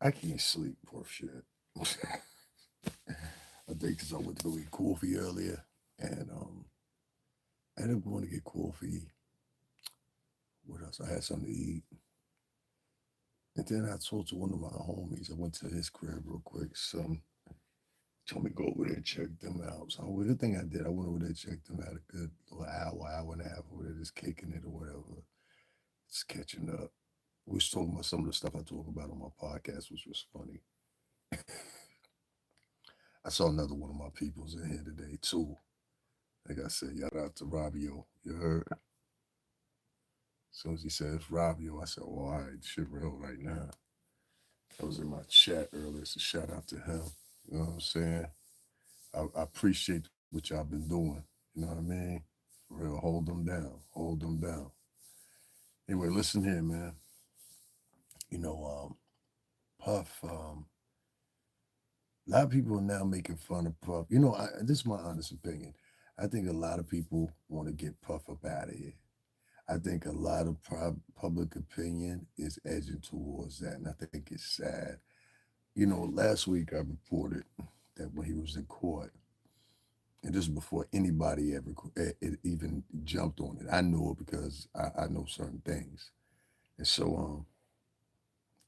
I can't sleep for shit. I think because I went to go eat coffee earlier, and I ended up going to get coffee. What else? I had something to eat, and then I talked to one of my homies. I went to his crib real quick. So told me to go over there and check them out. So well, good thing I did. I went over there and checked them out a good little hour and a half over there, just kicking it or whatever, just catching up. We was talking about some of the stuff I talk about on my podcast, which was funny. I saw another one of my peoples in here today too. Like I said, shout out to Rabio. You heard? As soon as he said it's Rabio, I said, "Oh, all right, shit real right now." That was in my chat earlier, so shout out to him. You know what I'm saying? I appreciate what y'all been doing. You know what I mean? For real, hold them down. Hold them down. Anyway, listen here, man. You know, Puff, a lot of people are now making fun of Puff. This is my honest opinion. I think a lot of people want to get Puff up out of here. I think a lot of public opinion is edging towards that, and I think it's sad. Last week I reported that when he was in court, and this is before anybody ever even jumped on it. I know it because I know certain things, and so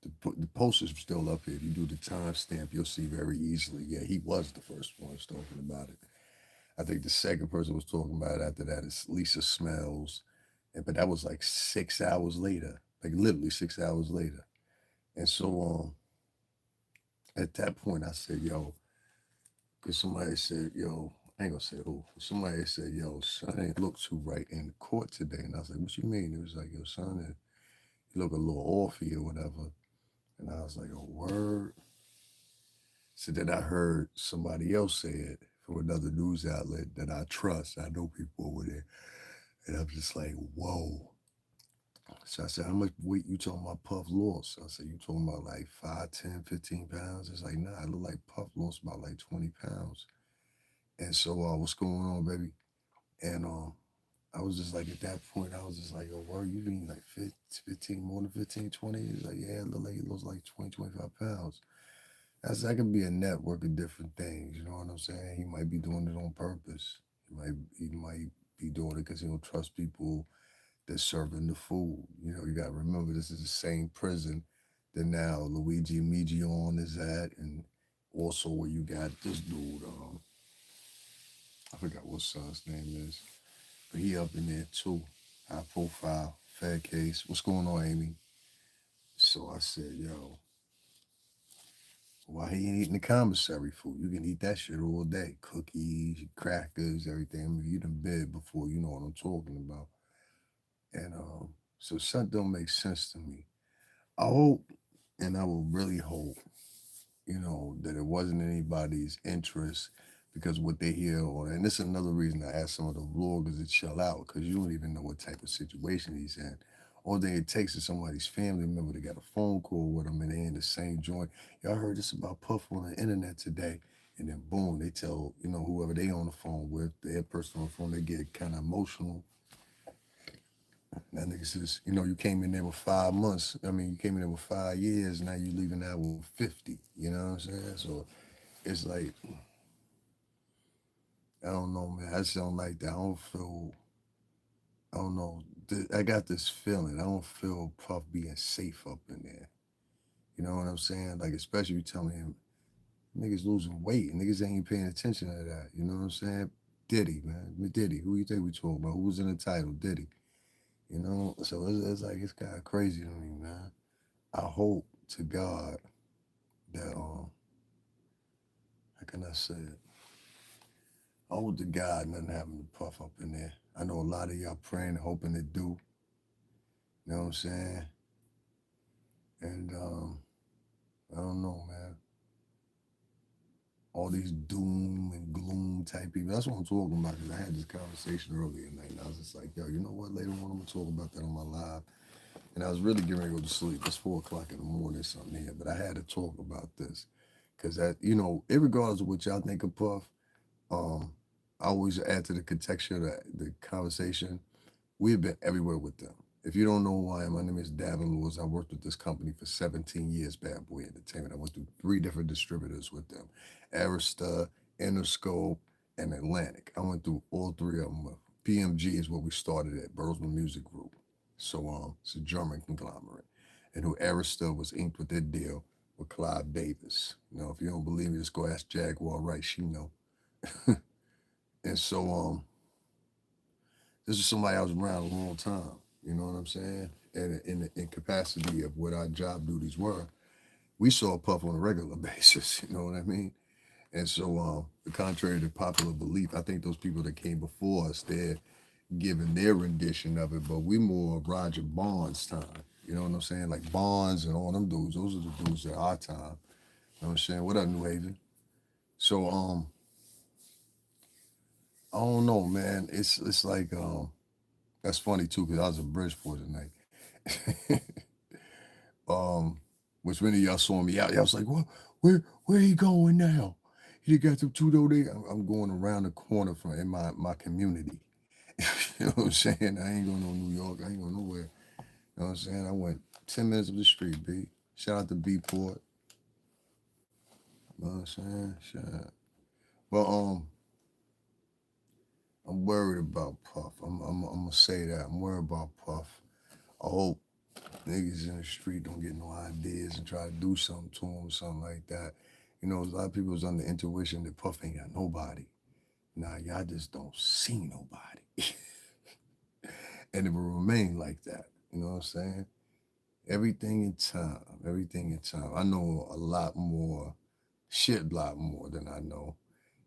the post is still up here. If you do the timestamp, you'll see very easily. Yeah, he was the first one was talking about it. I think the second person was talking about it after that is Lisa Smells, but that was like 6 hours later, like literally 6 hours later. And so at that point, I said, "Yo," because somebody said, "Yo." I ain't gonna say who. Somebody said, "Yo, son ain't look too right in court today," and I was like, "What you mean?" It was like, "Yo, son, you look a little offy or whatever." And I was like, "Oh, word." So then I heard somebody else say it from another news outlet that I trust. I know people over there. And I'm just like, whoa. So I said, how much weight you talking about Puff lost? I said, you talking about like 5, 10, 15 pounds? It's like, nah, it look like Puff lost about like 20 pounds. And so what's going on, baby? And I was just like, at that point, I was just like, oh, word, you mean like 15, more than 15, 20? He's like, yeah, it look like he lost like 20, 25 pounds. That could be a network of different things. You know what I'm saying? He might be doing it on purpose. He might be doing it because he don't trust people that's serving the food. You got to remember this is the same prison that now Luigi Migion is at, and also where you got this dude. I forgot what son's name is, but he up in there too. High profile, fair case. What's going on, Amy? So I said, yo, why he ain't eating the commissary food? You can eat that shit all day. Cookies, crackers, everything. I mean, you done bed before, you know what I'm talking about. And so something don't make sense to me. I hope, and I will really hope, that it wasn't anybody's interest because what they hear on, and this is another reason I asked some of the vloggers to chill out because you don't even know what type of situation he's in. All thing it takes is somebody's family member to get a phone call with them and they in the same joint. Y'all heard this about Puff on the internet today. And then boom, they tell, whoever they on the phone with, their person on the phone, they get kind of emotional. That nigga says, you came in there with 5 months. I mean, you came in there with 5 years. Now you leaving out with 50. You know what I'm saying? So it's like, I don't know, man. I just don't like that. I don't know. I got this feeling. I don't feel Puff being safe up in there. You know what I'm saying? Like, especially you telling him niggas losing weight. Niggas ain't paying attention to that. You know what I'm saying? Diddy, man. Diddy. Who you think we talking about? Who was in the title? Diddy. So it's like, it's kind of crazy to me, man. I hope to God that, how can I say it? I hope to God nothing happened to Puff up in there. I know a lot of y'all praying and hoping it do. You know what I'm saying? And I don't know, man. All these doom and gloom type people. That's what I'm talking about because I had this conversation earlier tonight and I was just like, yo, you know what? Later on, I'm going to talk about that on my live. And I was really getting ready to go to sleep. It's 4 o'clock in the morning, something here. But I had to talk about this because regardless of what y'all think of Puff, um, I always add to the contexture of the conversation. We've been everywhere with them. If you don't know who I am, my name is Davin Lewis. I worked with this company for 17 years, Bad Boy Entertainment. I went through 3 different distributors with them: Arista, Interscope, and Atlantic. I went through all 3 of them. PMG is what we started at, Bertelsmann Music Group. So it's a German conglomerate. And who Arista was inked with their deal with Clive Davis. If you don't believe me, just go ask Jaguar Rice. She know. And so this is somebody I was around a long time. You know what I'm saying? And in capacity of what our job duties were, we saw Puff on a regular basis. You know what I mean? And so, contrary to popular belief, I think those people that came before us, they're giving their rendition of it, but we more of Roger Barnes' time. You know what I'm saying? Like Barnes and all them dudes. Those are the dudes at our time. You know what I'm saying? What up, New Haven? So, I don't know, man. It's like that's funny too, because I was in Bridgeport tonight. um, which many of y'all saw me out. Y'all was like, "What? Where he going now? He got them 2 days." I'm going around the corner from in my community. You know what I'm saying? I ain't going to New York. I ain't going nowhere. You know what I'm saying? I went 10 minutes up the street, B. Shout out to B-Port. You know what I'm saying? Shout out. But I'm worried about Puff. I'm gonna say that. I'm worried about Puff. I hope niggas in the street don't get no ideas and try to do something to him, something like that. A lot of people was under intuition that Puff ain't got nobody. Nah, y'all just don't see nobody. And it will remain like that. You know what I'm saying? Everything in time. Everything in time. I know a lot more, shit, lot more than I know.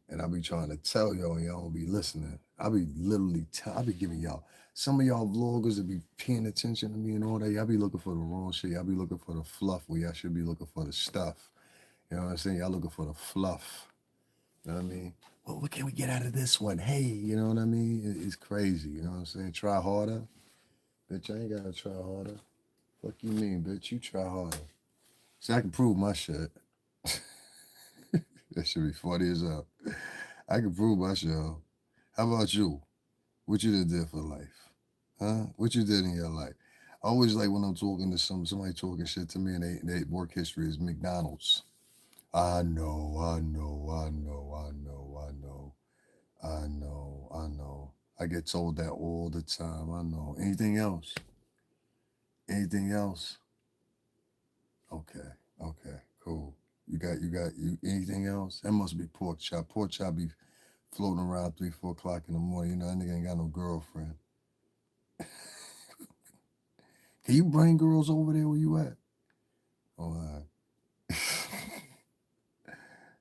And I be trying to tell y'all, and y'all don't be listening. I be literally, I be giving y'all, some of y'all vloggers that be paying attention to me and all that, y'all be looking for the wrong shit. Y'all be looking for the fluff where y'all should be looking for the stuff. You know what I'm saying? Y'all looking for the fluff. You know what I mean? Well, what can we get out of this one? Hey, you know what I mean? It's crazy. You know what I'm saying? Try harder. Bitch, I ain't gotta try harder. Fuck you mean, bitch? You try harder. See, I can prove my shit. That should be funny as hell. I can prove my shit. How about you? What you did for life? Huh? What you did in your life? I always like when I'm talking to somebody talking shit to me and they work history is McDonald's. I know, I know, I know, I know, I know, I know, I know. I get told that all the time. I know. Anything else? Anything else? Okay, okay, cool. You anything else? That must be pork chop. Pork chop be floating around 3, 4 o'clock in the morning. That nigga ain't got no girlfriend. Can you bring girls over there where you at? All right.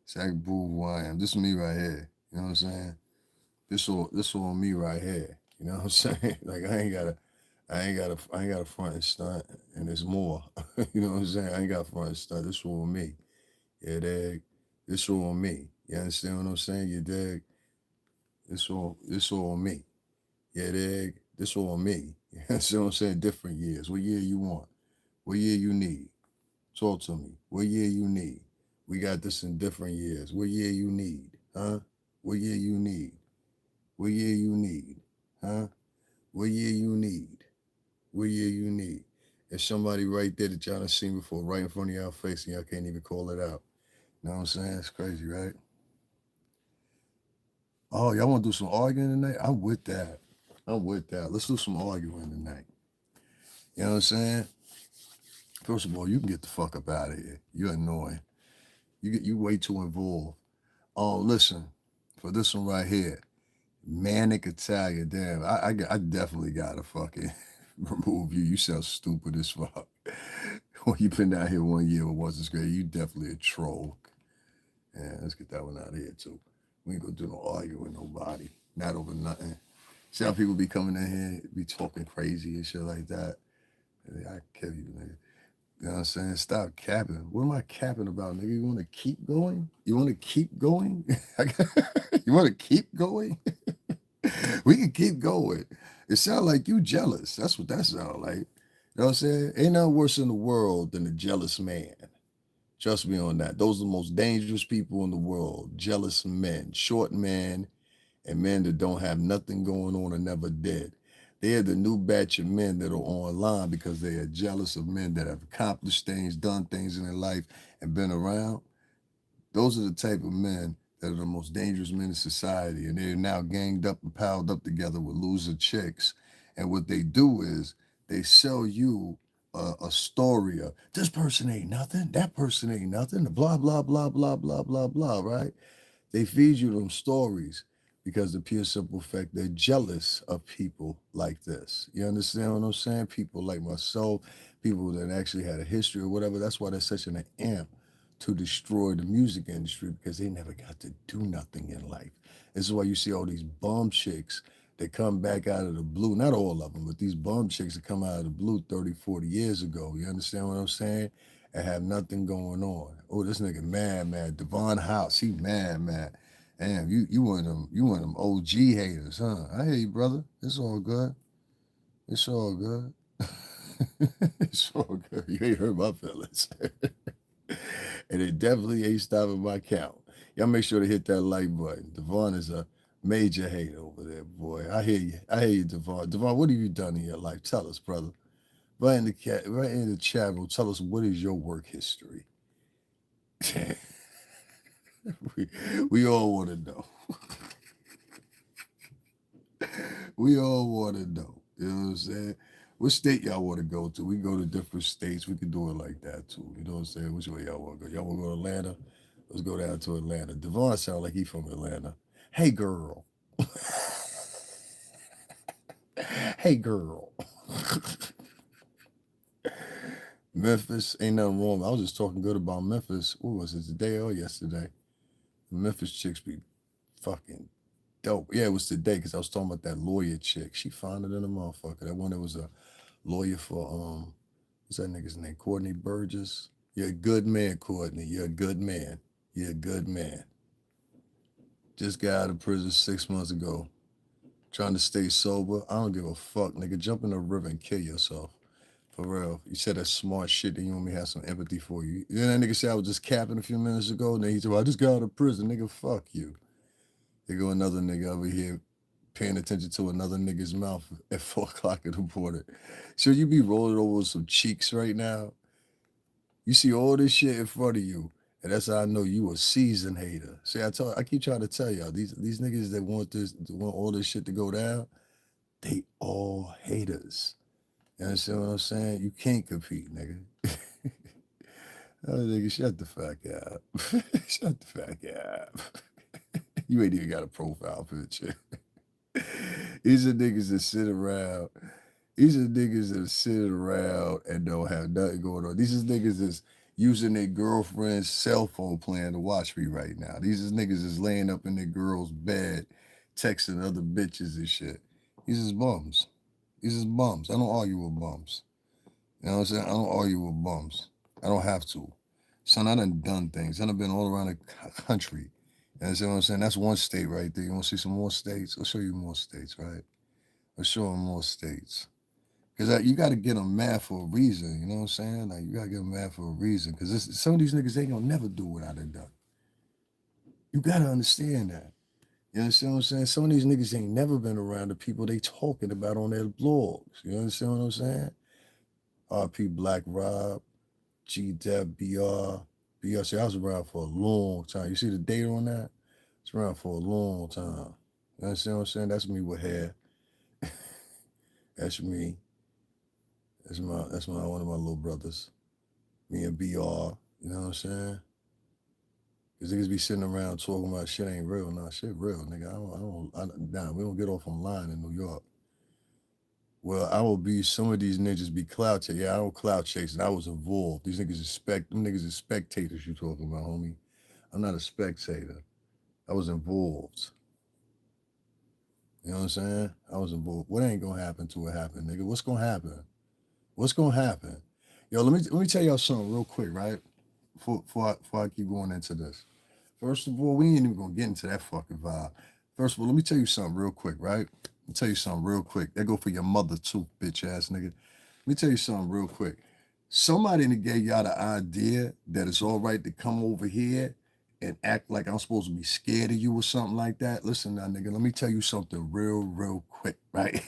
So I can prove who I am. This is me right here. You know what I'm saying? This all me right here. You know what I'm saying? Like I ain't got a front and stunt, and there's more. You know what I'm saying? I ain't got a front and stunt. This all me. Yeah, dig. This all me. You understand what I'm saying? You dig? This all me. Yeah, dig. This all me. You understand what I'm saying? Different years. What year you want? What year you need? Talk to me. What year you need? We got this in different years. What year you need? Huh? What year you need? What year you need? Huh? What year you need? What year you need? There's somebody right there that y'all done seen before, right in front of y'all face, and y'all can't even call it out. You know what I'm saying? It's crazy, right? Oh, y'all want to do some arguing tonight? I'm with that. I'm with that. Let's do some arguing tonight. You know what I'm saying? First of all, you can get the fuck up out of here. You're annoying. You way too involved. Oh, listen, for this one right here, manic Italian. Damn, I definitely gotta fucking remove you. You sound stupid as fuck. Well, you been down here 1 year with what's this great? You definitely a troll. Yeah, let's get that one out of here too. We ain't gonna do no arguing with nobody. Not over nothing. See how people be coming in here, be talking crazy and shit like that. I kill you, nigga. You know what I'm saying? Stop capping. What am I capping about, nigga? You want to keep going? You want to keep going? You want to keep going? We can keep going. It sounds like you jealous. That's what that sounds like. You know what I'm saying? Ain't nothing worse in the world than a jealous man. Trust me on that. Those are the most dangerous people in the world. Jealous men, short men, and men that don't have nothing going on and never did. They are the new batch of men that are online because they are jealous of men that have accomplished things, done things in their life, and been around. Those are the type of men that are the most dangerous men in society, and they're now ganged up and piled up together with loser chicks. And what they do is they sell you a story of this person ain't nothing, that person ain't nothing, blah blah blah blah blah blah blah. Right? They feed you them stories because the pure simple fact they're jealous of people like this. You understand what I'm saying? People like myself, people that actually had a history or whatever. That's why they're such an amp to destroy the music industry because they never got to do nothing in life. This is why you see all these bum chicks that come back out of the blue. Not all of them, but these bum chicks that come out of the blue 30, 40 years ago. You understand what I'm saying? And have nothing going on. Oh, this nigga mad, man. Devon House, he mad, man. Damn, you one of them OG haters, huh? I hear you, brother. It's all good. It's all good. It's all good. You ain't hurt my feelings. And it definitely ain't stopping my count. Y'all make sure to hit that like button. Devon is a major hater over there, boy. I hear you. I hear you, Devon. Devon, what have you done in your life? Tell us, brother. Right in the chat room. Tell us what is your work history. we, we all want to know. We all want to know. You know what I'm saying? What state y'all want to go to? We go to different states. We can do it like that too. You know what I'm saying? Which way y'all want to go? Y'all want to go to Atlanta? Let's go down to Atlanta. Devon sound like he from Atlanta. Hey girl. Hey girl. Memphis, ain't nothing wrong. I was just talking good about Memphis. What was it, today or yesterday? Memphis chicks be fucking dope. Yeah, it was today because I was talking about that lawyer chick. She finer than a motherfucker. That one that was a lawyer for what's that nigga's name? Courtney Burgess. You're a good man, Courtney. You're a good man. You're a good man. Just got out of prison 6 months ago. Trying to stay sober. I don't give a fuck, nigga. Jump in the river and kill yourself. For real. You said that smart shit that you want me to have some empathy for you. Then that nigga said I was just capping a few minutes ago. And then he said, well, I just got out of prison. Nigga, fuck you. There go another nigga over here paying attention to another nigga's mouth at 4 o'clock in the morning. Should you be rolling over some cheeks right now? You see all this shit in front of you, and that's how I know you a seasoned hater. See, I keep trying to tell y'all these niggas that want all this shit to go down, they all haters. You understand what I'm saying? You can't compete, nigga. Oh, nigga, shut the fuck up. Shut the fuck up. You ain't even got a profile picture. These are niggas that sit around. These are niggas that sit around and don't have nothing going on. These is niggas that's using their girlfriend's cell phone plan to watch me right now. These is niggas that's laying up in their girl's bed, texting other bitches and shit. These is bums. These is bums. I don't argue with bums. You know what I'm saying? I don't argue with bums. I don't have to. Son, I done things. I done been all around the country. You understand what I'm saying? That's one state right there. You want to see some more states? I'll show you more states, right? I'll show them more states. Because you got to get them mad for a reason. You know what I'm saying? Like, you got to get them mad for a reason. Because some of these niggas ain't going to never do what I done done. You got to understand that. You understand what I'm saying? Some of these niggas ain't never been around the people they talking about on their blogs. You understand what I'm saying? RP Black Rob, G Deb, BR. BR, see, I was around for a long time. You see the date on that? It's around for a long time. You understand what I'm saying? That's me with hair. That's me. That's my one of my little brothers. Me and BR. You know what I'm saying? Cause niggas be sitting around talking about shit ain't real. Nah, shit real, nigga. Nah, we don't get off online in New York. Well, I will be some of these niggas be clout chasing. Yeah, I don't clout chasing. I was involved. These niggas them niggas is spectators you talking about, homie. I'm not a spectator. I was involved. You know what I'm saying? I was involved. What ain't gonna happen to what happened, nigga? What's gonna happen? What's gonna happen? Yo, let me tell y'all something real quick, right? Before I keep going into this. First of all, we ain't even gonna get into that fucking vibe. First of all, let me tell you something real quick, right? Let me tell you something real quick. That go for your mother too, bitch ass nigga. Let me tell you something real quick. Somebody that gave y'all the idea that it's all right to come over here and act like I'm supposed to be scared of you or something like that. Listen now, nigga, let me tell you something real quick, right?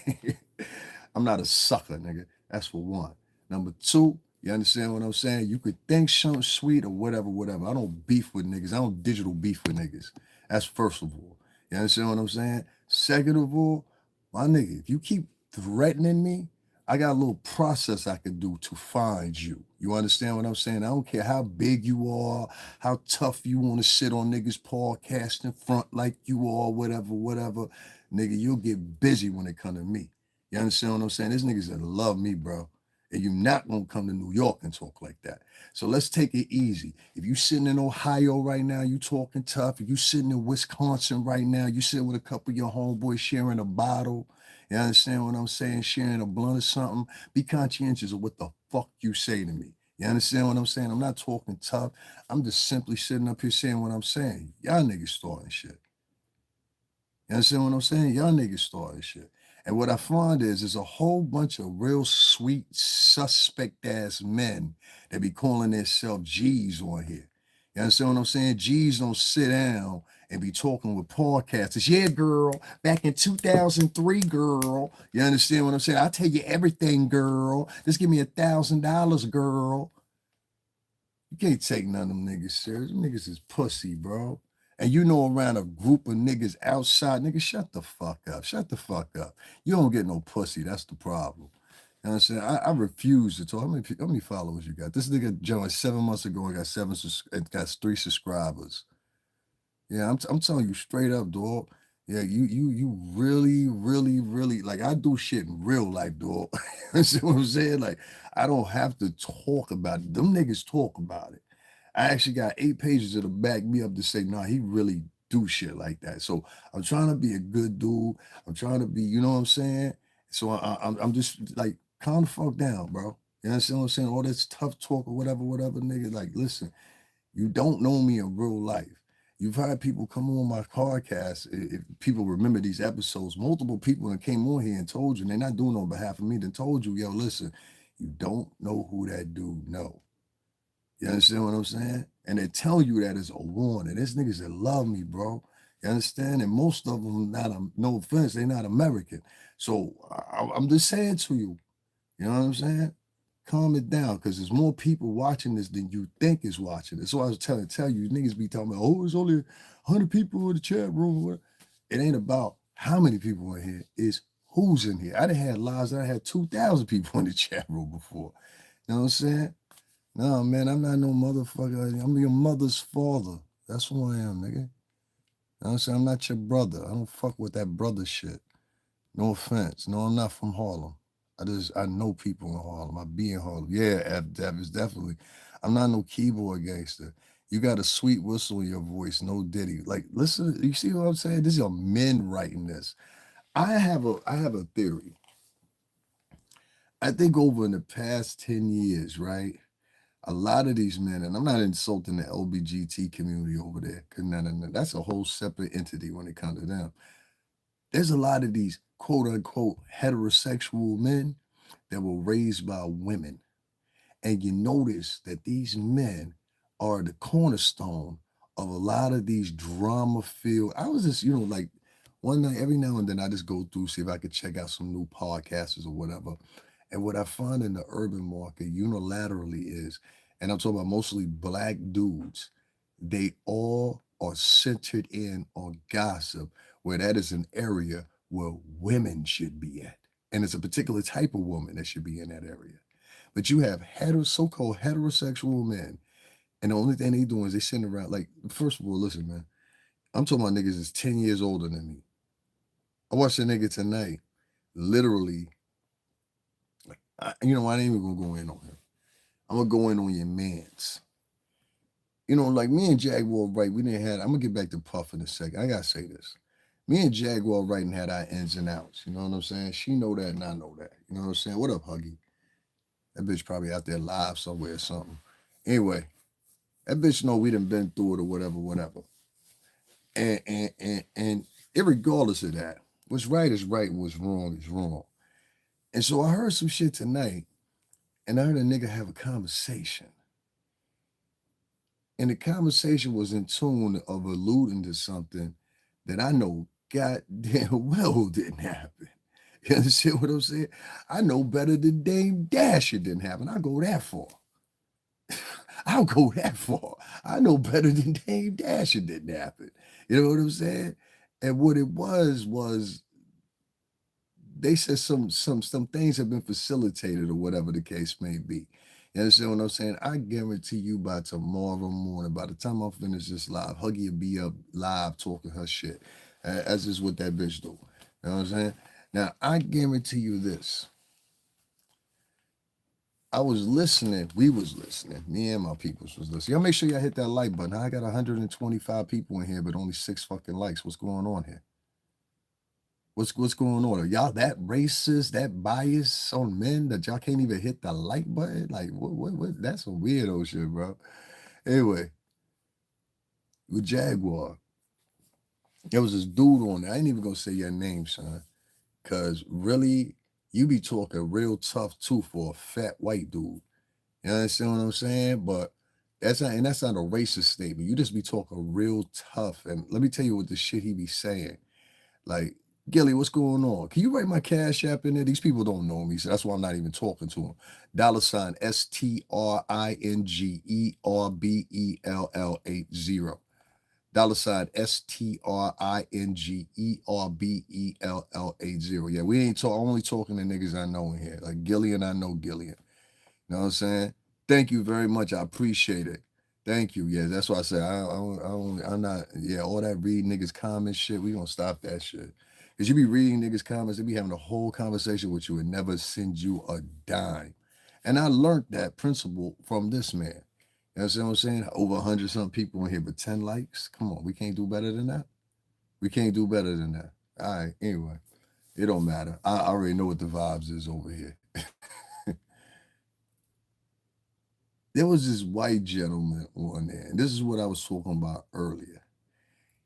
I'm not a sucker, nigga. That's for one. Number two, you understand what I'm saying? You could think something sweet or whatever, whatever. I don't beef with niggas. I don't digital beef with niggas. That's first of all. You understand what I'm saying? Second of all, my nigga, if you keep threatening me, I got a little process I can do to find you. You understand what I'm saying? I don't care how big you are, how tough you want to sit on niggas' podcast in front like you are, whatever, whatever. Nigga, you'll get busy when it come to me. You understand what I'm saying? There's niggas that love me, bro. And you're not gonna come to New York and talk like that. So let's take it easy. If you sitting in Ohio right now, you talking tough. If you sitting in Wisconsin right now, you sitting with a couple of your homeboys sharing a bottle. You understand what I'm saying? Sharing a blunt or something. Be conscientious of what the fuck you say to me. You understand what I'm saying? I'm not talking tough. I'm just simply sitting up here saying what I'm saying. Y'all niggas starting shit. You understand what I'm saying? Y'all niggas starting shit. And what I find is there's a whole bunch of real sweet, suspect ass men that be calling themselves G's on here. You understand what I'm saying? G's don't sit down and be talking with podcasters. Yeah, girl, back in 2003, girl. You understand what I'm saying? I'll tell you everything, girl. Just give me $1,000, girl. You can't take none of them niggas serious. Them niggas is pussy, bro. And you know, around a group of niggas outside, nigga, shut the fuck up. Shut the fuck up. You don't get no pussy. That's the problem. You know what I'm saying? I refuse to talk. How many followers you got? This nigga joined 7 months ago and got 3 subscribers. Yeah, I'm telling you straight up, dog. Yeah, you really, really, really like I do shit in real life, dog. You see what I'm saying? Like I don't have to talk about it. Them niggas talk about it. I actually got 8 pages that'll back me up to say, nah, he really do shit like that. So I'm trying to be a good dude. I'm trying to be, you know what I'm saying? So I'm just like calm the fuck down, bro. You understand what I'm saying? All this tough talk or whatever, whatever, nigga. Like, listen, you don't know me in real life. You've had people come on my podcast. If people remember these episodes, multiple people that came on here and told you, and they're not doing it on behalf of me, then told you, yo, listen, you don't know who that dude know. You understand what I'm saying? And they tell you that as a warning. There's niggas that love me, bro. You understand? And most of them, no offense, they're not American. So I'm just saying to you, you know what I'm saying? Calm it down, because there's more people watching this than you think is watching it. So I was tell you, niggas be talking about, oh, it's only 100 people in the chat room. It ain't about how many people in here, it's who's in here. I done had lives that I had 2,000 people in the chat room before. You know what I'm saying? No, man, I'm not no motherfucker. I'm your mother's father. That's who I am, nigga. You know what I'm saying? I'm not your brother. I don't fuck with that brother shit. No offense. No, I'm not from Harlem. I know people in Harlem. I be in Harlem. Yeah, Dev is definitely. I'm not no keyboard gangster. You got a sweet whistle in your voice, no Diddy. Like, listen, you see what I'm saying? These are men writing this. I have a theory. I think over in the past 10 years, right? A lot of these men, and I'm not insulting the LBGT community over there, because that's a whole separate entity when it comes to them. There's a lot of these quote unquote heterosexual men that were raised by women. And you notice that these men are the cornerstone of a lot of these drama filled. I was just, like one night, every now and then I just go through, see if I could check out some new podcasters or whatever. And what I find in the urban market unilaterally is, and I'm talking about mostly black dudes, they all are centered in on gossip, where that is an area where women should be at. And it's a particular type of woman that should be in that area. But you have so-called heterosexual men, and the only thing they doing is they sitting around. Like, first of all, listen, man, I'm talking about niggas that's 10 years older than me. I watched a nigga tonight, literally, like, I ain't even gonna go in on him. I'm gonna go in on your mans. Like me and Jaguar Wright, we didn't have. I'm gonna get back to Puff in a second. I gotta say this. Me and Jaguar Wright had our ins and outs. You know what I'm saying? She know that, and I know that. You know what I'm saying? What up, Huggy? That bitch probably out there live somewhere or something. Anyway, that bitch know we done been through it or whatever, whatever. And irregardless of that, what's right is right and what's wrong is wrong. And so I heard some shit tonight, and I heard a nigga have a conversation. And the conversation was in tune of alluding to something that I know goddamn well didn't happen. You understand what I'm saying? I know better than Dame Dash it didn't happen. I go that far. I'll go that far. I know better than Dame Dash it didn't happen. You know what I'm saying? And what it was they said some things have been facilitated or whatever the case may be. You understand what I'm saying? I guarantee you by tomorrow morning, by the time I finish this live, Huggy will be up live talking her shit. As is what that bitch do. You know what I'm saying? Now I guarantee you this. I was listening. We was listening. Me and my peoples was listening. Y'all make sure y'all hit that like button. I got 125 people in here, but only 6 fucking likes. What's going on here? What's going on? Are y'all that racist, that bias on men that y'all can't even hit the like button? Like what that's some weirdo shit, bro. Anyway, with Jaguar, there was this dude on there. I ain't even gonna say your name, son. Cause really, you be talking real tough too for a fat white dude. You understand what I'm saying? But that's not a racist statement. You just be talking real tough. And let me tell you what the shit he be saying. Like, Gilly, what's going on? Can you write my cash app in there? These people don't know me, so that's why I'm not even talking to them. $ STRINGERBELL80. $STRINGERBELL80. Yeah, we ain't only talking to niggas I know in here. Like Gillian, I know Gillian. You know what I'm saying? Thank you very much. I appreciate it. Thank you. Yeah, that's why I said I'm not. Yeah, all that read niggas comments shit. We gonna stop that shit. Cause you be reading niggas comments, they be having a whole conversation with you and never send you a dime. And I learned that principle from this man. You know what I'm saying? Over 100 some people in here, but 10 likes. Come on, we can't do better than that. We can't do better than that. All right. Anyway, it don't matter. I already know what the vibes is over here. There was this white gentleman on there, and this is what I was talking about earlier.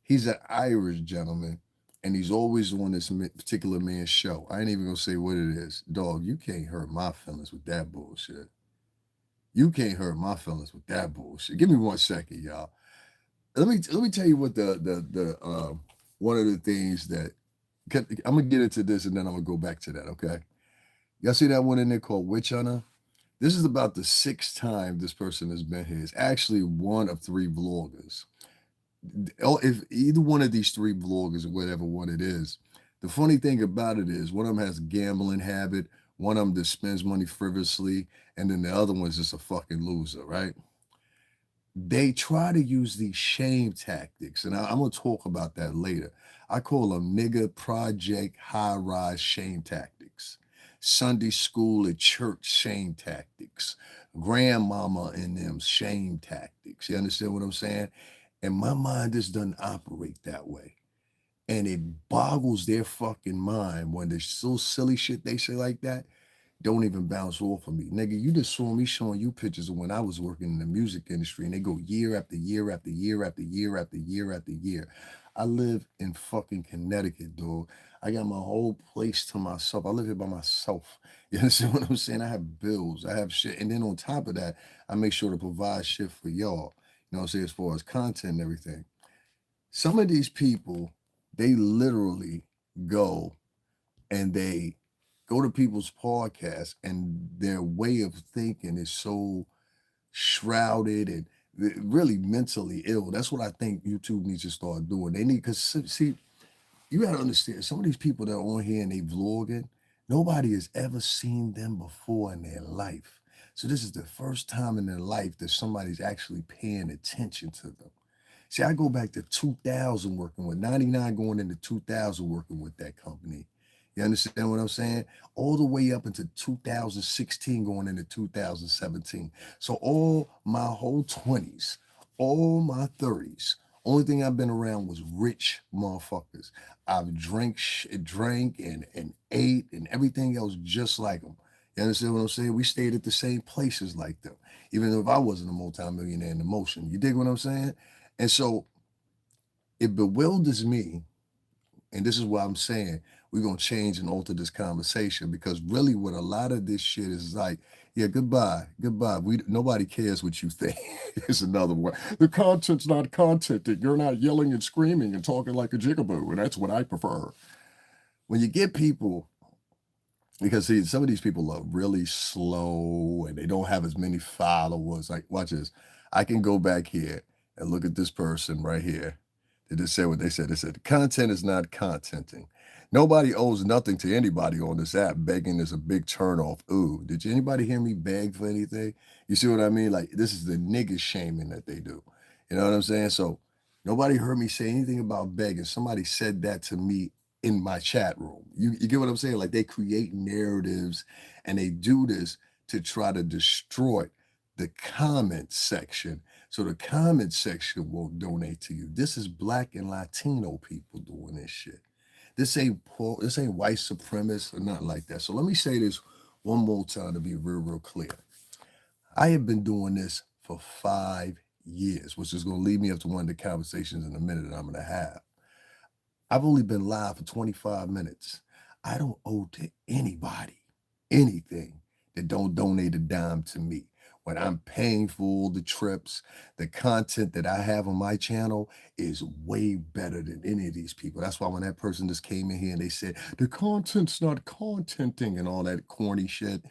He's an Irish gentleman, and he's always on this particular man's show. I ain't even gonna say what it is. Dog, you can't hurt my feelings with that bullshit. You can't hurt my feelings with that bullshit. Give me 1 second, y'all. Let me tell you what the one of the things that I'm gonna get into this, and then I'm gonna go back to that. Okay, y'all see that one in there called Witch Hunter? This is about the 6th time this person has been here. It's actually one of 3 vloggers. If either one of these 3 vloggers or whatever one it is, the funny thing about it is one of them has a gambling habit, one of them just spends money frivolously, and then the other one's just a fucking loser, right? They try to use these shame tactics, and I'm gonna talk about that later. I call them nigga project high rise shame tactics, Sunday school at church shame tactics, grandmama and them shame tactics. You understand what I'm saying? And my mind just doesn't operate that way. And it boggles their fucking mind when there's so silly shit they say like that don't even bounce off of me. Nigga, you just saw me showing you pictures of when I was working in the music industry and they go year after year after year after year after year after year. I live in fucking Connecticut, dog. I got my whole place to myself. I live here by myself. You understand what I'm saying? I have bills, I have shit. And then on top of that, I make sure to provide shit for y'all. You know what I'm saying? As far as content and everything. Some of these people, they literally go and they go to people's podcasts and their way of thinking is so shrouded and really mentally ill. That's what I think YouTube needs to start doing. They need, because see, you got to understand, some of these people that are on here and they vlogging, nobody has ever seen them before in their life. So this is the first time in their life that somebody's actually paying attention to them. See, I go back to 2000 working with 99 going into 2000 working with that company. You understand what I'm saying? All the way up into 2016 going into 2017. So all my whole 20s, all my 30s, only thing I've been around was rich motherfuckers. I've drank and ate and everything else just like them. You understand what I'm saying? We stayed at the same places like them, even though if I wasn't a multimillionaire in the motion. You dig what I'm saying? And so it bewilders me, and this is why I'm saying we're gonna change and alter this conversation because really what a lot of this shit is like, yeah, goodbye. Nobody cares what you think. It's another one. The content's not content that you're not yelling and screaming and talking like a jigaboo, and that's what I prefer. When you get people Because see, some of these people are really slow and they don't have as many followers. Like, watch this. I can go back here and look at this person right here. They just said what they said. They said, content is not contenting. Nobody owes nothing to anybody on this app. Begging is a big turnoff. Ooh, did anybody hear me beg for anything? You see what I mean? Like, this is the nigga shaming that they do. You know what I'm saying? So nobody heard me say anything about begging. Somebody said that to me in my chat room. You get what I'm saying? Like, they create narratives and they do this to try to destroy the comment section. So the comment section won't donate to you. This is Black and Latino people doing this shit. This ain't white supremacists or nothing like that. So let me say this one more time to be real clear. I have been doing this for 5 years, which is going to lead me up to one of the conversations in a minute that I'm going to have. I've only been live for 25 minutes. I don't owe to anybody anything that don't donate a dime to me. When I'm paying for all the trips, the content that I have on my channel is way better than any of these people. That's why when that person just came in here and they said, the content's not contenting and all that corny shit,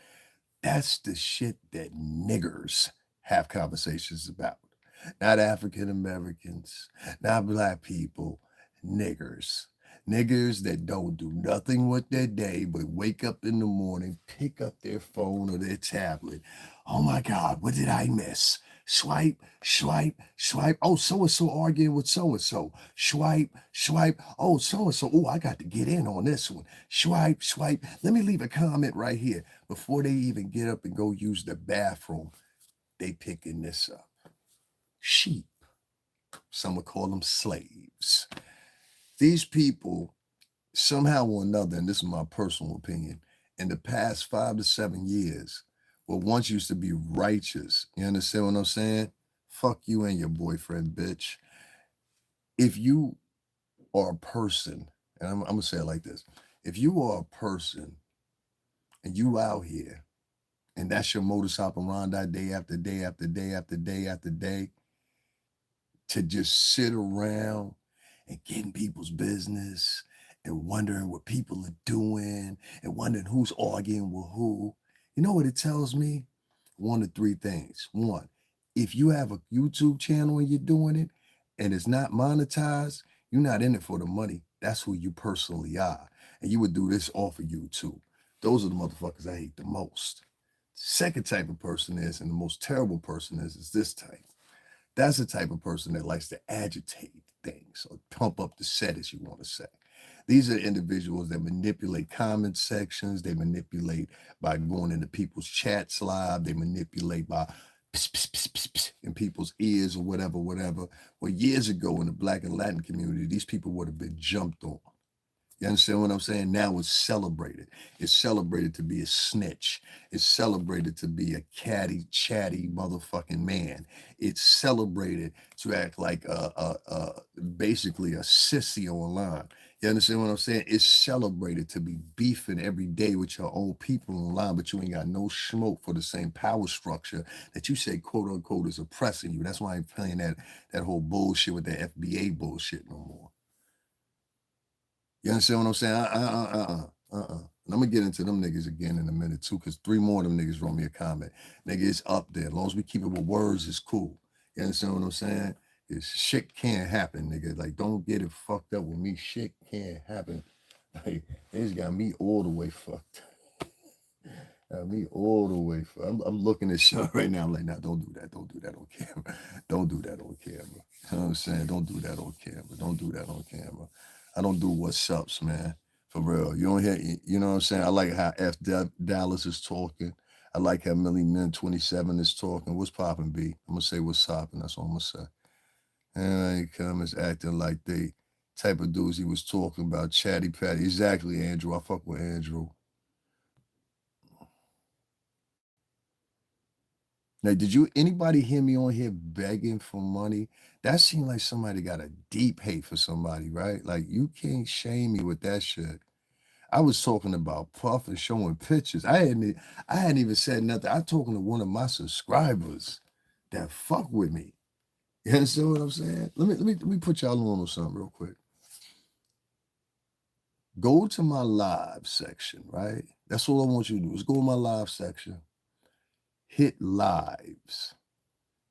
that's the shit that niggers have conversations about. Not African Americans, not black people, niggers. Niggers that don't do nothing with their day but wake up in the morning, pick up their phone or their tablet. Oh my God, what did I miss? Swipe, swipe, swipe. Oh, so and so arguing with so and so. Swipe, swipe. Oh, so and so. Oh, I got to get in on this one. Swipe, swipe. Let me leave a comment right here. Before they even get up and go use the bathroom, they picking this up. Sheep. Some would call them slaves. These people, somehow or another, and this is my personal opinion, in the past 5 to 7 years, what once used to be righteous, you understand what I'm saying? Fuck you and your boyfriend, bitch. If you are a person, and I'm gonna say it like this: if you are a person and you out here, and that's your modus operandi day after day after day after day after day, to just sit around and get in people's business and wondering what people are doing and wondering who's arguing with who. You know what it tells me? One of three things. One, if you have a YouTube channel and you're doing it and it's not monetized, you're not in it for the money. That's who you personally are. And you would do this off of YouTube. Those are the motherfuckers I hate the most. Second type of person is, and the most terrible person is this type. That's the type of person that likes to agitate things or pump up the set, as you want to say. These are individuals that manipulate comment sections. They manipulate by going into people's chats live. They manipulate by pss, pss, pss, pss, pss, in people's ears or whatever, whatever. Well, years ago in the Black and Latin community, these people would have been jumped on. You understand what I'm saying? Now it's celebrated. It's celebrated to be a snitch. It's celebrated to be a catty, chatty motherfucking man. It's celebrated to act like basically a sissy online. You understand what I'm saying? It's celebrated to be beefing every day with your own people online, but you ain't got no smoke for the same power structure that you say, quote unquote, is oppressing you. That's why I ain't playing that whole bullshit with that FBA bullshit no more. You understand what I'm saying? And I'm gonna get into them niggas again in a minute too, because 3 more of them niggas wrote me a comment. Nigga, it's up there. As long as we keep it with words, it's cool. You understand what I'm saying? It's shit can't happen, nigga. Like, don't get it fucked up with me. Shit can't happen. Like, they just got me all the way fucked. Got me all the way fucked. I'm looking at shit right now. I'm like, nah, don't do that. Don't do that on camera. Don't do that on camera. You know what I'm saying? Don't do that on camera. Don't do that on camera. I don't do what's ups, man. For real. You don't hear, you know what I'm saying? I like how Dallas is talking. I like how Millie Min 27 is talking. What's popping, B? I'm gonna say what's popping. That's all I'm gonna say. And he comes acting like they type of dudes he was talking about, chatty patty. Exactly, Andrew. I fuck with Andrew. Now, did you anybody hear me on here begging for money? That seemed like somebody got a deep hate for somebody, right? Like, you can't shame me with that shit. I was talking about Puff and showing pictures. I hadn't even said nothing. I talking to one of my subscribers that fuck with me. You understand what I'm saying? Let me put y'all on something real quick. Go to my live section, right? That's all I want you to do is go to my live section, hit lives.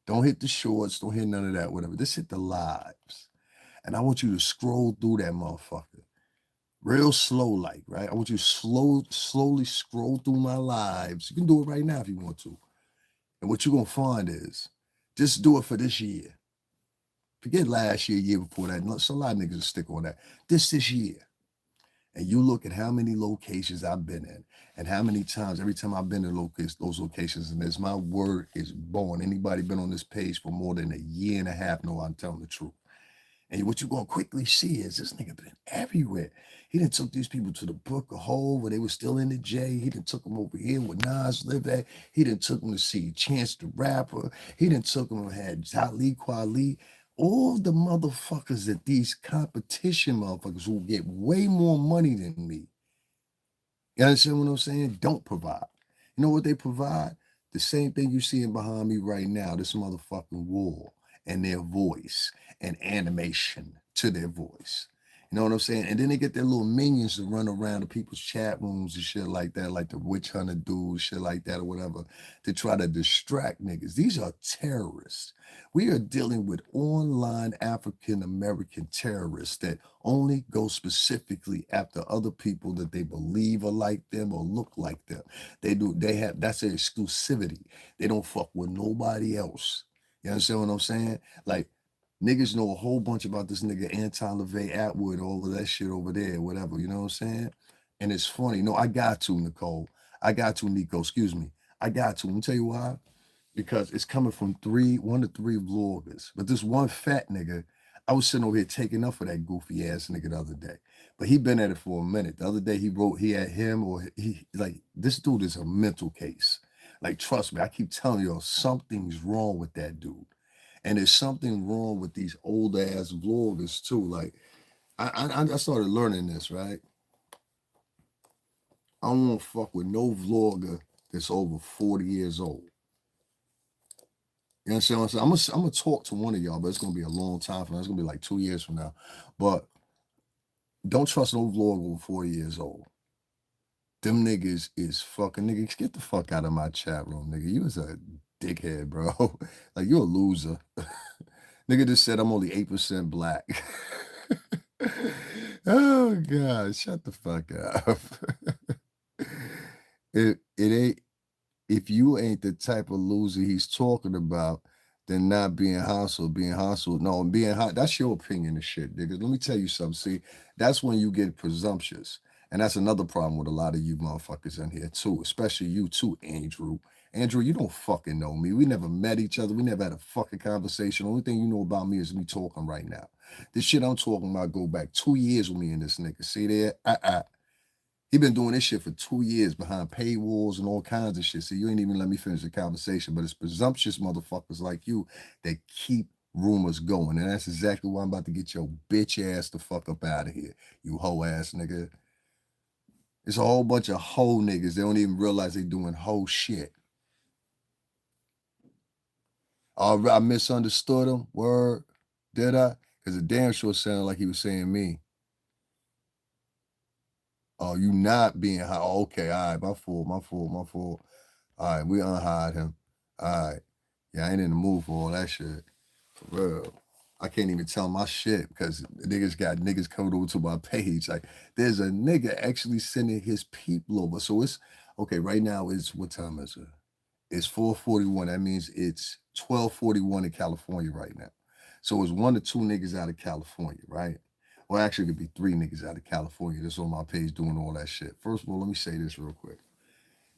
Don't hit the shorts, don't hit none of that, whatever. Just hit the lives. And I want you to scroll through that motherfucker. Real slow, like, right? I want you to slowly scroll through my lives. You can do it right now if you want to. And what you're gonna find is just do it for this year. Forget last year before that. So a lot of niggas will stick on that. This year. And you look at how many locations I've been in and how many times, every time I've been in those locations, and as my word is born, anybody been on this page for more than a year and a half, know I'm telling the truth. And what you're going to quickly see is this nigga been everywhere. He done took these people to the Book of Hove where they were still in the J. He done took them over here where Nas lived at. He done took them to see Chance the Rapper. He done took them and had Talib Kweli. All the motherfuckers that these competition motherfuckers who get way more money than me, you understand what I'm saying, don't provide. You know what they provide? The same thing you seeing behind me right now, this motherfucking wall, and their voice and animation to their voice. You know what I'm saying? And then they get their little minions to run around the people's chat rooms and shit like that, like the witch hunter dudes, shit like that or whatever, to try to distract niggas. These are terrorists. We are dealing with online African American terrorists that only go specifically after other people that they believe are like them or look like them. They have, that's their exclusivity. They don't fuck with nobody else. You understand what I'm saying? Like, niggas know a whole bunch about this nigga Anton LaVey Atwood, all of that shit over there, whatever, you know what I'm saying? And it's funny. No, I got to, Nicole. I got to, Nico, excuse me. I got to. Let me tell you why. Because it's coming from one to three vloggers. But this one fat nigga, I was sitting over here taking up for that goofy ass nigga the other day. But he been at it for a minute. The other day he had him, or he, like, this dude is a mental case. Like, trust me, I keep telling y'all, something's wrong with that dude. And there's something wrong with these old ass vloggers too. Like, I started learning this, right? I don't want to fuck with no vlogger that's over 40 years old. You understand what I'm saying? I'm gonna talk to one of y'all, but it's gonna be a long time from now. It's gonna be like 2 years from now. But don't trust no vlogger over 40 years old. Them niggas is fucking niggas. Get the fuck out of my chat room, nigga. You was a dickhead, bro. Like, you're a loser. Nigga just said I'm only 8% black. Oh God, shut the fuck up. It ain't, if you ain't the type of loser he's talking about, then not being hostile, being hostile. No, being hot, that's your opinion of shit, nigga. Let me tell you something. See, that's when you get presumptuous. And that's another problem with a lot of you motherfuckers in here too, especially you too, Andrew. Andrew, you don't fucking know me. We never met each other. We never had a fucking conversation. The only thing you know about me is me talking right now. This shit I'm talking about go back 2 years with me and this nigga. See there? He been doing this shit for 2 years behind paywalls and all kinds of shit. So you ain't even let me finish the conversation. But it's presumptuous motherfuckers like you that keep rumors going. And that's exactly why I'm about to get your bitch ass the fuck up out of here, you hoe ass nigga. It's a whole bunch of hoe niggas. They don't even realize they doing hoe shit. I misunderstood him. Word. Did I? Because it damn sure sounded like he was saying me. Oh, you not being high. Oh, okay, all right, my fault. All right, we unhide him. All right. Yeah, I ain't in the mood for all that shit. For real. I can't even tell my shit because niggas got niggas coming over to my page. Like, there's a nigga actually sending his people over. So it's, okay, right now it's, what time is it? It's 4:41. That means it's 12:41 in California right now. So it's 1 to 2 niggas out of California, right? Well, actually, it could be 3 niggas out of California that's on my page doing all that shit. First of all, let me say this real quick.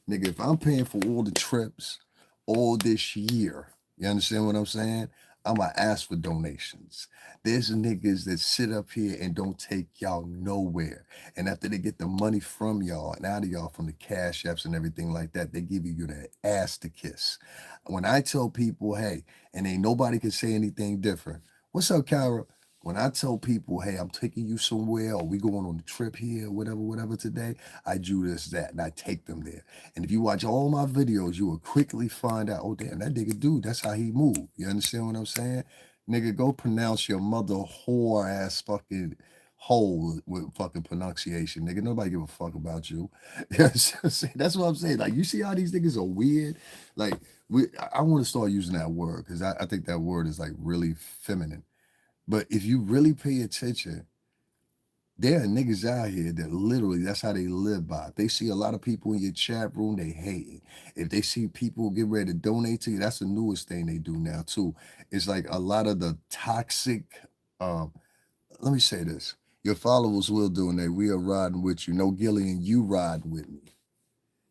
Nigga, if I'm paying for all the trips all this year, you understand what I'm saying? I'm going to ask for donations. There's niggas that sit up here and don't take y'all nowhere. And after they get the money from y'all and out of y'all from the cash apps and everything like that, they give you that ass to kiss. When I tell people, hey, and ain't nobody can say anything different. What's up, Kyra? When I tell people, hey, I'm taking you somewhere or we going on a trip here, whatever today, I do this, that, and I take them there. And if you watch all my videos, you will quickly find out, oh, damn, that nigga dude, that's how he move. You understand what I'm saying? Nigga, go pronounce your mother whore ass fucking hole with fucking pronunciation, nigga. Nobody give a fuck about you. That's what I'm saying. Like, you see how these niggas are weird? Like, I want to start using that word because I think that word is like really feminine. But if you really pay attention, there are niggas out here that literally that's how they live by. If they see a lot of people in your chat room, they hate it. If they see people get ready to donate to you, that's the newest thing they do now too. It's like a lot of the toxic. Um, Let me say this: your followers will donate. We are riding with you. No Gillian, you riding with me.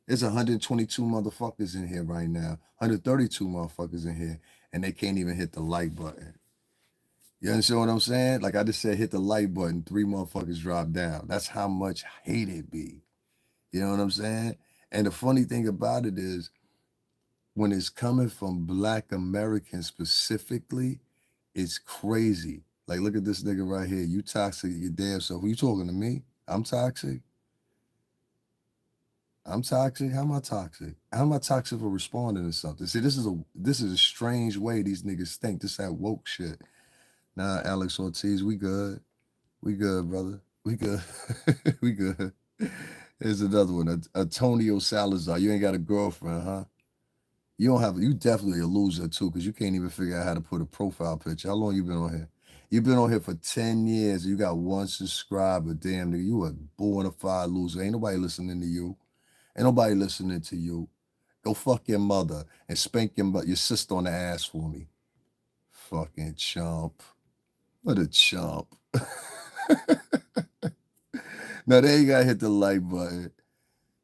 There's 122 motherfuckers in here right now. 132 motherfuckers in here, and they can't even hit the like button. You understand what I'm saying? Like I just said, hit the like button, 3 motherfuckers drop down. That's how much hate it be. You know what I'm saying? And the funny thing about it is, when it's coming from Black Americans specifically, it's crazy. Like, look at this nigga right here. You toxic, your damn self. Who you talking to me? I'm toxic. I'm toxic. How am I toxic? How am I toxic for responding to something? See, this is a strange way these niggas think. This that woke shit. Nah, Alex Ortiz, we good. We good, brother. We good. We good. Here's another one. Antonio Salazar. You ain't got a girlfriend, huh? You don't have. You definitely a loser too, because you can't even figure out how to put a profile picture. How long you been on here? You've been on here for 10 years. You got 1 subscriber. Damn, nigga, you a bona fide loser. Ain't nobody listening to you. Ain't nobody listening to you. Go fuck your mother and spank your sister on the ass for me. Fucking chump. What a chump. Now they ain't gotta hit the like button.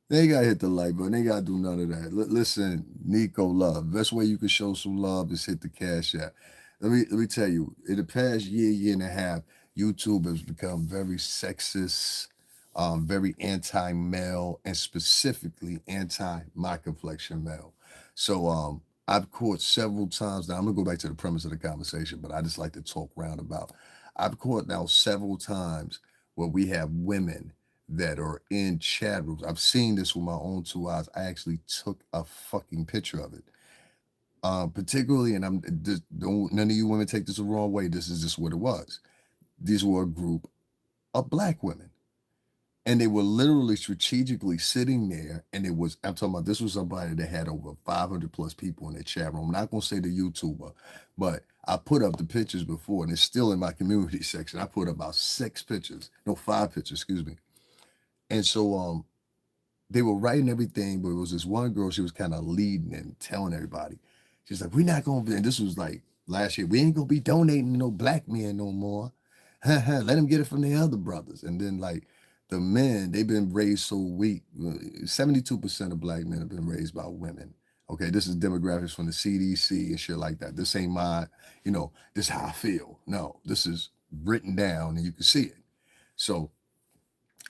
They ain't gotta hit the like button. They ain't gotta do none of that. Listen, Nico Love. Best way you can show some love is hit the cash app. Let me tell you, in the past year and a half, YouTube has become very sexist, very anti-male, and specifically anti-my complexion male. So I've caught several times now. I'm gonna go back to the premise of the conversation, but I just like to talk roundabout. I've caught now several times where we have women that are in chat rooms. I've seen this with my own 2 eyes. I actually took a fucking picture of it. Particularly, and don't none of you women take this the wrong way. This is just what it was. These were a group of Black women, and they were literally strategically sitting there. And I'm talking about, this was somebody that had over 500 plus people in their chat room. I'm not gonna say the YouTuber, but I put up the pictures before, and it's still in my community section. I put up about 6 pictures, no, 5 pictures, excuse me. And so they were writing everything, but it was this one girl, she was kind of leading and telling everybody. She's like, we're not gonna be, and this was like last year, we ain't gonna be donating to no Black men no more. Let them get it from the other brothers. And then like the men, they've been raised so weak. 72% of Black men have been raised by women. Okay, this is demographics from the CDC and shit like that. This ain't my, this is how I feel. No, this is written down and you can see it. So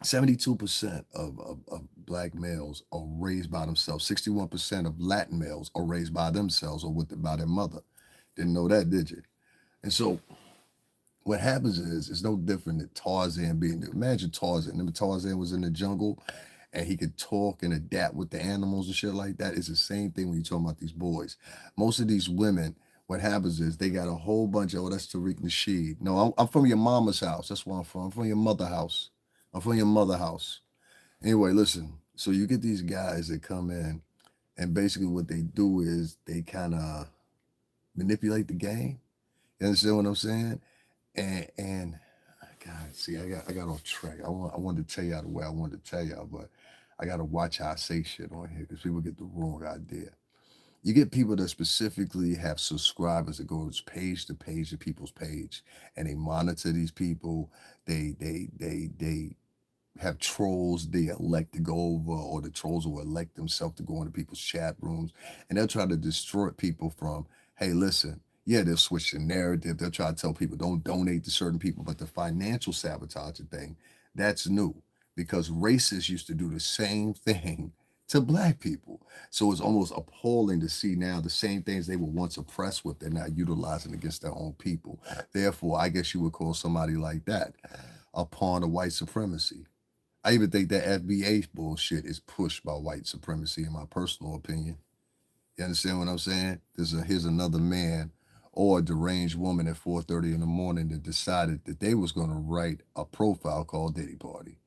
72% of Black males are raised by themselves. 61% of Latin males are raised by themselves or by their mother. Didn't know that, did you? And so what happens is, it's no different than Tarzan being there. Imagine Tarzan. Remember Tarzan was in the jungle and he could talk and adapt with the animals and shit like that. It's the same thing when you're talking about these boys. Most of these women, what happens is they got a whole bunch of, that's Tariq Nasheed. No, I'm from your mama's house. That's where I'm from. I'm from your mother's house. I'm from your mother's house. Anyway, listen. So you get these guys that come in, and basically what they do is they kind of manipulate the game. You understand what I'm saying? And God, see, I got off track. I wanted to tell y'all the way I wanted to tell y'all, but I got to watch how I say shit on here because people get the wrong idea. You get people that specifically have subscribers that goes page to people's page, and they monitor these people. They have trolls they elect to go over, or the trolls will elect themselves to go into people's chat rooms, and they'll try to destroy people from, hey, listen, yeah, they'll switch the narrative. They'll try to tell people don't donate to certain people, but the financial sabotaging thing, that's new because racists used to do the same thing to Black people. So it's almost appalling to see now the same things they were once oppressed with, they're not utilizing against their own people. Therefore, I guess you would call somebody like that a pawn of white supremacy. I even think that FBA bullshit is pushed by white supremacy, in my personal opinion. You understand what I'm saying? Here's another man or a deranged woman at 4:30 in the morning that decided that they was gonna write a profile called Diddy Party.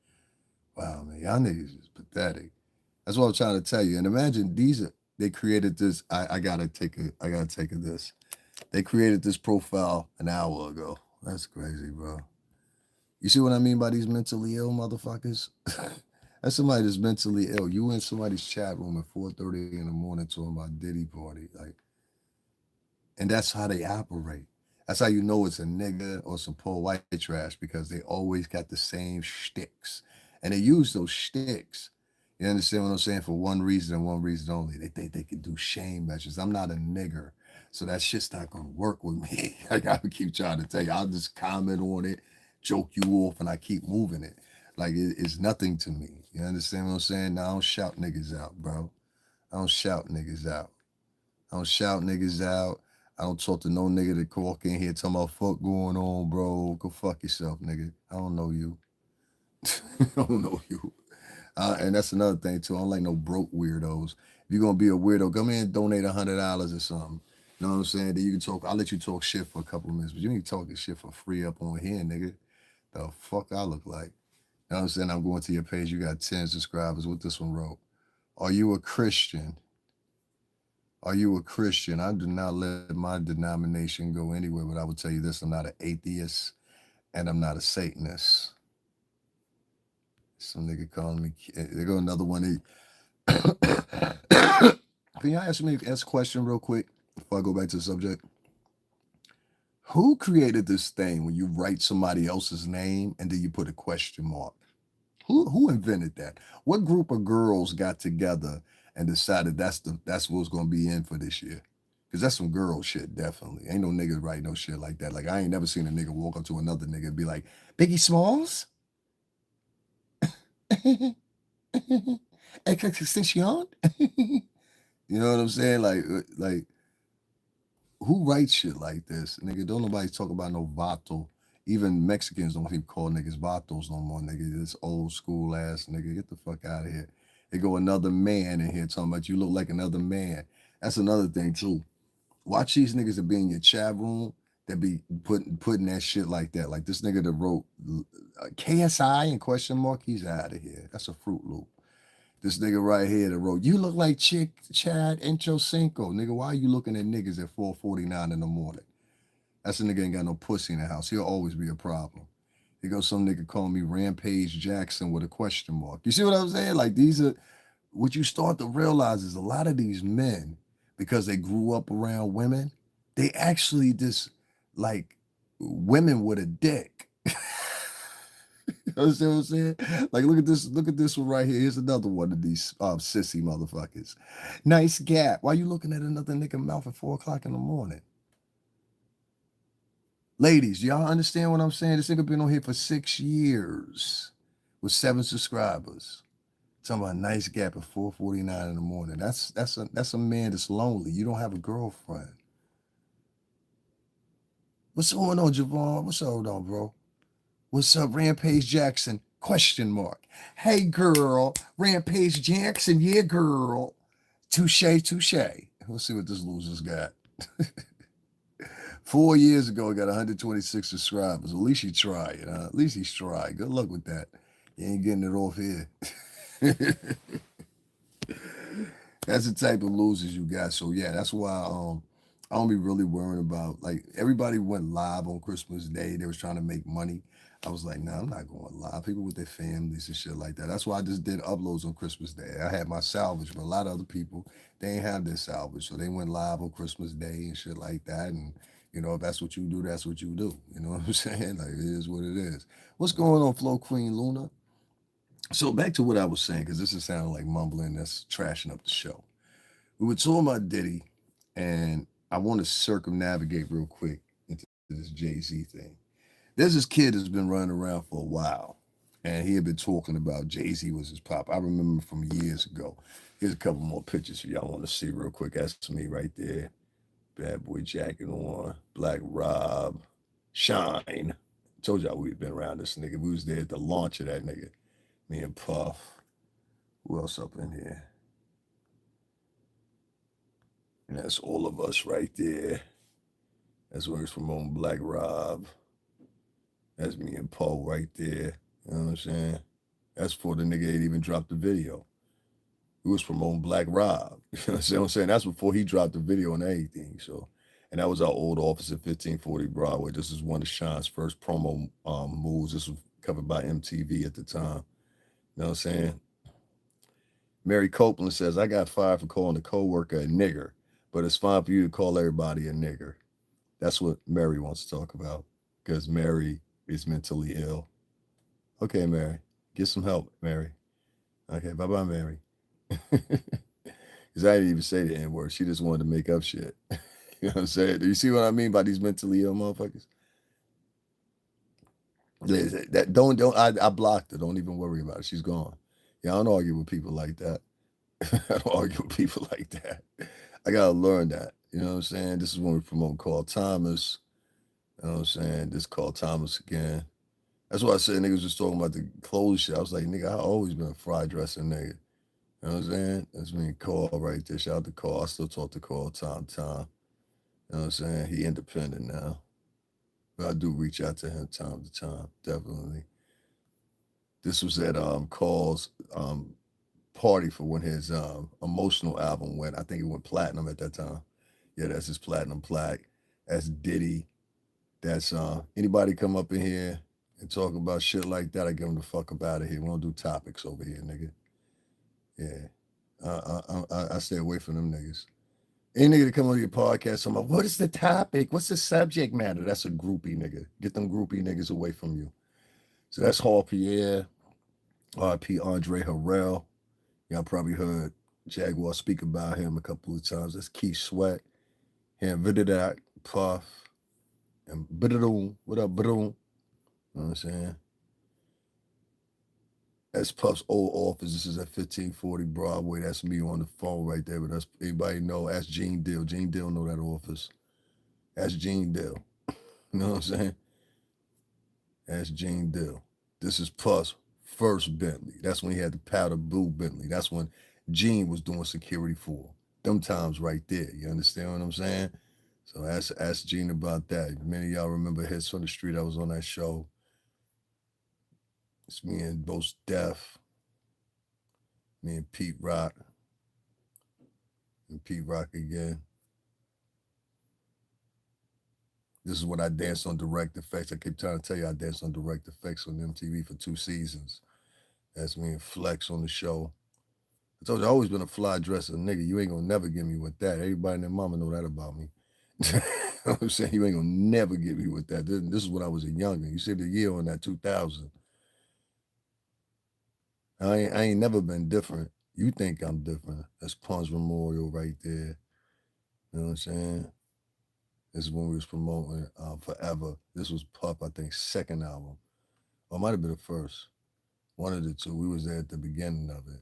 Wow, man, y'all niggas is pathetic. That's what I'm trying to tell you. And imagine they created this. I gotta take a this. They created this profile an hour ago. That's crazy, bro. You see what I mean by these mentally ill motherfuckers? That's somebody that's mentally ill. You in somebody's chat room at 4:30 in the morning talking about Diddy Party. Like, and that's how they operate. That's how you know it's a nigga or some poor white trash because they always got the same shticks. And they use those shticks. You understand what I'm saying? For one reason and one reason only. They think they can do shame measures. I'm not a nigger. So that shit's not gonna work with me. I gotta keep trying to tell you. I'll just comment on it, joke you off, and I keep moving it. Like it's nothing to me. You understand what I'm saying? Now I don't shout niggas out, bro. I don't shout niggas out. I don't shout niggas out. I don't talk to no nigga that walk in here talking about fuck going on, bro. Go fuck yourself, nigga. I don't know you. I don't know you. And that's another thing too. I don't like no broke weirdos. If you're gonna be a weirdo, come in and donate $100 or something. You know what I'm saying? Then you can talk. I'll let you talk shit for a couple of minutes, but you ain't talking shit for free up on here, nigga. The fuck I look like? You know what I'm saying? I'm going to your page. You got 10 subscribers. What this one wrote? Are you a Christian? Are you a Christian? I do not let my denomination go anywhere, but I will tell you this: I'm not an atheist, and I'm not a Satanist. Some nigga calling me. There go another one. Can y'all ask a question real quick before I go back to the subject? Who created this thing when you write somebody else's name and then you put a question mark? Who invented that? What group of girls got together and decided that's what's gonna be in for this year? Cause that's some girl shit, definitely. Ain't no niggas write no shit like that. Like I ain't never seen a nigga walk up to another nigga and be like, Biggie Smalls? Extension? You know what I'm saying? Like who writes shit like this? Nigga, don't nobody talk about no vato. Even Mexicans don't even call niggas vatos no more, nigga. This old school ass nigga. Get the fuck out of here. They go another man in here talking about you look like another man. That's another thing too. Watch these niggas that be in your chat room that be putting that shit like that. Like this nigga that wrote KSI and question mark, he's out of here. That's a Fruit Loop. This nigga right here that wrote, you look like Chick Chad Encho Cinco. Nigga, why are you looking at niggas at 4:49 in the morning? That's a nigga ain't got no pussy in the house. He'll always be a problem. Here goes some nigga calling me Rampage Jackson with a question mark. You see what I'm saying? Like these are what you start to realize is a lot of these men, because they grew up around women, they actually just like women with a dick. You understand what I'm saying? Like, look at this one right here. Here's another one of these sissy motherfuckers. Nice gap. Why you looking at another nigga mouth at 4 o'clock in the morning? Ladies, y'all understand what I'm saying? This nigga been on here for 6 years with 7 subscribers. Talking about nice gap at 4:49 in the morning. That's a man that's lonely. You don't have a girlfriend. What's going on, Javon? What's going on, bro? What's up, Rampage Jackson? Question mark. Hey, girl. Rampage Jackson. Yeah, girl. Touche, touche. Let's see what this loser's got. 4 years ago, he got 126 subscribers. At least he tried. At least he's tried. Good luck with that. You ain't getting it off here. That's the type of losers you got. So yeah, that's why I don't be really worrying about like everybody went live on Christmas Day. They was trying to make money. I was like, nah, I'm not going live. People with their families and shit like that. That's why I just did uploads on Christmas Day. I had my salvage, but a lot of other people, they ain't have their salvage. So they went live on Christmas Day and shit like that. And, you know, if that's what you do, that's what you do. You know what I'm saying? Like, it is what it is. What's going on, Flo Queen Luna? So back to what I was saying, because this is sounding like mumbling that's trashing up the show. We were talking about Diddy, and I want to circumnavigate real quick into this Jay-Z thing. There's this kid that's been running around for a while, and he had been talking about Jay-Z was his pop. I remember from years ago. Here's a couple more pictures for y'all want to see real quick. That's me right there. Bad boy jacket on, Black Rob, Shine. Told y'all we'd been around this nigga. We was there at the launch of that nigga. Me and Puff. Who else up in here? And that's all of us right there. That's where he's promoting Black Rob. That's me and Poe right there. You know what I'm saying? That's before the nigga ain't even dropped the video. He was promoting Black Rob. You know what I'm saying? That's before he dropped the video and everything. So, and that was our old office at 1540 Broadway. This is one of Sean's first promo moves. This was covered by MTV at the time. You know what I'm saying? Mary Copeland says, I got fired for calling a coworker a nigger, but it's fine for you to call everybody a nigger. That's what Mary wants to talk about because Mary is mentally ill. Okay, Mary, get some help, Mary. Okay, bye bye, Mary. Because I didn't even say the N word. She just wanted to make up shit. You know what I'm saying? Do you see what I mean by these mentally ill motherfuckers? That don't I blocked her. Don't even worry about it. She's gone. Yeah, I don't argue with people like that. I don't argue with people like that. I gotta learn that. You know what I'm saying? This is when we promote Carl Thomas. You know what I'm saying? This Carl Thomas again. That's why I said niggas was talking about the clothes shit. I was like, nigga, I always been a fry dressing nigga. You know what I'm saying? That's me and Carl right there. Shout out to Carl. I still talk to Carl time to time. You know what I'm saying? He independent now. But I do reach out to him time to time, definitely. This was at Carl's party for when his emotional album went. I think it went platinum at that time. Yeah, that's his platinum plaque. That's Diddy. That's anybody come up in here and talk about shit like that, I give them the fuck up out of here. We don't do topics over here, nigga. Yeah. I stay away from them niggas. Any nigga that come on your podcast, I'm like, what is the topic? What's the subject matter? That's a groupie nigga. Get them groupie niggas away from you. So that's Hall Pierre, R.P. Andre Harrell. Y'all probably heard Jaguar speak about him a couple of times. That's Keith Sweat. And Vididak, Puff, and Bidoom. What up, Bidoom? You know what I'm saying? That's Puff's old office. This is at 1540 Broadway. That's me on the phone right there. But that's anybody know. Ask Gene Dill. Gene Dill know that office. Ask Gene Dill. You know what I'm saying? Ask Gene Dill. This is Puff's first Bentley. That's when he had the powder blue Bentley. That's when Gene was doing security for him. Them times right there. You understand what I'm saying? So ask Gene about that. Many of y'all remember Hits from the Street. I was on that show. It's me and Boast Def. Me and Pete Rock. And Pete Rock again. This is when I danced on Direct Effects. I keep trying to tell you I danced on Direct Effects on MTV for 2 seasons. That's me and Flex on the show. I told you I always been a fly dresser nigga. You ain't gonna never get me with that. Everybody and their mama know that about me. You know what I'm saying? You ain't gonna never get me with that. This is when I was a youngin'. You see the year on that 2000. I ain't never been different. You think I'm different. That's Punch Memorial right there. You know what I'm saying? This is when we was promoting Forever. This was Puff, I think, second album. Or it might have been the first. One of the two. We was there at the beginning of it.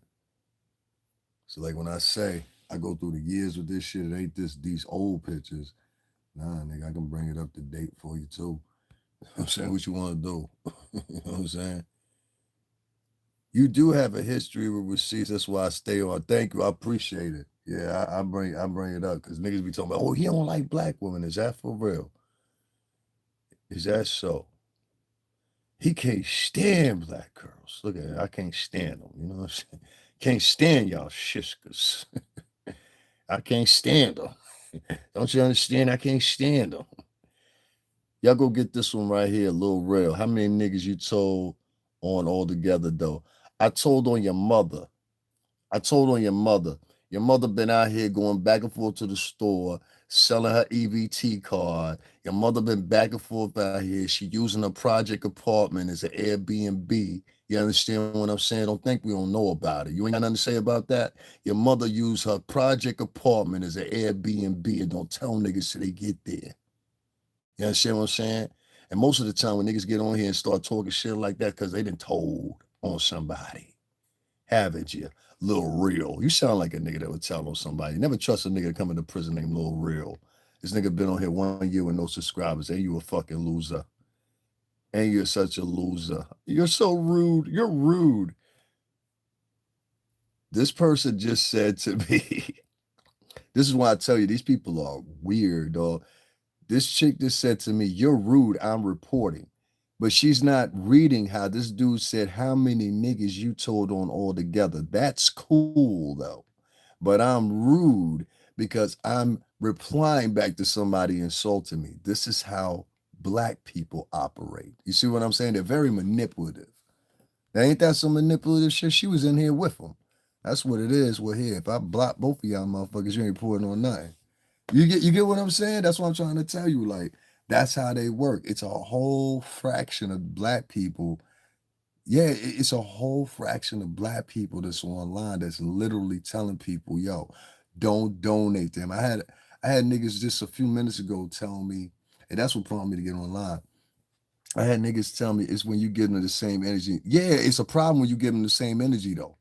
So like when I say I go through the years with this shit, it ain't these old pictures. Nah, nigga, I can bring it up to date for you too. You know what I'm saying? What you want to do? You know what I'm saying? You do have a history with receipts. That's why I stay on. Thank you. I appreciate it. Yeah, I bring it up because niggas be talking about, oh, he don't like black women. Is that for real? Is that so? He can't stand black girls. Look at it. I can't stand them. You know what I'm saying? Can't stand y'all shishkas. I can't stand them. Don't you understand? I can't stand them. Y'all go get this one right here, Lil Real. How many niggas you told on all together though? I told on your mother. I told on your mother. Your mother been out here going back and forth to the store, selling her EBT card. Your mother been back and forth out here. She using a project apartment as an Airbnb. You understand what I'm saying? Don't think we don't know about it. You ain't got nothing to say about that. Your mother used her project apartment as an Airbnb and don't tell niggas till they get there. You understand what I'm saying? And most of the time when niggas get on here and start talking shit like that, because they done told on somebody. Haven't you? Lil Real. You sound like a nigga that would tell on somebody. Never trust a nigga to come into prison named Lil Real. This nigga been on here 1 year with no subscribers. And you a fucking loser. And you're such a loser. You're so rude. You're rude. This person just said to me, this is why I tell you, these people are weird, dog. This chick just said to me, "You're rude. I'm reporting." But she's not reading how this dude said how many niggas you told on altogether. That's cool though. But I'm rude because I'm replying back to somebody insulting me. This is how black people operate. You see what I'm saying? They're very manipulative. Now, ain't that some manipulative shit? She was in here with them. That's what it is. We're here. If I block both of y'all motherfuckers, you ain't reporting on nothing. You get what I'm saying? That's what I'm trying to tell you. Like, that's how they work. It's a whole fraction of black people. Yeah, it's a whole fraction of black people that's online that's literally telling people, yo, don't donate them. I had niggas just a few minutes ago telling me, and that's what prompted me to get online. I had niggas tell me it's when you give them the same energy. Yeah, it's a problem when you give them the same energy though.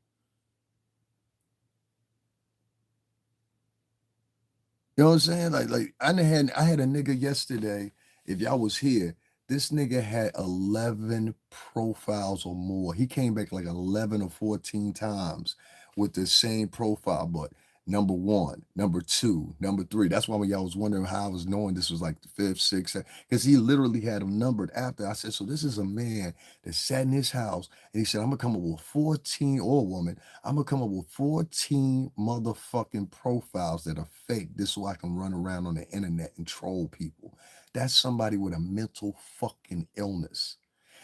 You know what I'm saying? Like I had a nigga yesterday. If y'all was here, this nigga had 11 profiles or more. He came back like 11 or 14 times with the same profile, but number one, number two, number three. That's why when y'all was wondering how I was knowing this was like the fifth, sixth, because he literally had them numbered after. I said, so this is a man that sat in his house and he said, I'm gonna come up with 14 or a woman. I'm gonna come up with 14 motherfucking profiles that are fake. This so I can run around on the internet and troll people. That's somebody with a mental fucking illness.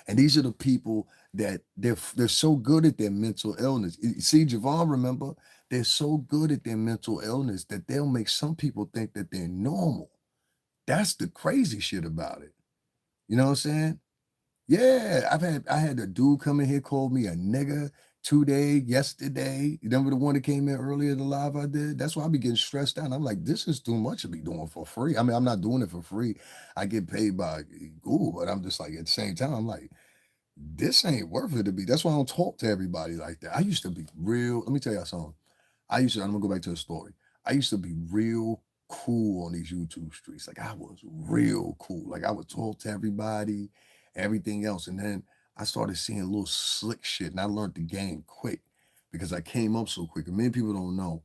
And these are the people that they're so good at their mental illness. See, Javon, remember, they're so good at their mental illness that they'll make some people think that they're normal. That's the crazy shit about it. You know what I'm saying? Yeah, I had a dude come in here called me a nigga today, yesterday. You remember the one that came in earlier, the live I did? That's why I be getting stressed out. I'm like, this is too much to be doing for free. I mean, I'm not doing it for free. I get paid by Google, but I'm just like at the same time, I'm like, this ain't worth it to be. That's why I don't talk to everybody like that. I used to be real. Let me tell y'all something. I'm gonna go back to the story. I used to be real cool on these YouTube streets. Like I was real cool. Like I would talk to everybody, everything else. And then I started seeing little slick shit and I learned the game quick because I came up so quick. And many people don't know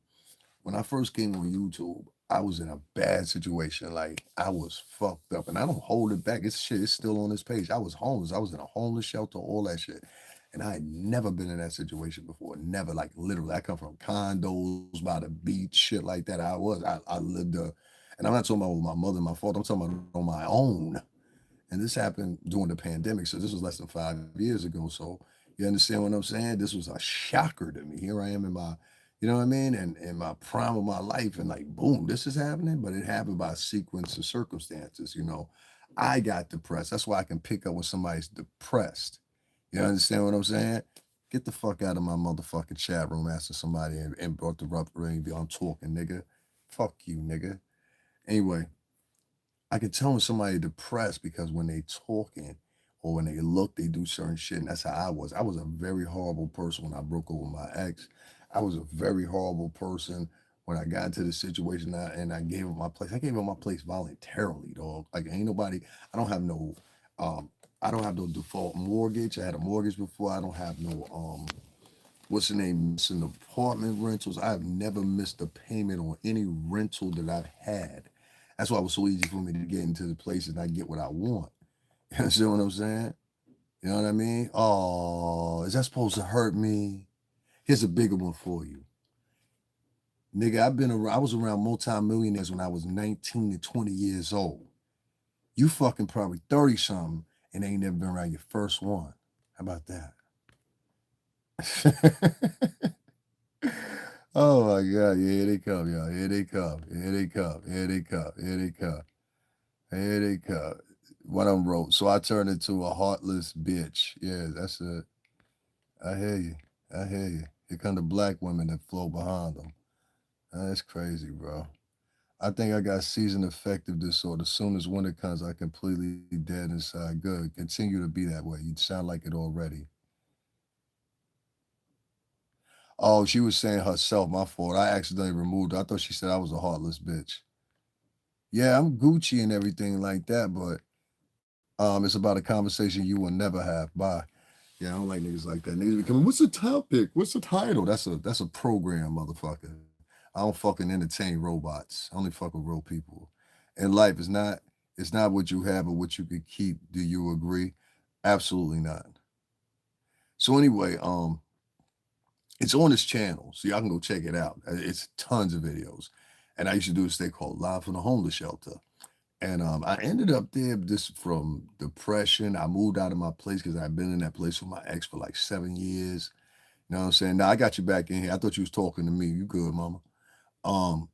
when I first came on YouTube, I was in a bad situation. Like I was fucked up, and I don't hold it back. It's shit. It's still on this page. I was homeless. I was in a homeless shelter, all that shit, and I had never been in that situation before. Never, like literally. I come from condos by the beach, shit like that. I lived and I'm not talking about with my mother and my father. I'm talking about on my own. And this happened during the pandemic. So this was less than 5 years ago. So you understand what I'm saying? This was a shocker to me. Here I am in my, you know what I mean? And in my prime of my life. And like, boom, this is happening. But it happened by a sequence of circumstances. I got depressed. That's why I can pick up when somebody's depressed. You understand what I'm saying? Get the fuck out of my motherfucking chat room asking somebody and brought the rubber ring. I'm talking, nigga. Fuck you, nigga. Anyway, I can tell when somebody depressed because when they talking or when they look, they do certain shit. And that's how I was. I was a very horrible person when I broke up with my ex. I was a very horrible person when I got into the situation and I gave up my place. I gave up my place voluntarily, dog. Like ain't nobody, I don't have no um I don't have no default mortgage. I had a mortgage before. I don't have no what's the name, missing apartment rentals. I've never missed a payment on any rental that I've had. That's why it was so easy for me to get into the place and I get what I want. You understand what I'm saying? You know what I mean? Oh, is that supposed to hurt me? Here's a bigger one for you. Nigga, I was around multimillionaires when I was 19 to 20 years old. You fucking probably 30 something and ain't never been around your first one. How about that? Oh my God. Yeah, here they come, y'all. Here they come. Here they come. Here they come. Here they come. Here they come. One of them wrote, so I turned into a heartless bitch. Yeah, that's it. I hear you. I hear you. Here come the black women that flow behind them. That's crazy, bro. I think I got season affective disorder. As soon as winter comes, I completely dead inside. Good. Continue to be that way. You sound like it already. Oh, she was saying herself. My fault. I accidentally removed her. I thought she said I was a heartless bitch. Yeah, I'm Gucci and everything like that, but it's about a conversation you will never have. Bye. Yeah, I don't like niggas like that. Niggas be coming, what's the topic? What's the title? That's a program, motherfucker. I don't fucking entertain robots. I only fuck with real people. And life is not It's not what you have, but what you could keep. Do you agree? Absolutely not. So anyway, it's on this channel, so y'all can go check it out. It's tons of videos, and I used to do this thing called Live from the Homeless Shelter. And I ended up there just from depression. I moved out of my place because I'd been in that place with my ex for like 7 years. You know what I'm saying? Now I got you back in here. I thought you was talking to me. You good, mama? Um,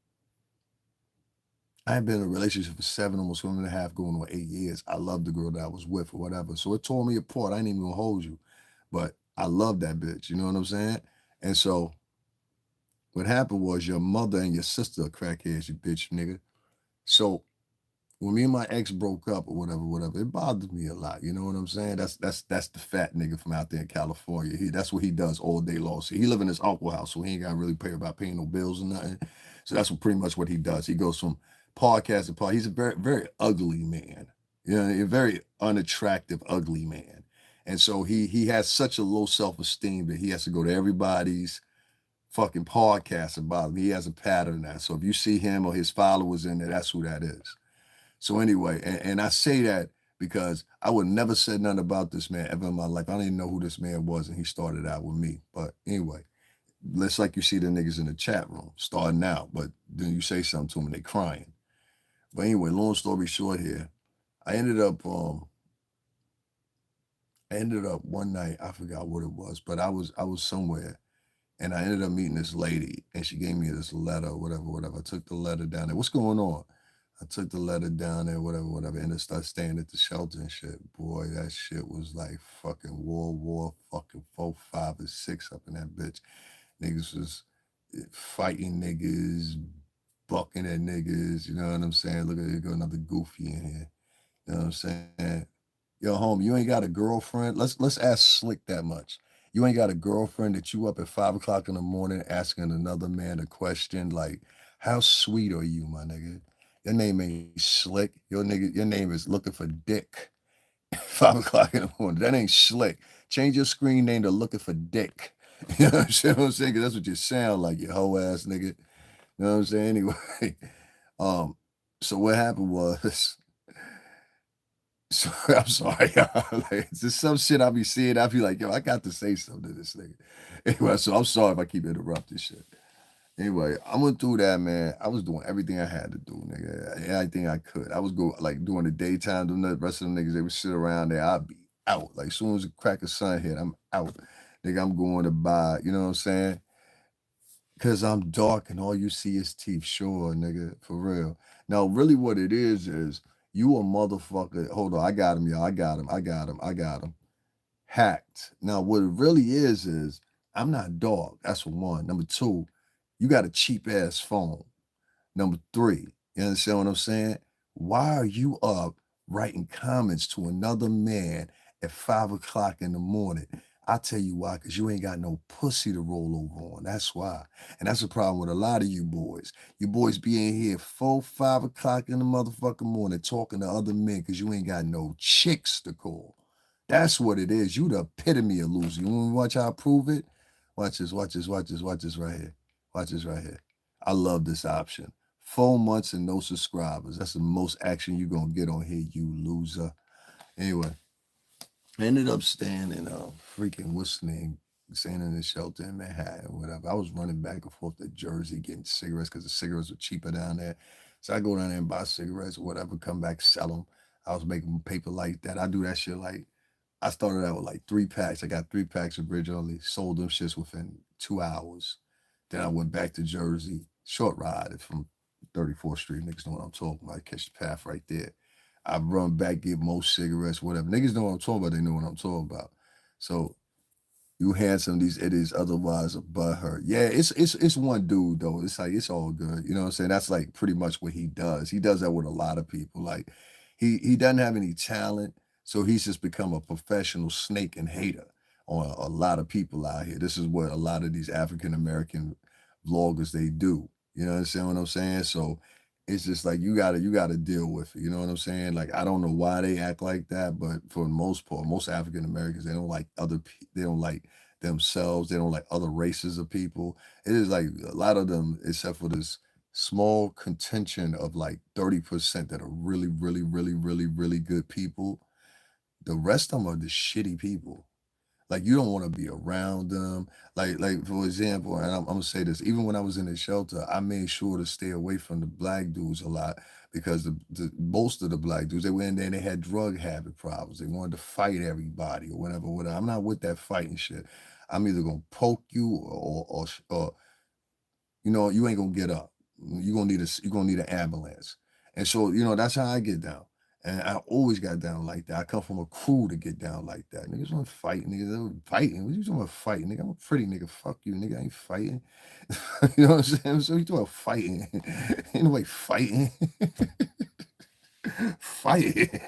I had been in a relationship for seven, almost 1.5, going on 8 years. I loved the girl that I was with or whatever. So it tore me apart. I ain't even gonna hold you. But I love that bitch. You know what I'm saying? And so what happened was your mother and your sister are crackheads, you bitch nigga. So when me and my ex broke up or whatever, it bothered me a lot. You know what I'm saying? That's the fat nigga from out there in California. That's what he does all day long. So he live in his uncle house, so he ain't got to really pay about paying no bills or nothing. So that's what pretty much what he does. He goes from podcast to podcast. He's a very very ugly man. You know, a very unattractive, ugly man. And so he has such a low self esteem that he has to go to everybody's fucking podcast about him. He has a pattern of that. So if you see him or his followers in there, that's who that is. So anyway, and I say that because I would never said nothing about this man ever in my life. I don't even know who this man was, and he started out with me. But anyway, it's like you see the niggas in the chat room starting out, but then you say something to them and they crying. But anyway, long story short here, I ended up one night, I forgot what it was, but I was somewhere and I ended up meeting this lady and she gave me this letter, whatever. I took the letter down there. What's going on? I took the letter down there, whatever, and I started staying at the shelter and shit. Boy, that shit was like fucking World War fucking 4, 5, and 6 up in that bitch. Niggas was fighting niggas, bucking at niggas, you know what I'm saying? Look at it, go another goofy in here. You know what I'm saying? Yo, home, you ain't got a girlfriend. Let's ask Slick that much. You ain't got a girlfriend that you up at 5 o'clock in the morning asking another man a question like, "How sweet are you, my nigga?" Your name ain't Slick. Your name is looking for dick. 5 o'clock in the morning. That ain't Slick. Change your screen name to looking for dick. You know what I'm saying? Because that's what you sound like, you hoe ass nigga. You know what I'm saying? Anyway, um, so what happened was so I'm sorry, y'all. Like, it's just some shit I be seeing. I be like, yo, I got to say something to this nigga. Anyway, so I'm sorry if I keep interrupting shit. Anyway, I went through that, man. I was doing everything I had to do, nigga. Everything I could. I was go like during the daytime, doing the rest of them niggas, they would sit around there. I'd be out. Like as soon as the crack of sun hit, I'm out. Nigga, I'm going to buy, you know what I'm saying? Cause I'm dark and all you see is teeth. Sure, nigga, for real. Now, really what it is you a motherfucker. Hold on, I got him, y'all. I got him. Hacked. Now, what it really is I'm not dark. That's for one. Number two, you got a cheap ass phone. Number three, you understand what I'm saying? Why are you up writing comments to another man at 5 o'clock in the morning? I tell you why, because you ain't got no pussy to roll over on. That's why. And that's the problem with a lot of you boys. You boys be in here 4, 5 o'clock in the motherfucking morning talking to other men because you ain't got no chicks to call. That's what it is. You the epitome of loser. You want to watch how I prove it? Watch this right here. Watch this right here. I love this option. 4 months and no subscribers. That's the most action you gonna get on here, you loser. Anyway, I ended up staying in freaking what's the name? Staying in the shelter in Manhattan, whatever. I was running back and forth to Jersey getting cigarettes because the cigarettes were cheaper down there. So I go down there and buy cigarettes or whatever, come back, sell them. I was making paper like that. I do that shit like I started out with like 3 packs. I got 3 packs originally, sold them shits within 2 hours. Then I went back to Jersey, short ride from 34th Street. Niggas know what I'm talking about. I catch the path right there. I run back, get more cigarettes, whatever. Niggas know what I'm talking about. They know what I'm talking about. So you had some of these idiots otherwise a butthurt. Yeah, it's one dude though. It's like it's all good. You know what I'm saying? That's like pretty much what he does. He does that with a lot of people. Like he doesn't have any talent, so he's just become a professional snake and hater on a lot of people out here. This is what a lot of these African American vloggers they do. You know what I'm saying? So it's just like you gotta deal with it. You know what I'm saying? Like I don't know why they act like that, but for the most part, most African Americans they don't like they don't like themselves. They don't like other races of people. It is like a lot of them, except for this small contention of like 30% that are really, really, really, really, really good people. The rest of them are the shitty people. Like you don't want to be around them. Like for example, and I'm gonna say this, even when I was in the shelter, I made sure to stay away from the black dudes a lot because the most of the black dudes they went in there and they had drug habit problems. They wanted to fight everybody or whatever, whatever. I'm not with that fighting shit. I'm either gonna poke you or you ain't gonna get up. You're gonna need an ambulance. And so, that's how I get down. And I always got down like that. I come from a crew to get down like that. Niggas want to fight, niggas. They were fighting. What you talking about fighting, nigga? I'm a pretty nigga. Fuck you, nigga. I ain't fighting. You know what I'm saying? So you talking about fighting. Ain't nobody fighting. Fighting.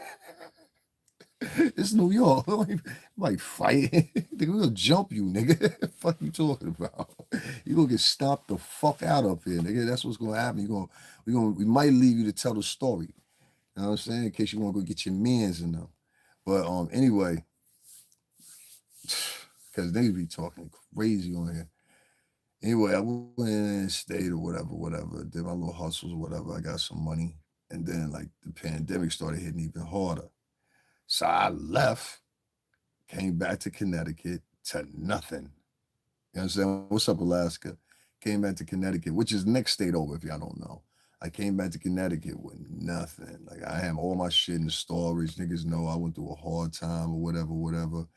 It's New York. Nobody fighting. Nigga, we gonna jump you, nigga. Fuck you talking about? You gonna get stomped the fuck out up here, nigga. That's what's gonna happen. We might leave you to tell the story. You know what I'm saying? In case you want to go get your mans in them. But anyway, because they be talking crazy on here. Anyway, I went in and stayed or whatever. Did my little hustles or whatever. I got some money. And then like the pandemic started hitting even harder. So I left, came back to Connecticut to nothing. You understand? What's up, Alaska? Came back to Connecticut, which is next state over if y'all don't know. I came back to Connecticut with nothing. Like I have all my shit in the storage. Niggas know I went through a hard time or whatever.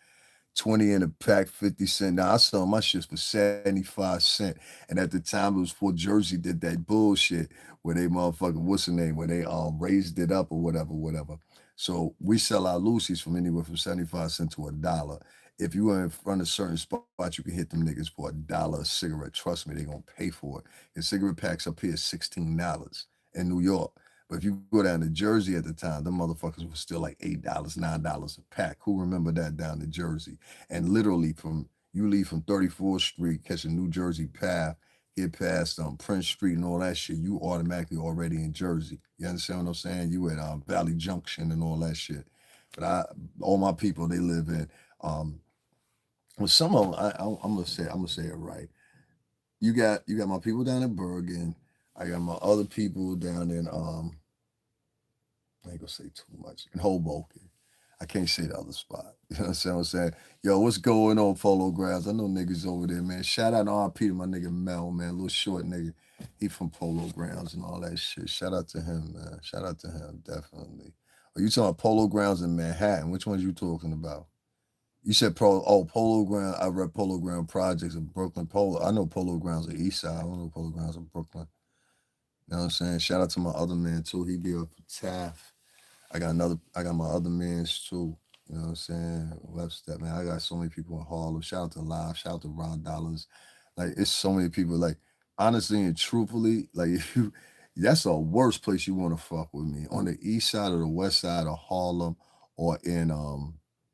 20 in a pack, 50 cent. Now I sell my shit for 75 cents. And at the time it was before Jersey did that bullshit where they motherfucking, what's the name? Where they raised it up or whatever. So we sell our Lucy's from anywhere from 75 cents to $1. If you are in front of certain spots, you can hit them niggas for $1 a cigarette. Trust me, they gonna pay for it. And cigarette packs up here $16 in New York. But if you go down to Jersey at the time, them motherfuckers were still like $8, $9 a pack. Who remember that down to Jersey? And literally you leave from 34th Street, catch a New Jersey path, get past Prince Street and all that shit, you automatically already in Jersey. You understand what I'm saying? You at Valley Junction and all that shit. But all my people, they live in well, some of them, I'm gonna say it right. You got my people down in Bergen. I got my other people down in I ain't gonna say too much. In Hoboken. I can't say the other spot. You know what I'm saying? Yo, what's going on, Polo Grounds? I know niggas over there, man. Shout out to RP to my nigga Mel, man. Little short nigga. He from Polo Grounds and all that shit. Shout out to him, man. Shout out to him, definitely. Are you talking about Polo Grounds in Manhattan? Which ones you talking about? You said Polo Ground. I read Polo Ground Projects in Brooklyn. I know Polo Grounds on East Side. I don't know Polo Grounds in Brooklyn. You know what I'm saying? Shout out to my other man too. He be up for Taft. I got my other mans too. You know what I'm saying? Webster, man. I got so many people in Harlem. Shout out to Live. Shout out to Ron Dollars. Like it's so many people. Like honestly and truthfully, like if you, that's the worst place you want to fuck with me on the east side or the west side of Harlem or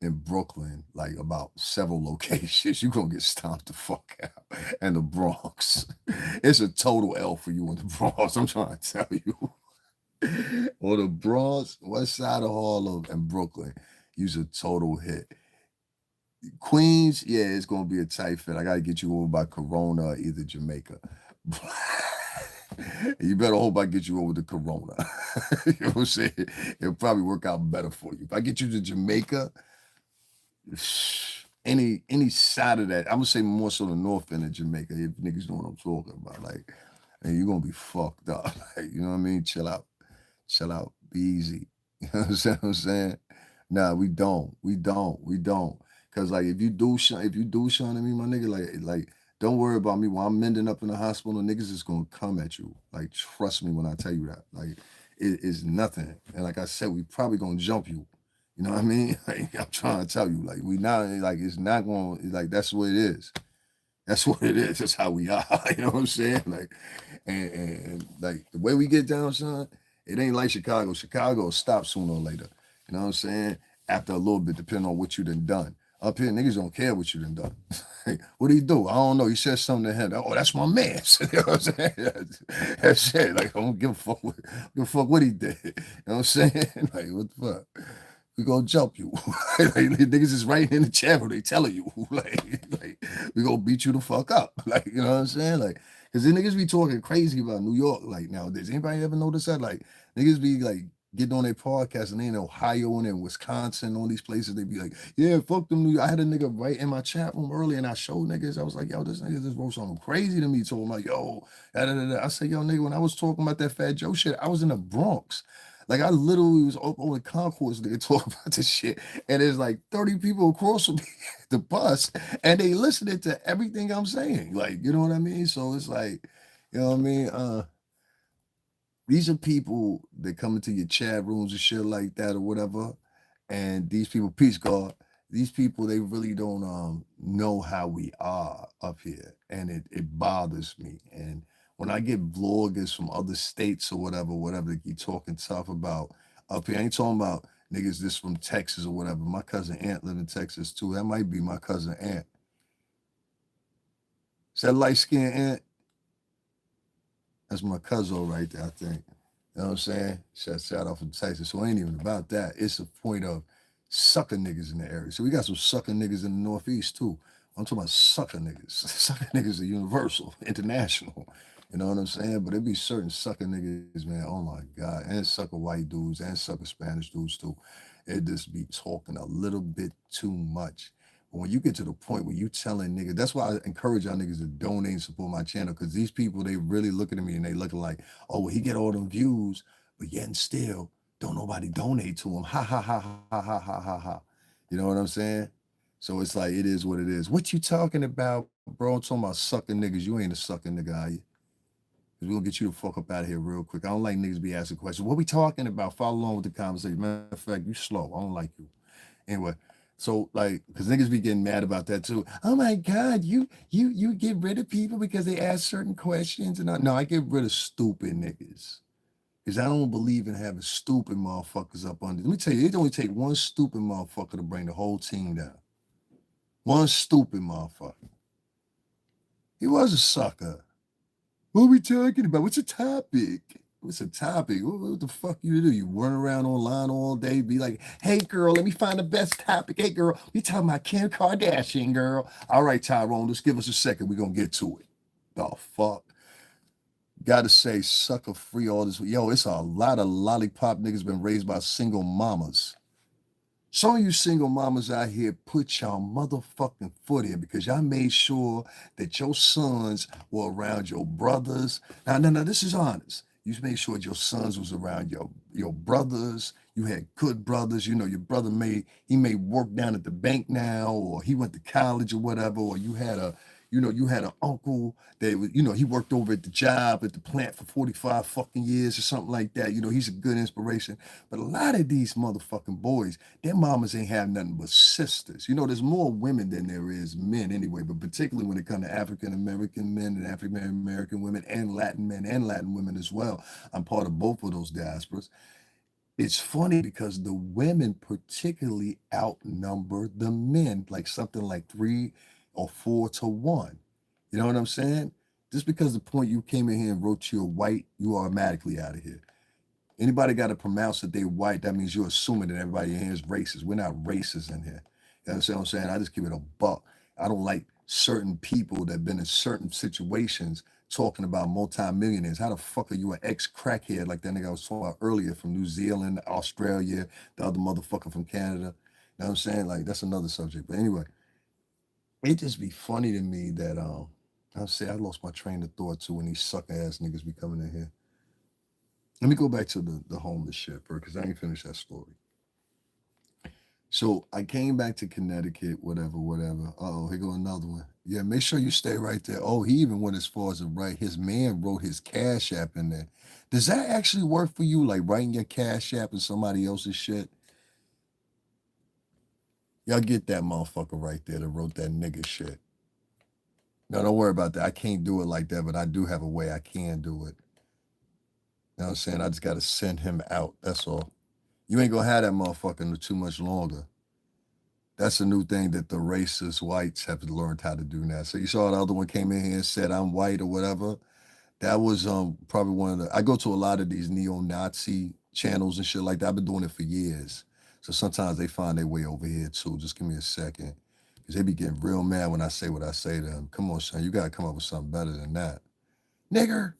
in Brooklyn, like about several locations, you're gonna get stomped the fuck out. And the Bronx. It's a total L for you in the Bronx. I'm trying to tell you. Or the Bronx, west side of Harlem, and Brooklyn. Use a total hit. Queens, yeah, it's gonna be a tight fit. I gotta get you over by Corona or either Jamaica. You better hope I get you over to Corona. You know what I'm saying? It'll probably work out better for you. If I get you to Jamaica, any side of that, I'm gonna say more so the north end of Jamaica, if niggas know what I'm talking about. Like, and you're gonna be fucked up. Like, you know what I mean? Chill out, be easy. You know what I'm saying? Nah, we don't. Cause like if you do something to me, my nigga, like don't worry about me while I'm mending up in the hospital. Niggas is gonna come at you. Like trust me when I tell you that. Like it is nothing. And like I said, we probably gonna jump you. You know what I mean? Like I'm trying to tell you, like we not like it's not going like that's what it is. That's what it is. That's how we are. You know what I'm saying? Like, and like the way we get down, son, it ain't like Chicago. Chicago will stop sooner or later. You know what I'm saying? After a little bit, depending on what you done. Up here, niggas don't care what you done. What do you do? I don't know. You said something to him. Oh, that's my man. You know what I'm saying? That's it. Like, I don't give a fuck what he did. You know what I'm saying? Like, what the fuck? We gonna jump you. Like, niggas is right in the channel. They telling you. Like, we gonna beat you the fuck up. Like, you know what I'm saying? Like, cause the niggas be talking crazy about New York like nowadays. Anybody ever notice that? Like, niggas be like getting on their podcast and they in Ohio and in Wisconsin, all these places, they be like, yeah, fuck them New York. I had a nigga right in my chat room earlier and I showed niggas, I was like, yo, this nigga just wrote something crazy to me. So I'm like, yo, da, da, da, da. I said, yo, nigga, when I was talking about that Fat Joe shit, I was in the Bronx. Like I literally was up on the concourse nigga talking about this shit. And there's like 30 people across from me, the bus, and they listening to everything I'm saying. Like, you know what I mean? So it's like, you know what I mean? These are people that come into your chat rooms and shit like that or whatever. And these people, peace God, these people, they really don't know how we are up here. And it bothers me. And when I get vloggers from other states or whatever, they keep talking tough about up here. I ain't talking about niggas this from Texas or whatever. My cousin Aunt live in Texas too. That might be my cousin Aunt. Is that light skinned Aunt? That's my cousin right there, I think. You know what I'm saying? Shout out from Texas. So it ain't even about that. It's a point of sucker niggas in the area. So we got some sucker niggas in the Northeast too. I'm talking about sucker niggas. Sucker niggas are universal, international. You know what I'm saying? But it be certain sucker niggas, man. Oh my God. And sucker white dudes and sucker Spanish dudes too. It just be talking a little bit too much. But when you get to the point where you telling niggas, that's why I encourage y'all niggas to donate and support my channel. Cause these people, they really looking at me and they looking like, oh, well, he get all them views, but yet and still don't nobody donate to him. Ha ha ha ha ha ha ha ha. You know what I'm saying? So it's like it is what it is. What you talking about, bro? I'm talking about sucking niggas. You ain't a sucking nigga, are you? Cause we're gonna get you the fuck up out of here real quick. I don't like niggas be asking questions. What we talking about? Follow along with the conversation. Matter of fact, you slow. I don't like you. Anyway, so like, cause niggas be getting mad about that too. Oh my God, you get rid of people because they ask certain questions and no, I get rid of stupid niggas. Cause I don't believe in having stupid motherfuckers up under. Let me tell you, it only take one stupid motherfucker to bring the whole team down. One stupid motherfucker. He was a sucker. What are we talking about? What's a topic? What's a topic? What the fuck you do? You run around online all day, be like, hey girl, let me find the best topic. Hey girl, we talking about Kim Kardashian, girl. All right, Tyrone, just give us a second. We're gonna get to it. The fuck? Gotta say, sucker free all this. Yo, it's a lot of lollipop niggas been raised by single mamas. Some of you single mamas out here, put y'all motherfucking foot in because y'all made sure that your sons were around your brothers. Now, this is honest. You made sure your sons was around your brothers. You had good brothers. You know, your brother he may work down at the bank now, or he went to college or whatever, or you had an uncle that was, he worked over at the job at the plant for 45 fucking years or something like that. He's a good inspiration. But a lot of these motherfucking boys, their mamas ain't have nothing but sisters. There's more women than there is men anyway, but particularly when it comes to African American men and African American women and Latin men and Latin women as well. I'm part of both of those diasporas. It's funny because the women particularly outnumber the men, like something like 3 or 4 to 1. You know what I'm saying? Just because the point you came in here and wrote you're white, you automatically out of here. Anybody got to pronounce that they white, that means you're assuming that everybody in here is racist. We're not racist in here. You understand what I'm saying? I just keep it a buck. I don't like certain people that have been in certain situations talking about multimillionaires. How the fuck are you an ex-crackhead like that nigga I was talking about earlier from New Zealand, Australia, the other motherfucker from Canada? You know what I'm saying? Like, that's another subject. But anyway, it just be funny to me that I'll say I lost my train of thought too when these sucker ass niggas be coming in here. Let me go back to the homeless shit, because I ain't finished that story. So I came back to Connecticut, whatever. Uh-oh, here go another one. Yeah, make sure you stay right there. Oh, he even went as far as to write, his man wrote his Cash App in there. Does that actually work for you, like writing your Cash App in somebody else's shit? Y'all get that motherfucker right there that wrote that nigga shit. No, don't worry about that. I can't do it like that, but I do have a way I can do it. You know what I'm saying? I just got to send him out. That's all. You ain't going to have that motherfucker too much longer. That's a new thing that the racist whites have learned how to do now. So you saw the other one came in here and said, I'm white or whatever. That was probably one of I go to a lot of these neo-Nazi channels and shit like that. I've been doing it for years. So sometimes they find their way over here too. Just give me a second. Because they be getting real mad when I say what I say to them. Come on, son, you gotta come up with something better than that. Nigger.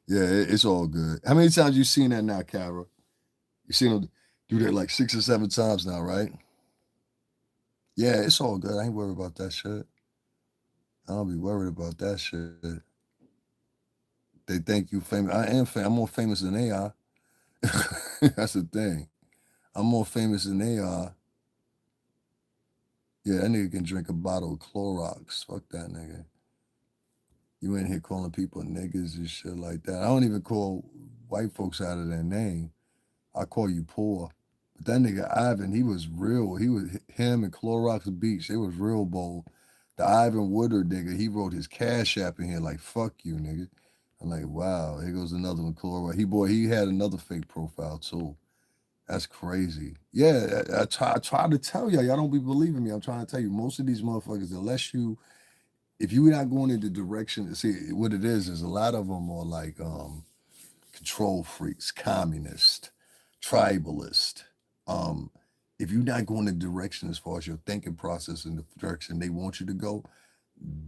Yeah, it's all good. How many times you seen that now, Kara? You seen them do that like 6 or 7 times now, right? Yeah, it's all good. I ain't worried about that shit. I don't be worried about that shit. They think you famous. I am famous. I'm more famous than they are. That's the thing. I'm more famous than they are. Yeah, that nigga can drink a bottle of Clorox. Fuck that nigga. You in here calling people niggas and shit like that. I don't even call white folks out of their name. I call you poor. But that nigga Ivan, he was real. He was him and Clorox Beach. They was real bold. The Ivan Woodard nigga, he wrote his cash app in here like "fuck you, nigga." I'm like, wow. Here goes another one, Clorox. He had another fake profile too. That's crazy. Yeah, I try to tell y'all. Y'all don't be believing me. I'm trying to tell you. Most of these motherfuckers, if you're not going in the direction, see what it is a lot of them are like control freaks, communist, tribalist. Um, if you're not going in the direction as far as your thinking process and the direction they want you to go,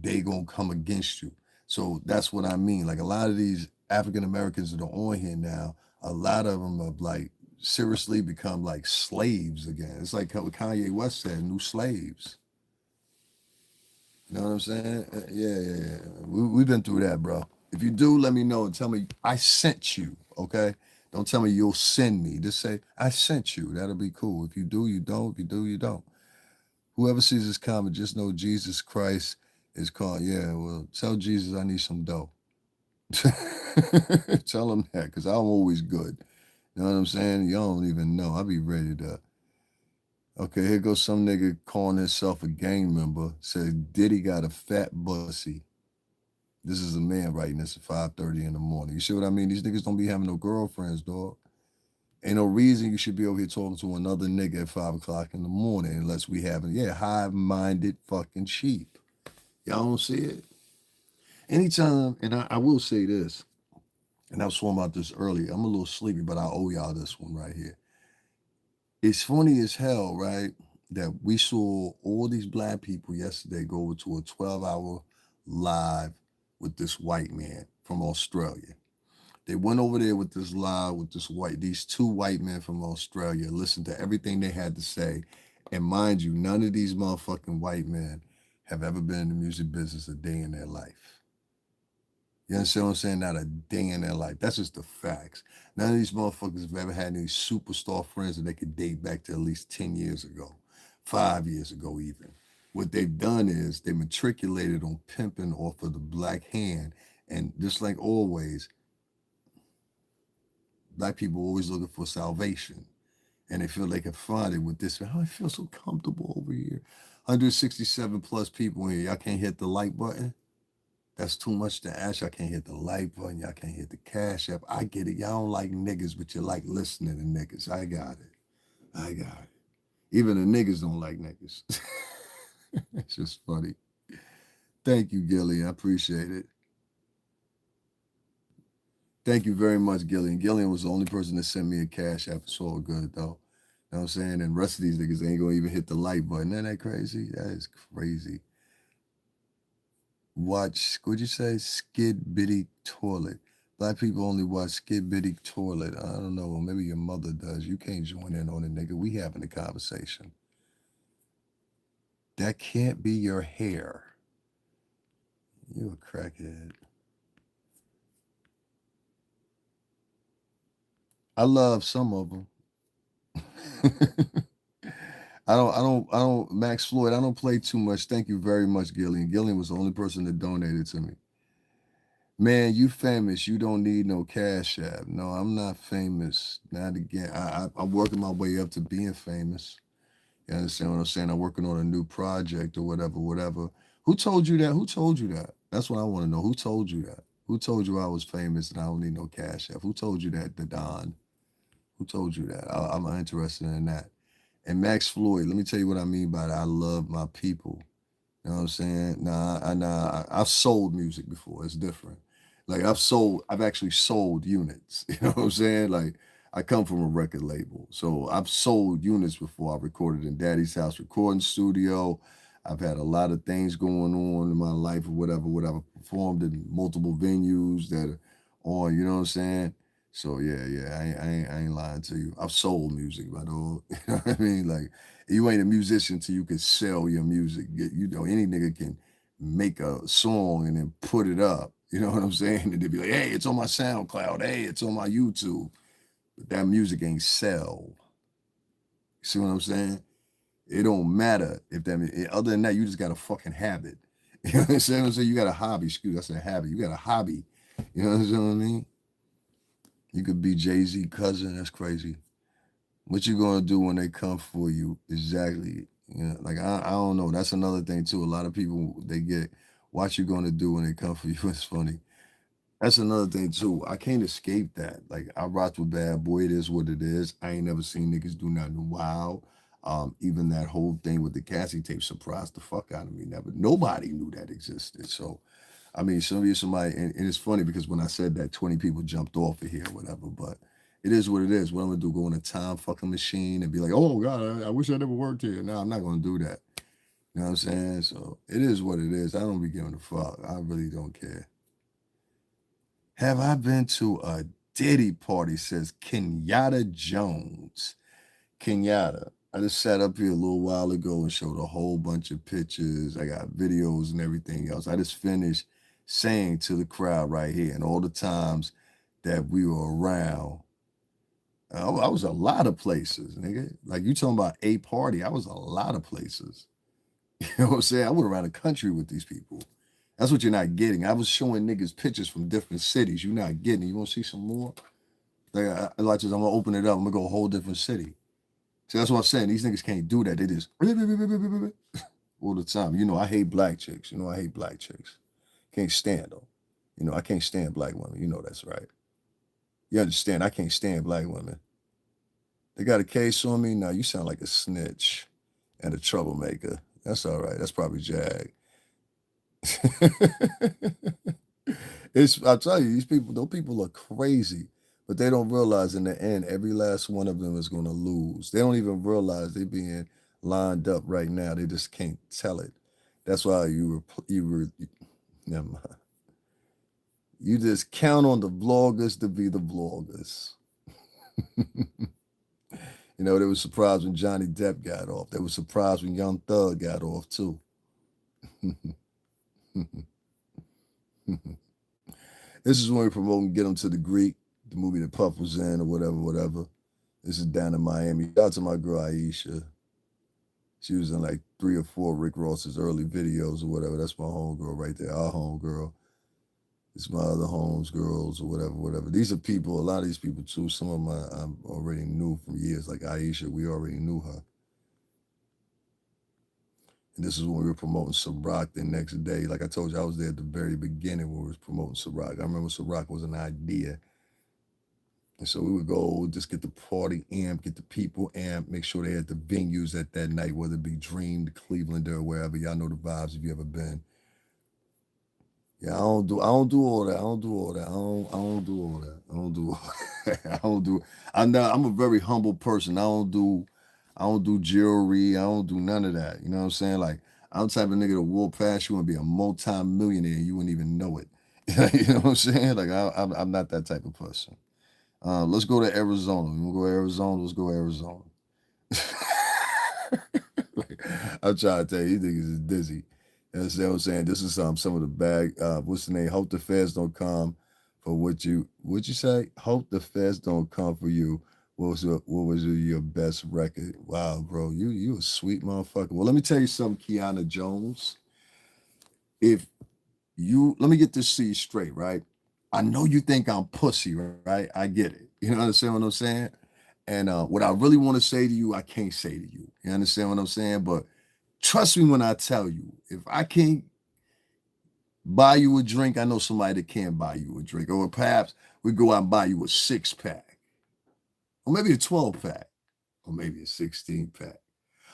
they gonna come against you. So that's what I mean. Like a lot of these African Americans that are on here now, a lot of them have like seriously become like slaves again. It's like what Kanye West said, new slaves. You know what I'm saying? Yeah. We've been through that, bro. If you do, let me know and tell me I sent you, okay? Don't tell me you'll send me. Just say, I sent you. That'll be cool. If you do, you don't. If you do, you don't. Whoever sees this comment, just know Jesus Christ is called. Yeah, well, tell Jesus I need some dough. Tell him that, because I'm always good. You know what I'm saying? Y'all don't even know. I'll be ready to. Okay, here goes some nigga calling himself a gang member. Says Diddy got a fat bussy. This is a man writing this at 5:30 in the morning. You see what I mean? These niggas don't be having no girlfriends, dog. Ain't no reason you should be over here talking to another nigga at 5 o'clock in the morning unless we having, high-minded fucking sheep. Y'all don't see it? Anytime, and I will say this, and I was talking about this earlier. I'm a little sleepy, but I owe y'all this one right here. It's funny as hell, right? That we saw all these black people yesterday go over to a 12-hour live with this white man from Australia. They went over there with this live with these two white men from Australia, listened to everything they had to say. And mind you, none of these motherfucking white men have ever been in the music business a day in their life. You understand what I'm saying? Not a day in their life. That's just the facts. None of these motherfuckers have ever had any superstar friends that they could date back to at least 10 years ago, 5 years ago, even. What they've done is they matriculated on pimping off of the black hand. And just like always, black people always looking for salvation. And they feel they can find it with this. Oh, I feel so comfortable over here. 167 plus people in here. Y'all can't hit the like button. That's too much to ask. Y'all can't hit the like button. Y'all can't hit the cash app. I get it. Y'all don't like niggas, but you like listening to niggas. I got it. Even the niggas don't like niggas. It's just funny. Thank you, Gillian. I appreciate it. Thank you very much, Gillian. Gillian was the only person that sent me a cash app. It's all good, though. You know what I'm saying? And the rest of these niggas ain't gonna even hit the like button. Isn't that crazy? That is crazy. Watch, what'd you say? Skid Bitty Toilet. Black people only watch Skid Bitty Toilet. I don't know. Well, maybe your mother does. You can't join in on it, nigga. We having a conversation. That can't be your hair. You a crackhead. I love some of them. Max Floyd, I don't play too much. Thank you very much, Gillian. Gillian was the only person that donated to me. Man, you famous. You don't need no cash app. No, I'm not famous. Not again. I'm working my way up to being famous. You understand what I'm saying? I'm working on a new project or whatever. Who told you that? Who told you that? That's what I want to know. Who told you that? Who told you I was famous and I don't need no cash app? Who told you that, the Don? Who told you that? I'm interested in that. And Max Floyd, let me tell you what I mean by that. I love my people. You know what I'm saying? I've sold music before. It's different. Like I've actually sold units. You know what I'm saying? Like I come from a record label. So I've sold units before. I've recorded in Daddy's house recording studio. I've had a lot of things going on in my life or whatever. Performed in multiple venues that are on, you know what I'm saying? So yeah, I ain't lying to you. I've sold music, my dog. You know what I mean? Like you ain't a musician till you can sell your music. You know, any nigga can make a song and then put it up. You know what I'm saying? And they be like, hey, it's on my SoundCloud. Hey, it's on my YouTube. But that music ain't sell. See what I'm saying? It don't matter if that. Other than that, you just got a fucking habit. You know what I'm saying? So you got a hobby. Excuse, I said habit. You got a hobby. You know what I mean? You could be Jay-Z cousin. That's crazy. What you gonna do when they come for you? Exactly. You know, like I don't know. That's another thing too. A lot of people they get what you gonna do when they come for you. It's funny. That's another thing too. I can't escape that. Like I rocked with Bad Boy. It is what it is. I ain't never seen niggas do nothing wild. Even that whole thing with the Cassie tape surprised the fuck out of me. Never. Nobody knew that existed. So I mean, somebody, and it's funny because when I said that, 20 people jumped off of here, or whatever. But it is what it is. What I'm gonna do? Go in a time fucking machine and be like, oh God, I wish I never worked here. No, I'm not gonna do that. You know what I'm saying? So it is what it is. I don't be giving a fuck. I really don't care. Have I been to a Diddy party? Says Kenyatta Jones. Kenyatta. I just sat up here a little while ago and showed a whole bunch of pictures. I got videos and everything else. I just finished saying to the crowd right here and all the times that we were around. I was a lot of places, nigga. Like you talking about a party, I was a lot of places. You know what I'm saying? I went around the country with these people. That's what you're not getting. I was showing niggas pictures from different cities. You're not getting it. You want to see some more? Like, like this, I'm gonna open it up. I'm gonna go a whole different city. See, that's what I'm saying. These niggas can't do that. They just all the time. You know, I hate black chicks. You know, I hate black chicks. Can't stand them. You know, I can't stand black women. You know that's right. You understand? I can't stand black women. They got a case on me. Now you sound like a snitch and a troublemaker. That's all right. That's probably Jag. It's I tell you, these people, those people are crazy, but they don't realize in the end, every last one of them is going to lose. They don't even realize they're being lined up right now. They just can't tell it. That's why you were never mind. You just count on the vloggers to be the vloggers. You know, they were surprised when Johnny Depp got off. They were surprised when Young Thug got off too. This is when we promote Get Them to the Greek, the movie that Puff was in or whatever. This is down in Miami. Shout out to my girl Aisha. She was in like 3 or 4 Rick Ross's early videos or whatever. That's my homegirl right there, our homegirl. It's my other homes girls or whatever. These are people, a lot of these people too. Some of them I already knew from years, like Aisha, we already knew her. And this is when we were promoting Ciroc the next day. Like I told you, I was there at the very beginning when we was promoting Ciroc. I remember Ciroc was an idea. And so we would go just get the party amp, get the people amp, make sure they had the venues at that night, whether it be Dream, Cleveland, or wherever. Y'all know the vibes if you ever been. Yeah, I don't do all that. I don't do all that. I don't do all that. I don't do all that. I don't do I'm a very humble person. I don't do jewelry. I don't do none of that. You know what I'm saying? Like I'm the type of nigga to walk past you and be a multi-millionaire and you wouldn't even know it. You know what I'm saying? Like I'm not that type of person. Let's go to Arizona. You want to go to Arizona? Let's go to Arizona. I'm trying to tell you, these niggas is dizzy. You understand what I'm saying? This is some of the bag. What's the name? Hope the feds don't come for what you say? Hope the feds don't come for you. What was your best record? Wow, bro, you a sweet motherfucker. Well, let me tell you something, Kiana Jones. If let me get this to you straight, right? I know you think I'm pussy, right? I get it. You know understand what I'm saying? And what I really want to say to you, I can't say to you. You understand what I'm saying? But trust me when I tell you, if I can't buy you a drink, I know somebody that can buy you a drink. Or perhaps we go out and buy you a 6-pack, or maybe a 12-pack, or maybe a 16-pack,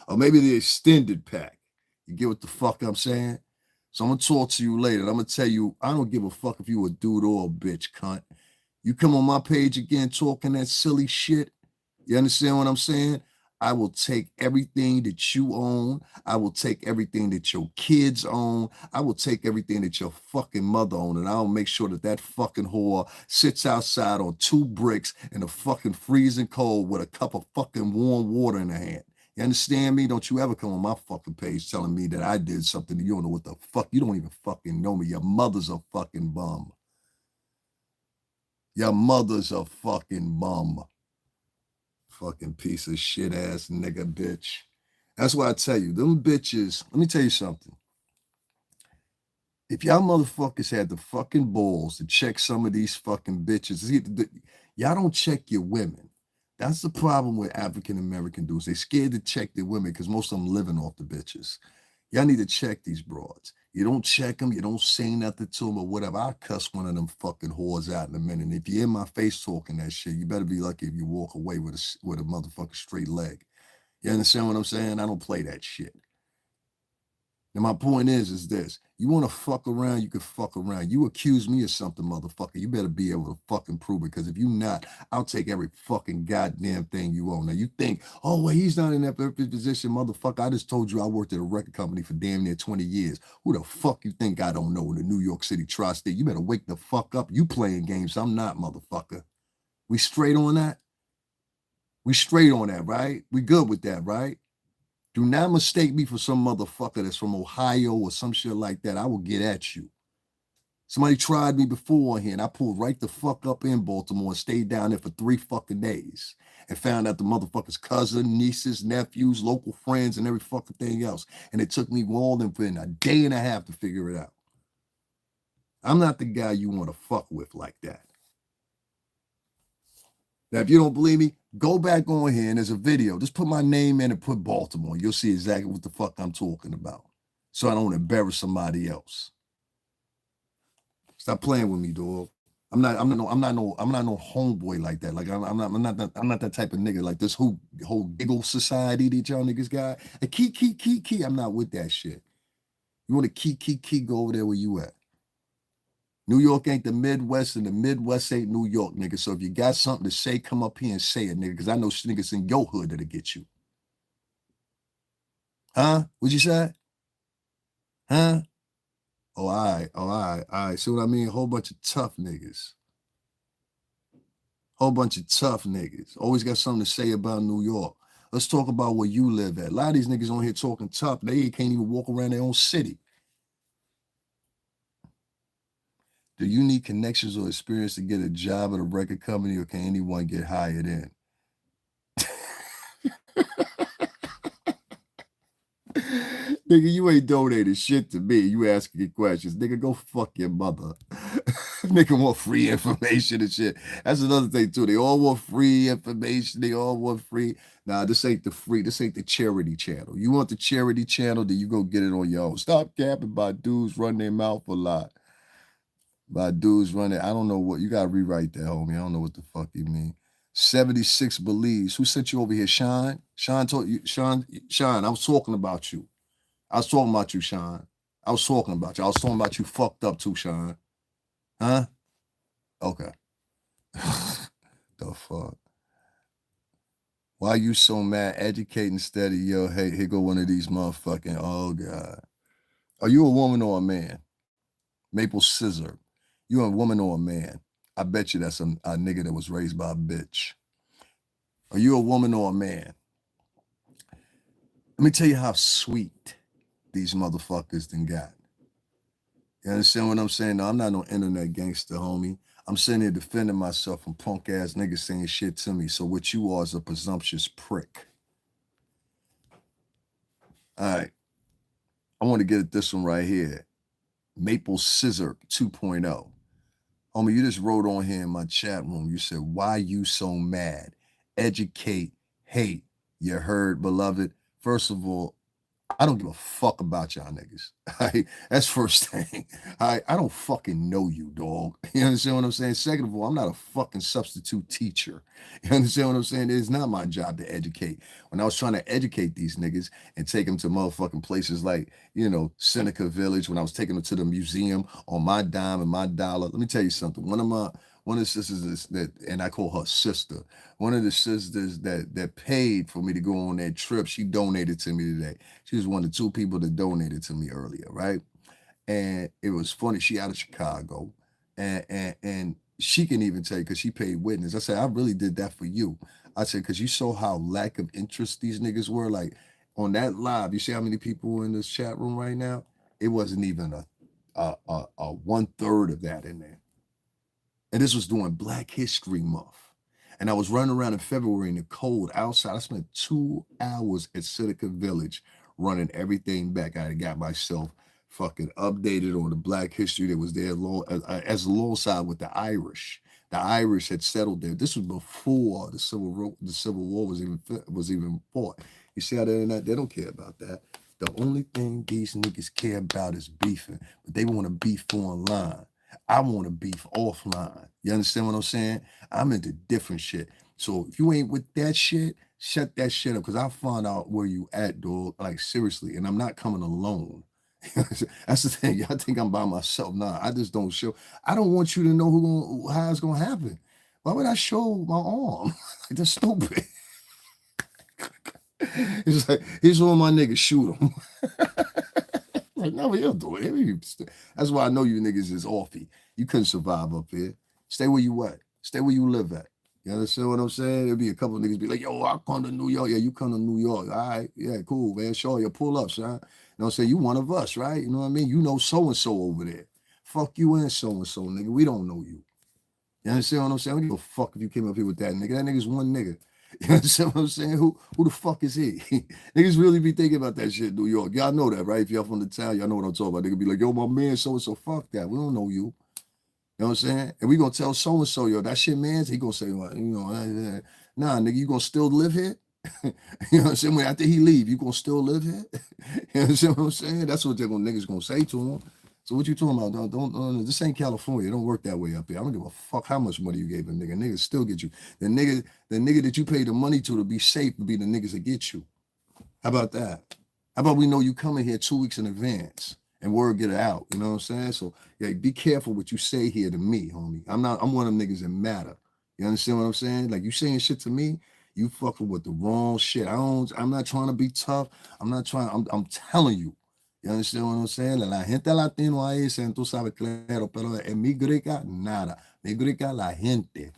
or maybe the extended pack. You get what the fuck I'm saying? So I'm gonna talk to you later. And I'm gonna tell you, I don't give a fuck if you a dude or a bitch, cunt. You come on my page again talking that silly shit. You understand what I'm saying? I will take everything that you own. I will take everything that your kids own. I will take everything that your fucking mother own. And I'll make sure that that fucking whore sits outside on 2 bricks in the fucking freezing cold with a cup of fucking warm water in her hand. You understand me? Don't you ever come on my fucking page telling me that I did something that you don't know what the fuck. You don't even fucking know me. Your mother's a fucking bum. Your mother's a fucking bum. Fucking piece of shit ass nigga bitch. That's why I tell you, them bitches, let me tell you something. If y'all motherfuckers had the fucking balls to check some of these fucking bitches, y'all don't check your women. That's the problem with African American dudes. They scared to check their women because most of them living off the bitches. Y'all need to check these broads. You don't check them, you don't say nothing to them or whatever. I'll cuss one of them fucking whores out in a minute. And if you're in my face talking that shit, you better be lucky if you walk away with a motherfucking straight leg. You understand what I'm saying? I don't play that shit. And my point is this. You want to fuck around, you can fuck around. You accuse me of something, motherfucker. You better be able to fucking prove it. Because if you not, I'll take every fucking goddamn thing you own. Now you think, oh, well, he's not in that position, motherfucker. I just told you I worked at a record company for damn near 20 years. Who the fuck you think I don't know in the New York City tri-state? You better wake the fuck up. You playing games. I'm not, motherfucker. We straight on that? We straight on that, right? We good with that, right? Do not mistake me for some motherfucker that's from Ohio or some shit like that. I will get at you. Somebody tried me before on here and I pulled right the fuck up in Baltimore and stayed down there for 3 fucking days and found out the motherfucker's cousin, nieces, nephews, local friends, and every fucking thing else. And it took me all them for a day and a half to figure it out. I'm not the guy you want to fuck with like that. Now, if you don't believe me, go back on here and there's a video. Just put my name in and put Baltimore. You'll see exactly what the fuck I'm talking about. So I don't embarrass somebody else. Stop playing with me, dog. I'm not no homeboy like that. Like I'm not that type of nigga. Like this whole giggle society that y'all niggas got. And key. I'm not with that shit. You want to key, go over there where you at. New York ain't the Midwest, and the Midwest ain't New York, nigga. So if you got something to say, come up here and say it, nigga, because I know niggas in your hood that'll get you. Huh? What'd you say? Huh? Oh, all right. See what I mean? A whole bunch of tough niggas. Whole bunch of tough niggas. Always got something to say about New York. Let's talk about where you live at. A lot of these niggas on here talking tough. They can't even walk around their own city. Do you need connections or experience to get a job at a record company, or can anyone get hired in? Nigga, you ain't donated shit to me. You asking questions. Nigga, go fuck your mother. Nigga want free information and shit. That's another thing too. They all want free information. They all want free. Nah, this ain't the free. This ain't the charity channel. You want the charity channel, then you go get it on your own. Stop capping by dudes run their mouth a lot. By dudes running. I don't know what. You got to rewrite that, homie. I don't know what the fuck you mean. 76 believes. Who sent you over here, Sean? Sean told you, Sean, I was talking about you. I was talking about you, Sean. I was talking about you. I was talking about you fucked up too, Sean. Huh? Okay. The fuck? Why you so mad? Educate instead of, yo, hey, here go one of these motherfucking, oh, God. Are you a woman or a man? Maple Scissor. You a woman or a man? I bet you that's a nigga that was raised by a bitch. Are you a woman or a man? Let me tell you how sweet these motherfuckers done got. You understand what I'm saying? No, I'm not no internet gangster, homie. I'm sitting here defending myself from punk ass niggas saying shit to me. So what you are is a presumptuous prick. All right. I want to get at this one right here. Maple Scissor 2.0. Homie, you just wrote on here in my chat room. You said, why you so mad? Educate, hate. You heard, beloved? First of all, I don't give a fuck about y'all niggas. Right? That's first thing. I don't fucking know you, dog. You understand what I'm saying? Second of all, I'm not a fucking substitute teacher. You understand what I'm saying? It's not my job to educate. When I was trying to educate these niggas and take them to motherfucking places like, Seneca Village, when I was taking them to the museum on my dime and my dollar, let me tell you something. One one of the sisters that, and I call her sister. One of the sisters that paid for me to go on that trip, she donated to me today. She was one of the two people that donated to me earlier, right? And it was funny. She out of Chicago, and she can even tell you because she paid witness. I said I really did that for you. I said because you saw how lack of interest these niggas were. Like on that live, you see how many people were in this chat room right now? It wasn't even a 1/3 of that in there. And this was during Black History Month. And I was running around in February in the cold outside. I spent 2 hours at Seneca Village running everything back. I had got myself fucking updated on the Black history that was there as alongside with the Irish. The Irish had settled there. This was before the Civil War was even fought. You see how they don't care about that. The only thing these niggas care about is beefing, but they want to beef online. I want to beef offline. You understand what I'm saying? I'm into different shit. So if you ain't with that shit, shut that shit up because I'll find out where you at, dog. Like seriously, and I'm not coming alone. That's the thing. Y'all think I'm by myself. Nah, I just don't show. I don't want you to know how it's gonna happen. Why would I show my arm? Like that's stupid. It's like here's one of my niggas, shoot him. Like, no, he'll do it. That's why I know you niggas is offy. You couldn't survive up here. Stay where you at. Stay where you live at. You understand what I'm saying? There'll be a couple of niggas be like, yo, I come to New York. Yeah, you come to New York. All right. Yeah, cool, man. Sure, you pull up, son. You know what I'm saying? You one of us, right? You know what I mean? You know so-and-so over there. Fuck you and so-and-so, nigga. We don't know you. You understand what I'm saying? I don't give a fuck if you came up here with that nigga. That nigga's one nigga. You understand what I'm saying? Who the fuck is he? Niggas really be thinking about that shit in New York. Y'all know that, right? If y'all from the town, y'all know what I'm talking about. They could be like, yo, my man, so-and-so, fuck that. We don't know you. You know what I'm saying? And we gonna tell so-and-so, yo, that shit man's, he gonna say, well, nah, nigga, you gonna still live here? You know what I'm saying? When after he leave, you gonna still live here? You understand what I'm saying? That's what niggas gonna say to him. So what you talking about? This ain't California. It don't work that way up here. I don't give a fuck how much money you gave a nigga. Niggas still get you. The nigga that you pay the money to be safe to be the niggas that get you. How about that? How about we know you coming here 2 weeks in advance and word get it out? You know what I'm saying? So yeah, be careful what you say here to me, homie. I'm one of them niggas that matter. You understand what I'm saying? Like you saying shit to me, you fucking with the wrong shit. I'm not trying to be tough. I'm telling you. You understand what I'm saying? La gente latino ahí, tú sabes, claro, pero en mi griega, nada. Mi griega, la gente.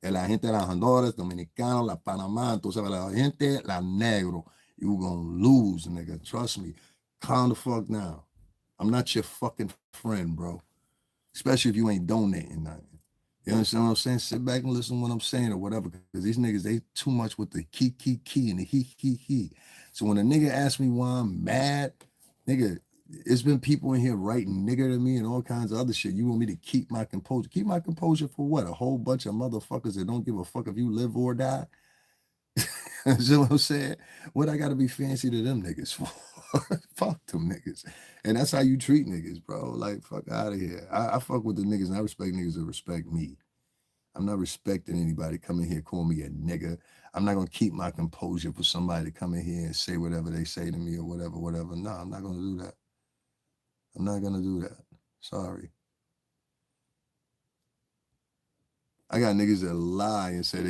La gente de las Honduras, Dominicanos, la Panamá, tú sabes, la gente, la negro. You gonna lose, nigga. Trust me. Calm the fuck down. I'm not your fucking friend, bro. Especially if you ain't donating nothing. You understand what I'm saying? Sit back and listen to what I'm saying or whatever. Because these niggas, they too much with the key and the he. So when a nigga asks me why I'm mad, nigga, it's been people in here writing nigger to me and all kinds of other shit. You want me to keep my composure? Keep my composure for what? A whole bunch of motherfuckers that don't give a fuck if you live or die? You know what I'm saying? What I gotta be fancy to them niggas for? Fuck them niggas. And that's how you treat niggas, bro. Like, fuck out of here. I fuck with the niggas and I respect niggas that respect me. I'm not respecting anybody coming here calling me a nigga. I'm not gonna keep my composure for somebody to come in here and say whatever they say to me or whatever. No, I'm not gonna do that. I'm not gonna do that. Sorry. I got niggas that lie and say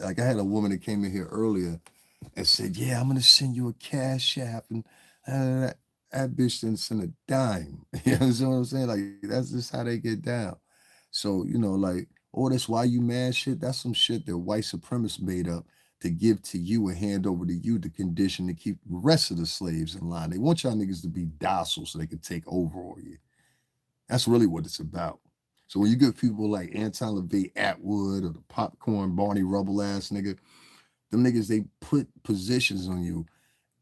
like I had a woman that came in here earlier and said, yeah, I'm gonna send you a cash app and that bitch didn't send a dime. You understand what I'm saying? Like that's just how they get down. So, like, oh, that's why you mad shit. That's some shit that white supremacists made up to give to you and hand over to you the condition to keep the rest of the slaves in line. They want y'all niggas to be docile so they can take over on you. That's really what it's about. So when you get people like Anton LaVey Atwood or the popcorn Barney Rubble ass nigga, them niggas, they put positions on you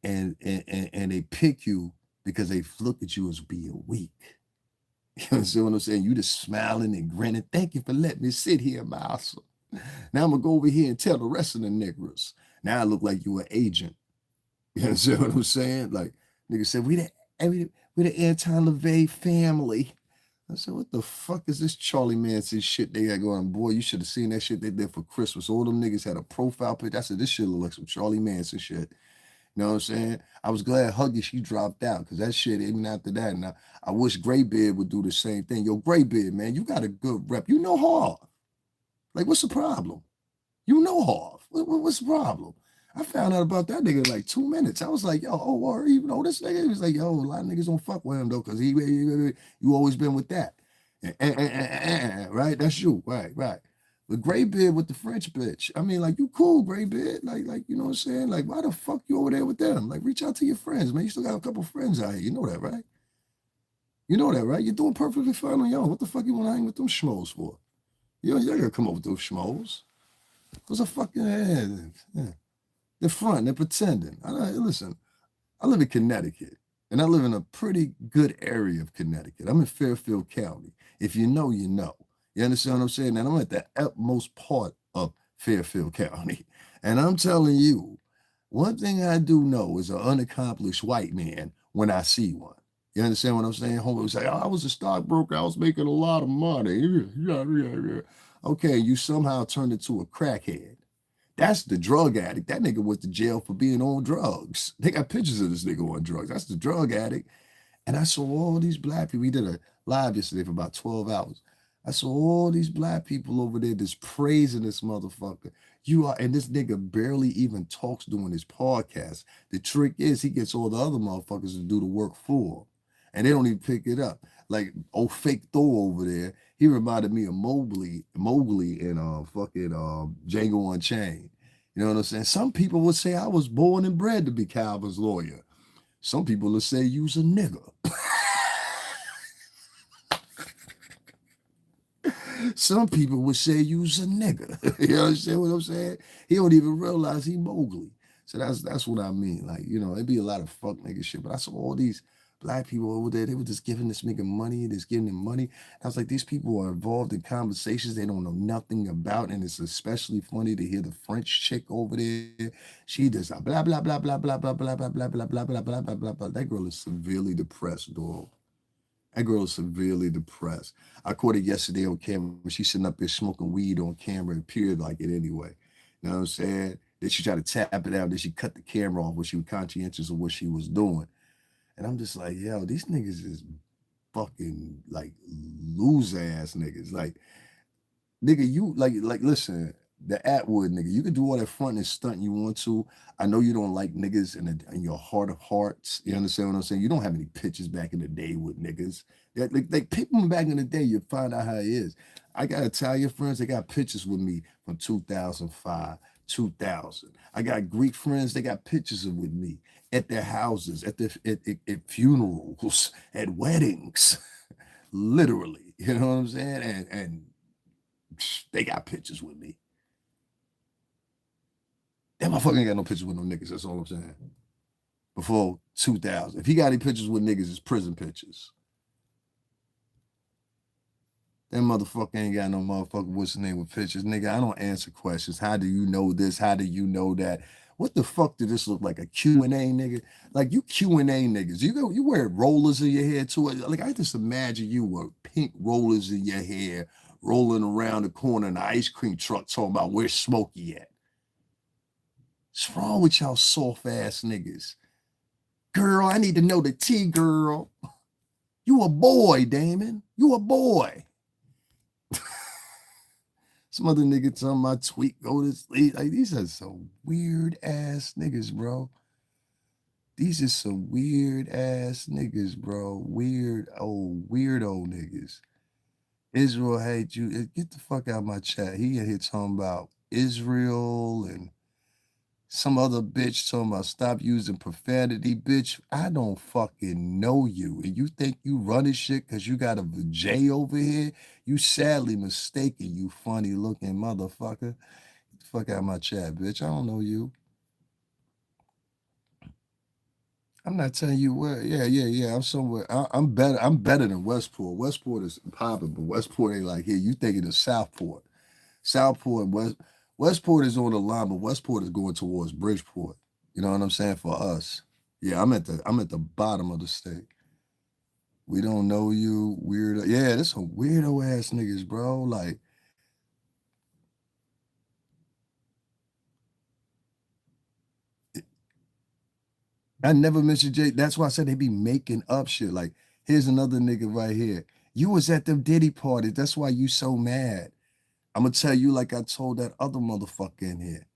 and they pick you because they look at you as being weak. You understand what I'm saying? You just smiling and grinning. Thank you for letting me sit here, Master. Now I'm gonna go over here and tell the rest of the niggas. Now I look like you an agent. You understand what I'm saying? Like niggas said, we the Anton LaVey family. I said, what the fuck is this Charlie Manson shit they got going? Boy, you should have seen that shit they did for Christmas. All them niggas had a profile picture. I said, this shit look like some Charlie Manson shit. You know what I'm saying? I was glad Huggy, she dropped out because that shit, even after that. Now, I wish Graybeard would do the same thing. Yo, Graybeard, man, you got a good rep. You know hard. Like, what's the problem? You know Harv. What's the problem? I found out about that nigga in like 2 minutes. I was like, yo, oh, or you know this nigga? He was like, yo, a lot of niggas don't fuck with him though, because you always been with that. Right? That's you. Right. But Graybeard with the French bitch. I mean, like, you cool, Graybeard. Like, you know what I'm saying? Like, why the fuck you over there with them? Like, reach out to your friends, man. You still got a couple friends out here. You know that, right? You know that, right? You're doing perfectly fine on your own. What the fuck you want to hang with them schmoes for? You ain't gonna come up with those schmoes. Those are fucking yeah. They're front. They're pretending. Listen, I live in Connecticut, and I live in a pretty good area of Connecticut. I'm in Fairfield County. If you know, you know. You understand what I'm saying? And I'm at the utmost part of Fairfield County. And I'm telling you, one thing I do know is an unaccomplished white man when I see one. You understand what I'm saying? Homie was like, oh, I was a stockbroker. I was making a lot of money. Yeah. Okay, you somehow turned into a crackhead. That's the drug addict. That nigga went to jail for being on drugs. They got pictures of this nigga on drugs. That's the drug addict. And I saw all these black people. We did a live yesterday for about 12 hours. I saw all these black people over there just praising this motherfucker. You are, and this nigga barely even talks during his podcast. The trick is he gets all the other motherfuckers to do the work for him. And they don't even pick it up. Like old fake Thor over there, he reminded me of Mowgli in fucking Django Unchained. You know what I'm saying? Some people would say I was born and bred to be Calvin's lawyer. Some people will say you's a nigga. Some people would say you's a nigga. You understand what I'm saying? He don't even realize he Mowgli. So that's what I mean. Like, you know, it'd be a lot of fuck nigga shit. But I saw all these black people over there, they were just giving this nigga money, just giving him money. I was like, these people are involved in conversations they don't know nothing about. And it's especially funny to hear the French chick over there. She just blah, blah, blah, blah, blah, blah, blah, blah, blah, blah, blah, blah, blah, blah, blah, blah. That girl is severely depressed, dog. That girl is severely depressed. I caught it yesterday on camera. She's sitting up there smoking weed on camera. It appeared like it anyway. You know what I'm saying? Then she tried to tap it out. Then she cut the camera off when she was conscientious of what she was doing. And I'm just like, yo, these niggas is fucking like loser ass niggas. Like, nigga, you like listen, the Atwood nigga, you can do all that front and stunt you want to. I know you don't like niggas in your heart of hearts. You understand what I'm saying? You don't have any pictures back in the day with niggas. Like people back in the day, you find out how it is. I got Italian friends, they got pictures with me from 2005, 2000. I got Greek friends, they got pictures with me at their houses, at funerals, at weddings, literally. You know what I'm saying? And they got pictures with me. That motherfucker ain't got no pictures with no niggas. That's all I'm saying. Before 2000. If he got any pictures with niggas, it's prison pictures. That motherfucker ain't got no motherfucker, what's the name, with pictures. Nigga, I don't answer questions. How do you know this? How do you know that? What the fuck did this look like? A Q&A, nigga? Like, you Q&A niggas. You wear rollers in your hair too. Like, I just imagine you with pink rollers in your hair, rolling around the corner in the ice cream truck talking about where's Smokey at. What's wrong with y'all soft ass niggas? Girl, I need to know the tea, girl. You a boy, Damon. You a boy. Some other nigga telling my tweet go to sleep. Like, these are some weird ass niggas, bro. These are some weird ass niggas, bro. Weirdo niggas. Israel hate you. Get the fuck out of my chat. He in here talking about Israel and some other bitch talking about stop using profanity. Bitch, I don't fucking know you. And you think you running shit because you got a J over here? You sadly mistaken, you funny looking motherfucker. Get the fuck out of my chat, bitch. I don't know you. I'm not telling you where. Yeah. I'm somewhere. I'm better. I'm better than Westport. Westport is popping, but Westport ain't like here. You thinking of Southport. Southport and Westport is on the line, but Westport is going towards Bridgeport. You know what I'm saying? For us. Yeah, I'm at the bottom of the state. We don't know you, weirdo. Yeah, this some weirdo ass niggas, bro. Like, I never mentioned Jay. That's why I said they be making up shit. Like, here's another nigga right here. You was at them Diddy parties. That's why you so mad. I'm gonna tell you like I told that other motherfucker in here.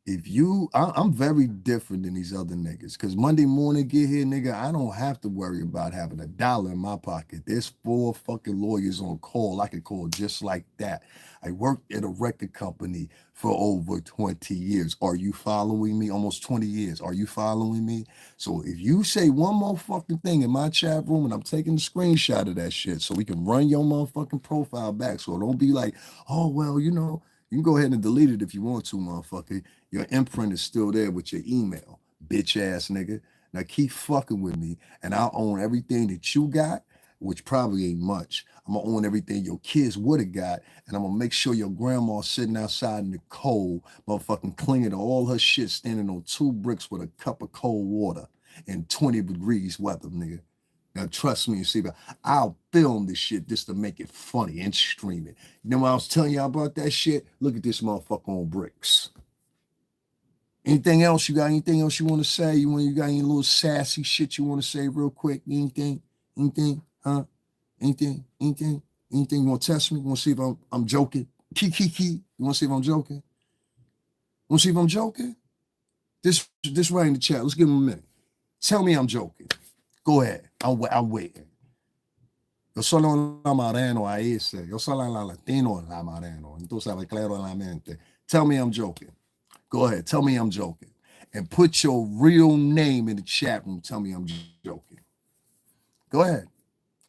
If I'm very different than these other niggas. Because Monday morning get here, nigga, I don't have to worry about having $1 in my pocket. There's 4 fucking lawyers on call. I could call just like that. I worked at a record company for over 20 years. Are you following me? Almost 20 years. Are you following me? So if you say one more fucking thing in my chat room, and I'm taking a screenshot of that shit so we can run your motherfucking profile back. So don't be like, oh, well, you can go ahead and delete it if you want to, motherfucker. Your imprint is still there with your email, bitch ass nigga. Now keep fucking with me, and I'll own everything that you got, which probably ain't much. I'm gonna own everything your kids would have got, and I'm gonna make sure your grandma's sitting outside in the cold, motherfucking clinging to all her shit, standing on 2 bricks with a cup of cold water in 20 degrees weather, nigga. Now trust me, see, I'll film this shit just to make it funny and stream it. You know what I was telling y'all about that shit? Look at this motherfucker on bricks. Anything else? You got anything else you want to say? You got any little sassy shit you want to say real quick? Anything? Anything? Huh? Anything? Anything? Anything? You want to test me? You want to see if I'm joking? Key. You want to see if I'm joking? Want to see if I'm joking? This right in the chat. Let's give him a minute. Tell me I'm joking. Go ahead. I'm waiting. Yo solo la mareno a ese. Yo solo la latino la mareno. Entonces sabe claro en la mente. Tell me I'm joking. Go ahead. Tell me I'm joking. And put your real name in the chat room. Tell me I'm joking. Go ahead.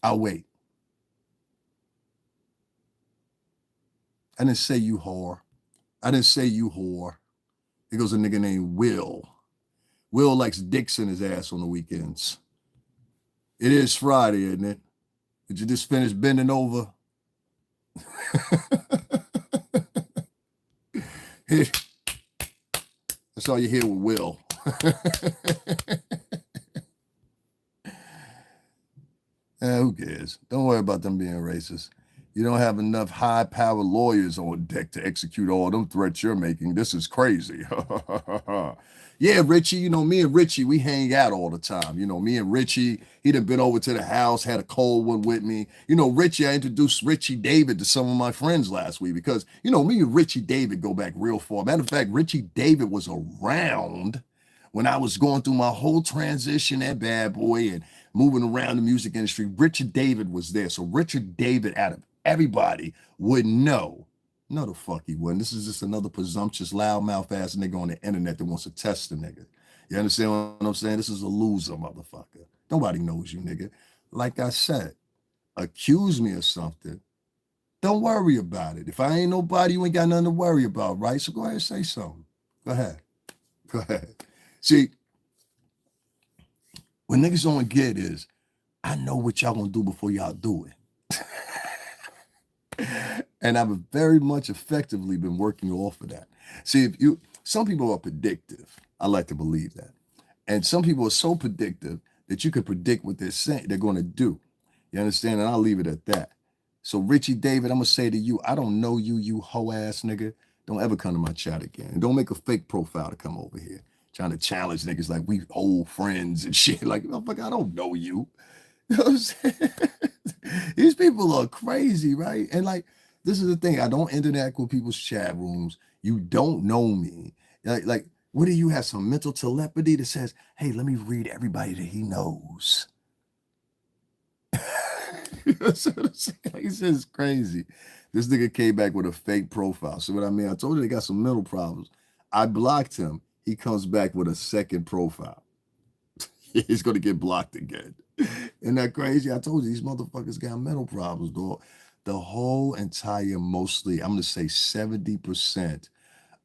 I'll wait. I didn't say you whore. I didn't say you whore. There goes a nigga named Will. Will likes dicks in his ass on the weekends. It is Friday, isn't it? Did you just finish bending over? That's all you hear with Will. Who cares? Don't worry about them being racist. You don't have enough high-powered lawyers on deck to execute all them threats you're making. This is crazy. Yeah, Richie, me and Richie, we hang out all the time. Me and Richie, he done been over to the house, had a cold one with me. Richie, I introduced Richie David to some of my friends last week because, me and Richie David go back real far. Matter of fact, Richie David was around when I was going through my whole transition at Bad Boy and moving around the music industry. Richard David was there. So Richard David, out of everybody, would know. No, the fuck he wouldn't. This is just another presumptuous, loudmouth ass nigga on the internet that wants to test the nigga. You understand what I'm saying? This is a loser, motherfucker. Nobody knows you, nigga. Like I said, accuse me of something. Don't worry about it. If I ain't nobody, you ain't got nothing to worry about, right? So go ahead and say something. Go ahead. Go ahead. See, what niggas don't get is, I know what y'all gonna do before y'all do it. And I've very much effectively been working off of that. See, some people are predictive. I like to believe that. And some people are so predictive that you can predict what they're going to do. You understand? And I'll leave it at that. So Richie David, I'm gonna say to you, I don't know you, you hoe ass nigga. Don't ever come to my chat again. And don't make a fake profile to come over here trying to challenge niggas like we old friends and shit. Like, motherfucker, I don't know you. You know what I'm saying? These people are crazy, right? And like, this is the thing. I don't interact with people's chat rooms. You don't know me. Like, what do you have? Some mental telepathy that says, hey, let me read everybody that he knows. You know what I'm saying? Like, it's just crazy. This nigga came back with a fake profile. So what I mean, I told you they got some mental problems. I blocked him. He comes back with a second profile. He's gonna get blocked again. Isn't that crazy? I told you these motherfuckers got mental problems, dog. The whole entire, mostly, I'm gonna say 70%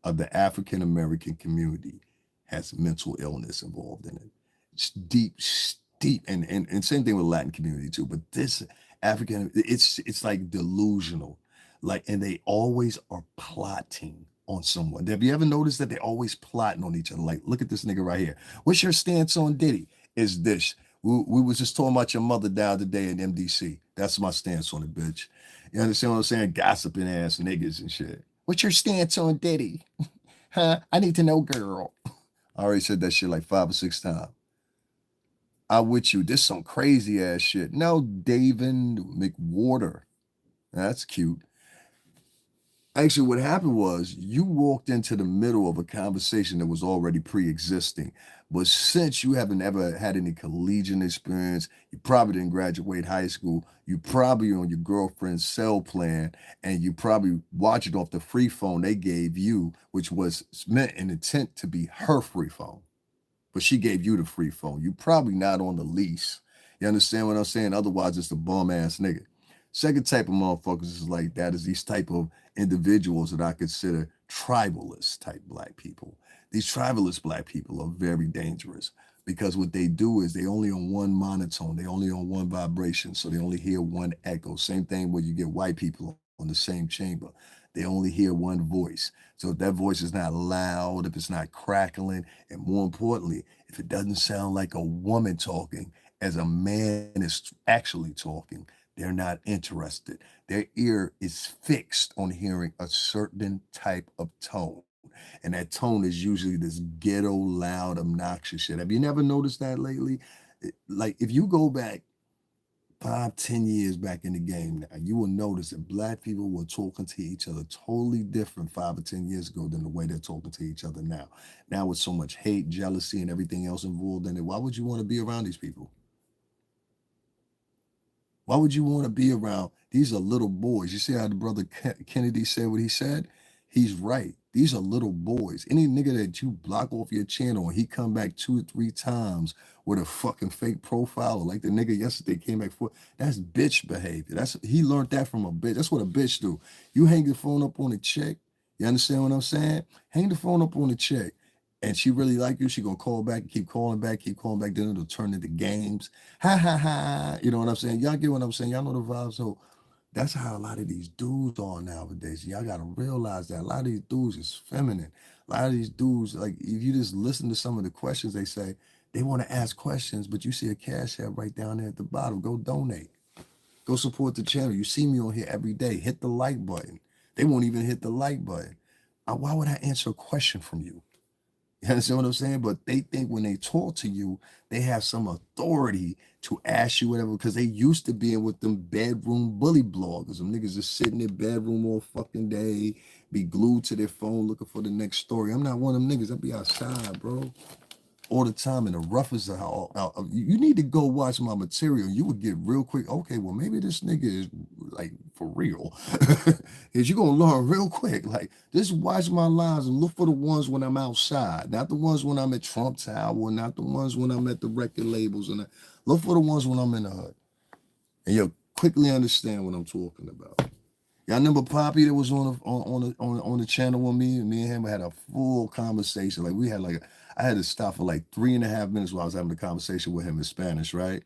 of the African American community has mental illness involved in it. It's deep, and same thing with Latin community too. But this African, it's like delusional, like, and they always are plotting on someone. Have you ever noticed that they're always plotting on each other? Like, look at this nigga right here. What's your stance on Diddy? Is this? We was just talking about your mother down today in MDC. That's my stance on it, bitch. You understand what I'm saying? Gossiping ass niggas and shit. What's your stance on Diddy? Huh? I need to know, girl. I already said that shit like 5 or 6 times. I with you. This some crazy ass shit. No, David McWhorter. That's cute. Actually, what happened was you walked into the middle of a conversation that was already pre-existing. But since you haven't ever had any collegiate experience, you probably didn't graduate high school, you probably on your girlfriend's cell plan, and you probably watch it off the free phone they gave you, which was meant and intent to be her free phone. But she gave you the free phone. You probably not on the lease. You understand what I'm saying? Otherwise, it's a bum ass nigga. Second type of motherfuckers is like that is these type of individuals that I consider tribalist type black people. These tribalist black people are very dangerous because what they do is they only on one monotone, they only on one vibration, so they only hear one echo. Same thing when you get white people on the same chamber. They only hear one voice. So if that voice is not loud, if it's not crackling, and more importantly, if it doesn't sound like a woman talking as a man is actually talking, they're not interested. Their ear is fixed on hearing a certain type of tone. And that tone is usually this ghetto, loud, obnoxious shit. Have you never noticed that lately? Like, if you go back 5, 10 years back in the game now, you will notice that black people were talking to each other totally different 5 or 10 years ago than the way they're talking to each other now. Now, with so much hate, jealousy, and everything else involved in it, why would you want to be around these people? Why would you want to be around? These are little boys. You see how the brother Kennedy said what he said? He's right. These are little boys. Any nigga that you block off your channel and he come back 2 or 3 times with a fucking fake profile, like the nigga yesterday came back for, that's bitch behavior. That's he learned that from a bitch. That's what a bitch do. You hang the phone up on a chick. You understand what I'm saying? Hang the phone up on a chick and she really like you, she gonna call back, keep calling back, keep calling back. Then it'll turn into games. Ha ha ha. You know what I'm saying? Y'all get what I'm saying? Y'all know the vibe. So that's how a lot of these dudes are nowadays. Y'all gotta realize that a lot of these dudes is feminine. A lot of these dudes, like if you just listen to some of the questions they say, they want to ask questions, but you see a cash app right down there at the bottom. Go donate. Go support the channel. You see me on here every day. Hit the like button. They won't even hit the like button. Why would I answer a question from you? You understand what I'm saying? But they think when they talk to you, they have some authority to ask you whatever because they used to being with them bedroom bully bloggers. Them niggas just sit in their bedroom all fucking day, be glued to their phone looking for the next story. I'm not one of them niggas. I be outside, bro, all the time in the roughest of how you need to go watch my material. You would get real quick. Okay, well maybe this nigga is like for real. Is you gonna learn real quick. Like just watch my lives and look for the ones when I'm outside, not the ones when I'm at Trump Tower, not the ones when I'm at the record labels, and look for the ones when I'm in the hood, and you'll quickly understand what I'm talking about. Y'all remember Poppy that was on the channel with me, and me and him had a full conversation. Like we had like I had to stop for like 3.5 minutes while I was having a conversation with him in Spanish, right?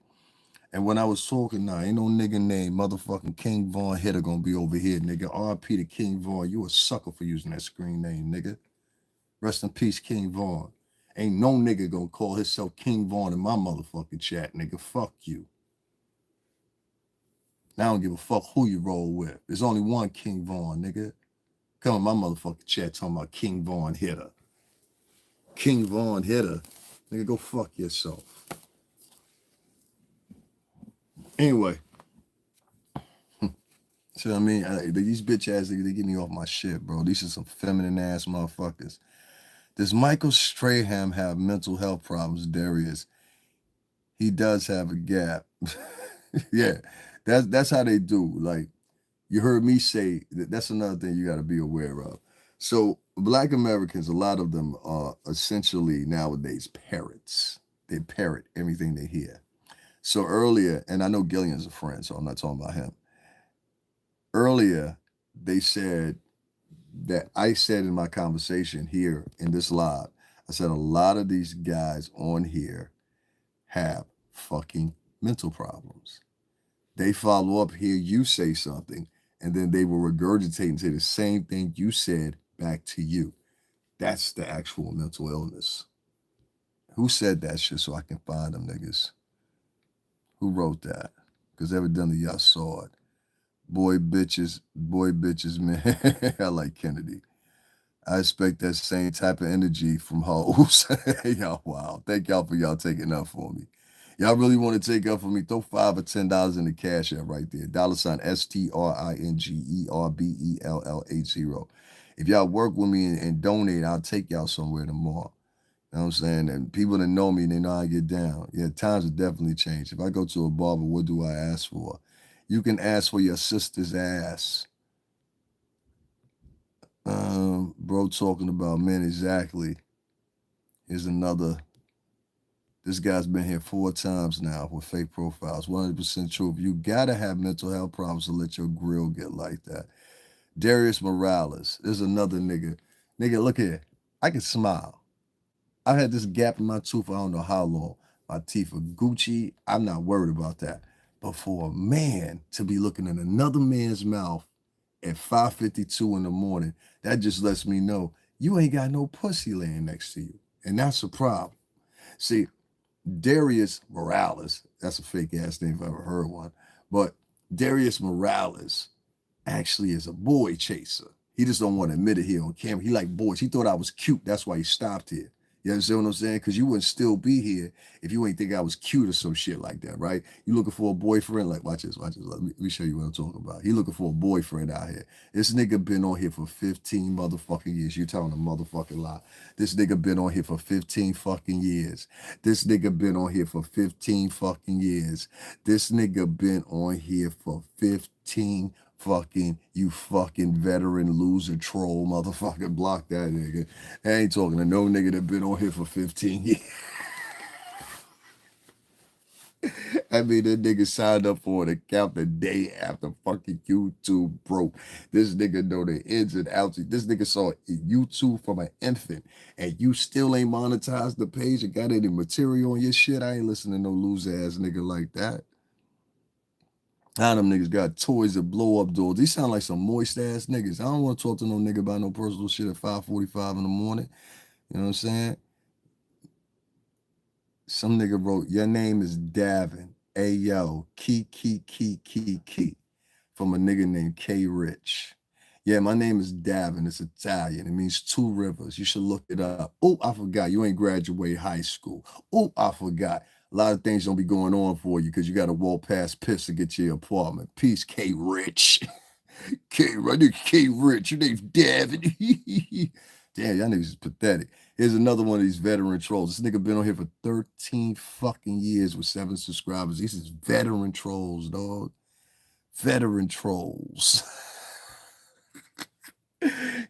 And when I was talking, nah, ain't no nigga named motherfucking King Von Hitter gonna be over here, nigga. R.P. to King Von. You a sucker for using that screen name, nigga. Rest in peace, King Von. Ain't no nigga gonna call himself King Von in my motherfucking chat, nigga. Fuck you. Now I don't give a fuck who you roll with. There's only one King Von, nigga. Come on, my motherfucking chat talking about King Von Hitter. King Von Hitter. Nigga, go fuck yourself. Anyway, see what I mean? These bitch ass niggas, they get me off my shit, bro. These are some feminine ass motherfuckers. Does Michael Strahan have mental health problems, Darius? He does have a gap. Yeah, that's how they do. Like you heard me say, that's another thing you got to be aware of. So Black Americans, a lot of them are essentially nowadays parrots. They parrot everything they hear. So earlier, and I know Gillian's a friend, so I'm not talking about him. Earlier, they said that I said in my conversation here in this live, I said a lot of these guys on here have fucking mental problems. They follow up, hear you say something, and then they will regurgitate and say the same thing you said back to you. That's the actual mental illness. Who said that shit so I can find them niggas? Who wrote that? Because evidently y'all saw it. Boy bitches, man. I like Kennedy. I expect that same type of energy from hoes. Y'all, wow. Thank y'all for y'all taking up for me. Y'all really want to take up for me? Throw $5 or $10 in the cash app right there. $ STRINGERBELL80. If y'all work with me and donate, I'll take y'all somewhere tomorrow. You know what I'm saying? And people that know me, they know I get down. Yeah, times have definitely changed. If I go to a barber, what do I ask for? You can ask for your sister's ass. Bro talking about men exactly. Here's another. This guy's been here 4 times now with fake profiles. 100% truth. You gotta have mental health problems to let your grill get like that. Darius Morales. There's another nigga. Nigga, look here. I can smile. I've had this gap in my tooth for I don't know how long. My teeth are Gucci. I'm not worried about that. But for a man to be looking in another man's mouth at 5:52 in the morning, that just lets me know you ain't got no pussy laying next to you. And that's a problem. See, Darius Morales, that's a fake ass name if I ever heard one. But Darius Morales actually is a boy chaser. He just don't want to admit it here on camera. He like boys. He thought I was cute. That's why he stopped here. You understand what I'm saying? Because you wouldn't still be here if you ain't think I was cute or some shit like that, right? You looking for a boyfriend? Like, watch this, watch this. Let me show you what I'm talking about. He looking for a boyfriend out here. This nigga been on here for 15 motherfucking years. You telling a motherfucking lie. This nigga been on here for 15 fucking years. This nigga been on here for 15 fucking years. This nigga been on here for 15 fucking, you fucking veteran loser troll motherfucker. Block that nigga. I ain't talking to no nigga that been on here for 15 years. I mean, that nigga signed up for an account the day after fucking YouTube broke. This nigga know the ins and outs. This nigga saw YouTube from an infant, and you still ain't monetized the page and got any material on your shit. I ain't listening to no loser ass nigga like that. How them niggas got toys that blow up doors. These sound like some moist ass niggas. I don't want to talk to no nigga about no personal shit at 5:45 in the morning. You know what I'm saying? Some nigga wrote, your name is Davin. Ayo, key. From a nigga named K Rich. Yeah, my name is Davin. It's Italian. It means two rivers. You should look it up. Oh, I forgot. You ain't graduate high school. Oh, I forgot. A lot of things don't be going on for you because you got to walk past Piss to get to your apartment. Peace, K Rich. K Rich. Your name's Davin. Damn, y'all niggas is pathetic. Here's another one of these veteran trolls. This nigga been on here for 13 fucking years with 7 subscribers. These is veteran trolls, dog. Veteran trolls.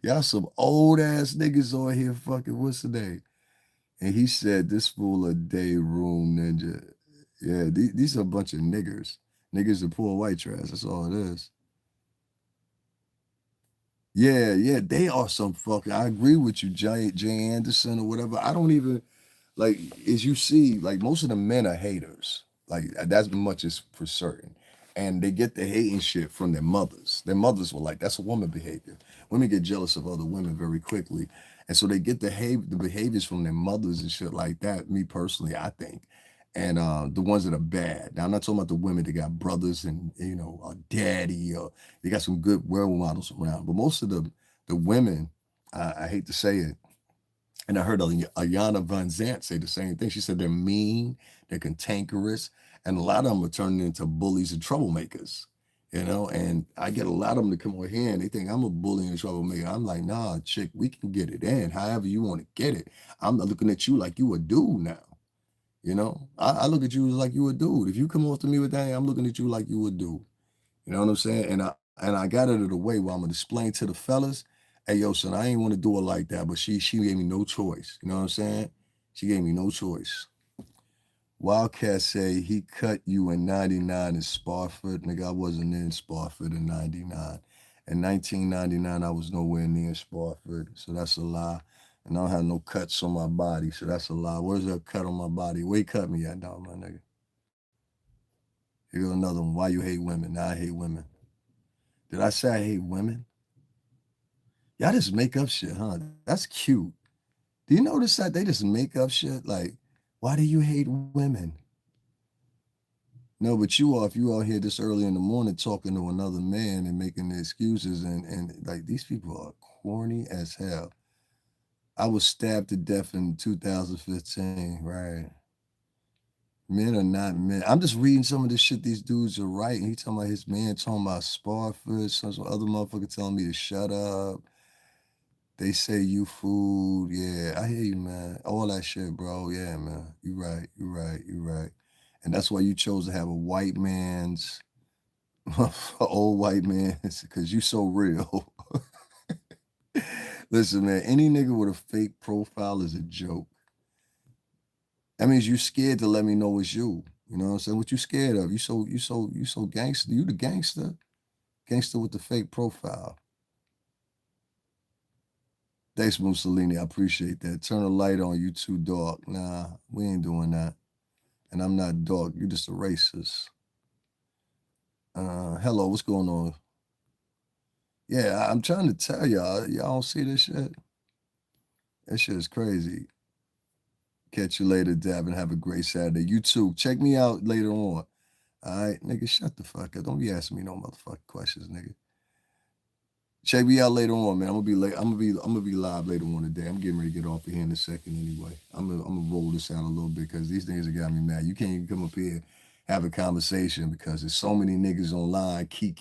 Y'all some old ass niggas on here fucking, what's the name? And he said, this fool a day room ninja. Yeah, these are a bunch of niggers. Niggers that pull white trash. That's all it is. Yeah, they are some fucking, I agree with you, Jay Anderson or whatever. I don't even, like, as you see, like, most of the men are haters. Like, that's much is for certain. And they get the hating shit from their mothers. Their mothers were like, that's a woman behavior. Women get jealous of other women very quickly. And so they get the behaviors from their mothers and shit like that, me personally, I think. And the ones that are bad. Now, I'm not talking about the women that got brothers and, you know, a daddy, or they got some good role models around. But most of the women, I hate to say it, and I heard Ayana Van Zant say the same thing. She said they're mean, they're cantankerous, and a lot of them are turning into bullies and troublemakers. You know, and I get a lot of them to come over here and they think I'm a bully and a troublemaker. I'm like, nah, chick, we can get it in however you want to get it. I'm not looking at you like you a dude now. You know, I look at you like you a dude. If you come off to me with that, I'm looking at you like you a dude. You know what I'm saying? And I got it in a way where I'm gonna explain to the fellas, hey yo, son, I ain't want to do it like that, but she gave me no choice. You know what I'm saying? She gave me no choice. Wildcat say he cut you in 99 in Spofford. Nigga, I wasn't in Spofford in 99. In 1999, I was nowhere near Spofford, so that's a lie. And I don't have no cuts on my body, so that's a lie. Where's that cut on my body? Where you cut me at, dog, my nigga? Here goes another one. Why you hate women? Now I hate women. Did I say I hate women? Y'all just make up shit, huh? That's cute. Do you notice that they just make up shit? Like, why do you hate women? No, but you are, if you out here this early in the morning talking to another man and making the excuses and like these people are corny as hell. I was stabbed to death in 2015, right? Men are not men. I'm just reading some of the shit these dudes are writing. He talking about his man talking about Sparfish. Some other motherfucker telling me to shut up. They say you food. Yeah, I hear you, man. All that shit, bro. Yeah, man. You right. You right. You right. And that's why you chose to have a white man's, old white man's, because you so real. Listen, man, any nigga with a fake profile is a joke. That means you scared to let me know it's you. You know what I'm saying? What you scared of? You so gangster. You the gangster. Gangster with the fake profile. Thanks, Mussolini. I appreciate that. Turn a light on. You too dark. Nah, we ain't doing that. And I'm not dark. You just a racist. Hello, what's going on? Yeah, I'm trying to tell y'all. Y'all don't see this shit? That shit is crazy. Catch you later, Dab, and have a great Saturday. You too. Check me out later on. All right, nigga, shut the fuck up. Don't be asking me no motherfucking questions, nigga. Check me out later on, man. I'm gonna be late. I'm gonna be live later on today. I'm getting ready to get off of here in a second anyway. I'm gonna roll this out a little bit because these things have got me mad. You can't even come up here have a conversation because there's so many niggas online key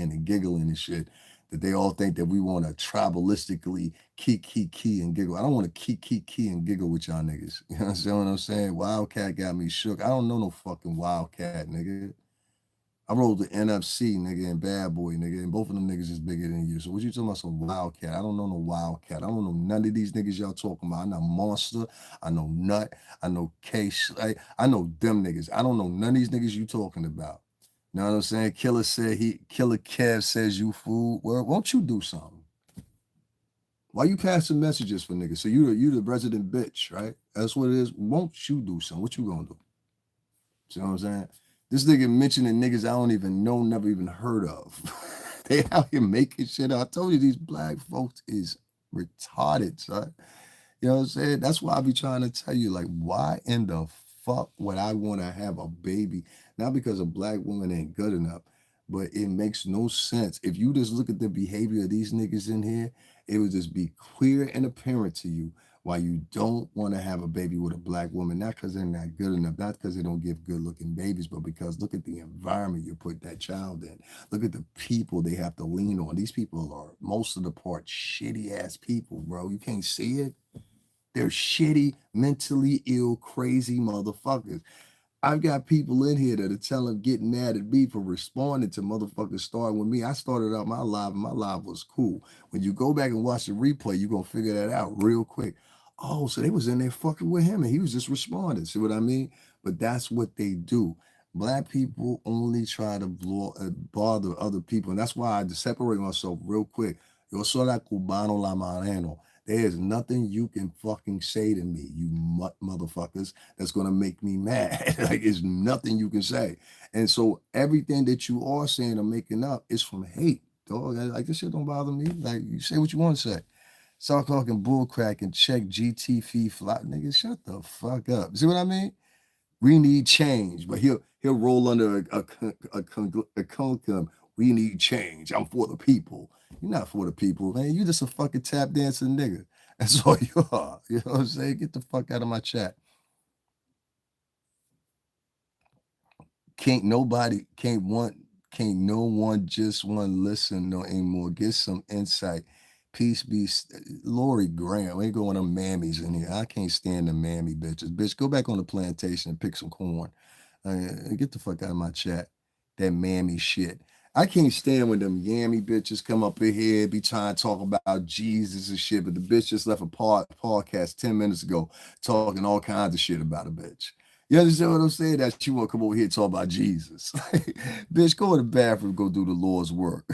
and giggling and shit that they all think that we want to tribalistically key and giggle. I don't want to key and giggle with y'all niggas. You know what I'm saying? Wildcat got me shook. I don't know no fucking Wildcat, nigga. I rolled the NFC, nigga, and Bad Boy, nigga, and both of them niggas is bigger than you. So what you talking about some Wildcat? I don't know no Wildcat. I don't know none of these niggas y'all talking about. I know Monster. I know Nut. I know K. I know them niggas. I don't know none of these niggas you talking about. You know what I'm saying? Killer Kev says you fool. Well, won't you do something? Why you passing messages for niggas? So you the resident bitch, right? That's what it is. Won't you do something? What you gonna do? You know what I'm saying? This nigga mentioning niggas I don't even know, never even heard of. They out here making shit up. I told you these black folks is retarded, son. You know what I'm saying? That's why I be trying to tell you, like, why in the fuck would I want to have a baby? Not because a black woman ain't good enough, but it makes no sense. If you just look at the behavior of these niggas in here, it would just be clear and apparent to you why you don't want to have a baby with a black woman. Not because they're not good enough, not because they don't give good looking babies, but because look at the environment you put that child in. Look at the people they have to lean on. These people are, most of the part, shitty ass people, bro. You can't see it. They're shitty, mentally ill, crazy motherfuckers. I've got people in here that are telling, getting mad at me for responding to motherfuckers starting with me. I started out my live, and my live was cool. When you go back and watch the replay, you're gonna figure that out real quick. Oh, so they was in there fucking with him, and he was just responding. See what I mean? But that's what they do. Black people only try to bother other people, and that's why I had to separate myself real quick. Yo soy la cubano la mareno. There's nothing you can fucking say to me, you motherfuckers, that's gonna make me mad. Like, it's nothing you can say. And so everything that you are saying or making up is from hate, dog. Like, this shit don't bother me. Like, you say what you want to say. Start talking bullcrack and check GT fee fly. Nigga, shut the fuck up. See what I mean? We need change, but he'll roll under a concum. We need change. I'm for the people. You're not for the people, man. You just a fucking tap dancing nigga. That's all you are. You know what I'm saying? Get the fuck out of my chat. Can't nobody, can't no one just one listen no anymore. Get some insight. Peace be Lori Graham. Ain't going on mammies in here. I can't stand the mammy bitches. Bitch, go back on the plantation and pick some corn. Get the fuck out of my chat. That mammy shit. I can't stand when them yammy bitches come up in here, be trying to talk about Jesus and shit, but the bitch just left a podcast 10 minutes ago talking all kinds of shit about a bitch. You understand what I'm saying? That you want to come over here and talk about Jesus. Bitch, go in the bathroom, go do the Lord's work.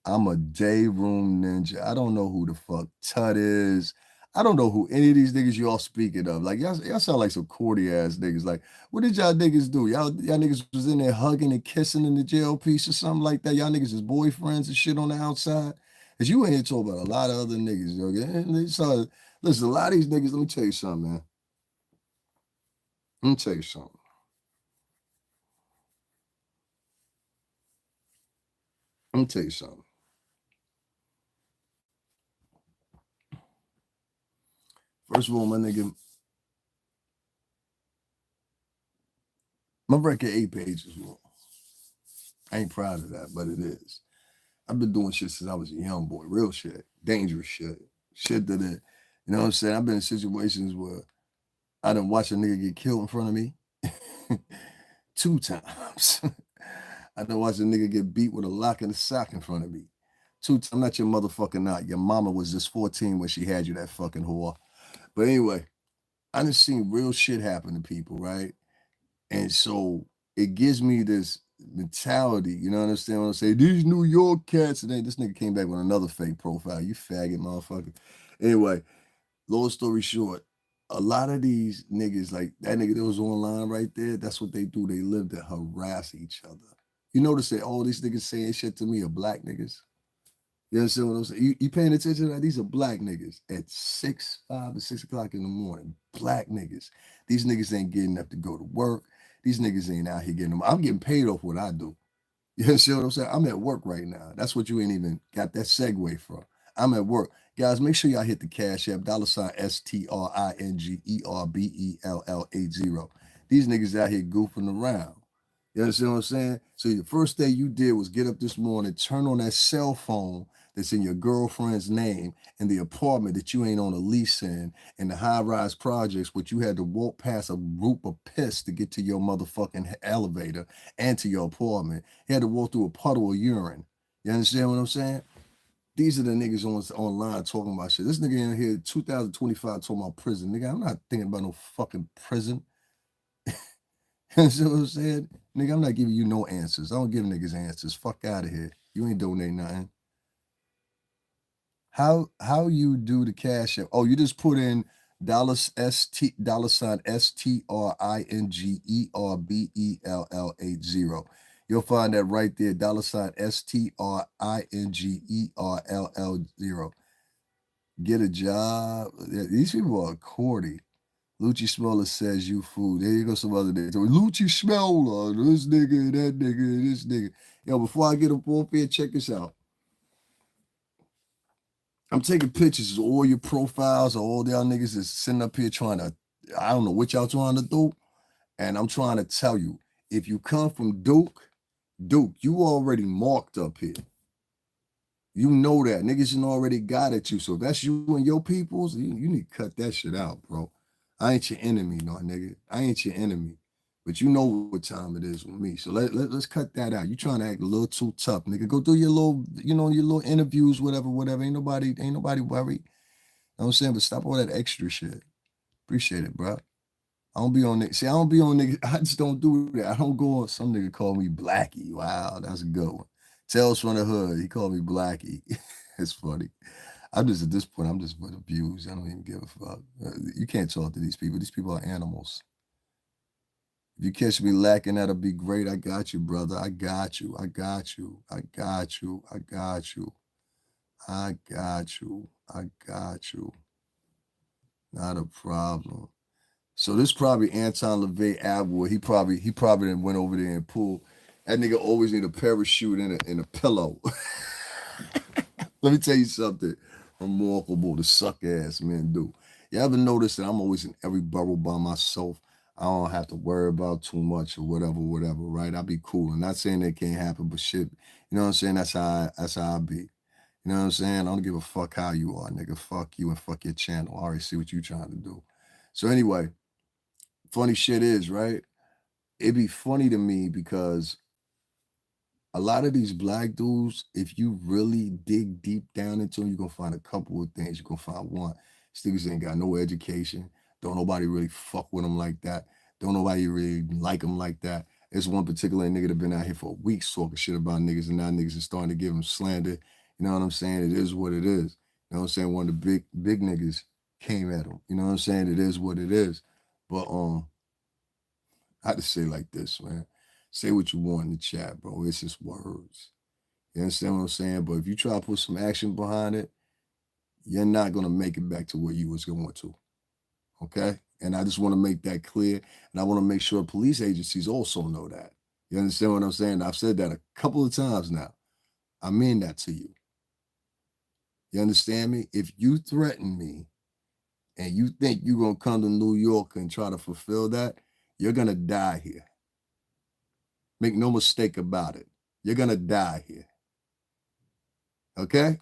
I'm a day room ninja. I don't know who the fuck Tut is. I don't know who any of these niggas y'all speaking of. Like, y'all sound like some cordy ass niggas. Like, what did y'all niggas do? Y'all niggas was in there hugging and kissing in the jail piece or something like that. Y'all niggas is boyfriends and shit on the outside. Cause you ain't here talking about a lot of other niggas, yo. So, listen, a lot of these niggas, let me tell you something, man. Let me tell you something. Let me tell you something. First of all, my nigga, My record 8 pages long. I ain't proud of that, but it is. I've been doing shit since I was a young boy, real shit, dangerous shit that it, you know what I'm saying? I've been in situations where I done watch a nigga get killed in front of me 2 times. I done watch a nigga get beat with a lock and a sock in front of me. 2 times. I'm not your motherfucking not. Your mama was just 14 when she had you, that fucking whore. But anyway, I done seen real shit happen to people, right? And so it gives me this mentality, you know what I'm saying? When I say these New York cats, and then this nigga came back with another fake profile. You faggot motherfucker. Anyway, long story short, a lot of these niggas, like that nigga that was online right there, that's what they do. They live to harass each other. You notice that all these niggas saying shit to me are black niggas. You understand what I'm saying? You paying attention to that? These are black niggas at 5 or 6 o'clock in the morning. Black niggas. These niggas ain't getting up to go to work. These niggas ain't out here getting them. I'm getting paid off what I do. You understand what I'm saying? I'm at work right now. That's what you ain't even got that segue from. I'm at work. Guys, make sure y'all hit the Cash App, $STRINGERBELL80. These niggas out here goofing around. You understand what I'm saying? So the first thing you did was get up this morning, turn on that cell phone that's in your girlfriend's name in the apartment that you ain't on a lease in the high-rise projects, but you had to walk past a group of piss to get to your motherfucking elevator and to your apartment. You had to walk through a puddle of urine. You understand what I'm saying? These are the niggas online talking about shit. This nigga in here, 2025, talking about prison. Nigga, I'm not thinking about no fucking prison. You know what I'm saying? Nigga, I'm not giving you no answers. I don't give niggas answers. Fuck out of here. You ain't donating nothing. How you do the Cash App? Oh, you just put in $STRINGERBELL80. You'll find that right there. $STRINGERLL0. Get a job. These people are corny. Lucci Smeller says you fool. There you go, some other nigga. Lucci Smeller, this nigga, that nigga, this nigga. Yo, before I get up off here, check this out. I'm taking pictures of all your profiles, of all y'all niggas that's sitting up here trying to, I don't know what y'all trying to do. And I'm trying to tell you, if you come from Duke, you already marked up here. You know that. Niggas already got at you. So if that's you and your peoples, you need to cut that shit out, bro. I ain't your enemy, no, nigga. I ain't your enemy. But you know what time it is with me. So let's cut that out. You trying to act a little too tough, nigga. Go do your little, your little interviews, whatever. Ain't nobody worried. You know what I'm saying? But stop all that extra shit. Appreciate it, bro. I don't be on niggas. See, I don't be on niggas. I just don't do that. I don't go on. Some nigga call me Blackie. Wow, that's a good one. Tales from the hood. He called me Blackie. It's funny. I'm just at this point. I'm just with the views. I don't even give a fuck. You can't talk to these people. These people are animals. If you catch me lacking, that'll be great. I got you, brother. I got you. I got you. I got you. I got you. I got you. I got you. Not a problem. So this probably Anton LaVey Atwood. He probably then went over there and pulled. That nigga always need a parachute and a pillow. Let me tell you something remarkable the suck ass men do. You ever notice that I'm always in every borough by myself? I don't have to worry about too much or whatever, right? I be cool. I'm not saying that can't happen, but shit, you know what I'm saying? That's how I be. You know what I'm saying? I don't give a fuck how you are, nigga. Fuck you and fuck your channel. I already see what you trying to do. So anyway, funny shit is, right? It'd be funny to me because a lot of these black dudes, if you really dig deep down into them, you're gonna find a couple of things. You're gonna find one, these niggas ain't got no education. Don't nobody really fuck with them like that. Don't nobody really like them like that. There's one particular nigga that been out here for weeks talking shit about niggas, and now niggas is starting to give him slander. You know what I'm saying? It is what it is. You know what I'm saying? One of the big niggas came at him. You know what I'm saying? It is what it is. But I just say like this, man. Say what you want in the chat, bro. It's just words. You understand what I'm saying? But if you try to put some action behind it, you're not gonna make it back to where you was going to. Okay? And I just want to make that clear. And I want to make sure police agencies also know that. You understand what I'm saying? I've said that a couple of times now. I mean that to you. You understand me? If you threaten me and you think you're gonna come to New York and try to fulfill that, you're gonna die here. Make no mistake about it. You're going to die here. Okay?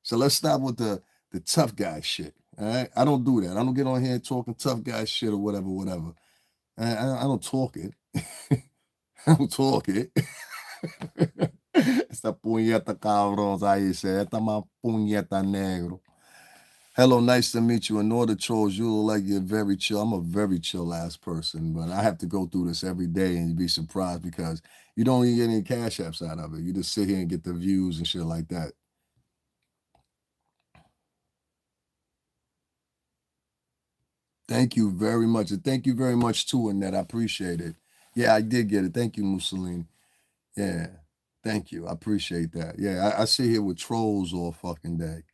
So let's stop with the tough guy shit. All right? I don't do that. I don't get on here talking tough guy shit or whatever. I don't talk it. I don't talk it. Esta puñeta cabrón, ahí dice, esta más puñeta negro. Hello, nice to meet you. In order, trolls, you look like you're very chill. I'm a very chill ass person, but I have to go through this every day, and you'd be surprised because you don't even get any cash apps out of it. You just sit here and get the views and shit like that. Thank you very much. And thank you very much too, Annette. I appreciate it. Yeah, I did get it. Thank you, Mussolini. Yeah. Thank you. I appreciate that. Yeah, I sit here with trolls all fucking day.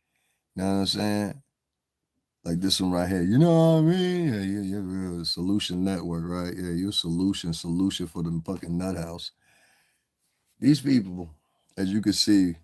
You know what I'm saying? Like this one right here. You know what I mean? Yeah, you're a solution network, right? Yeah, you're a solution for the fucking nut house. These people, as you can see,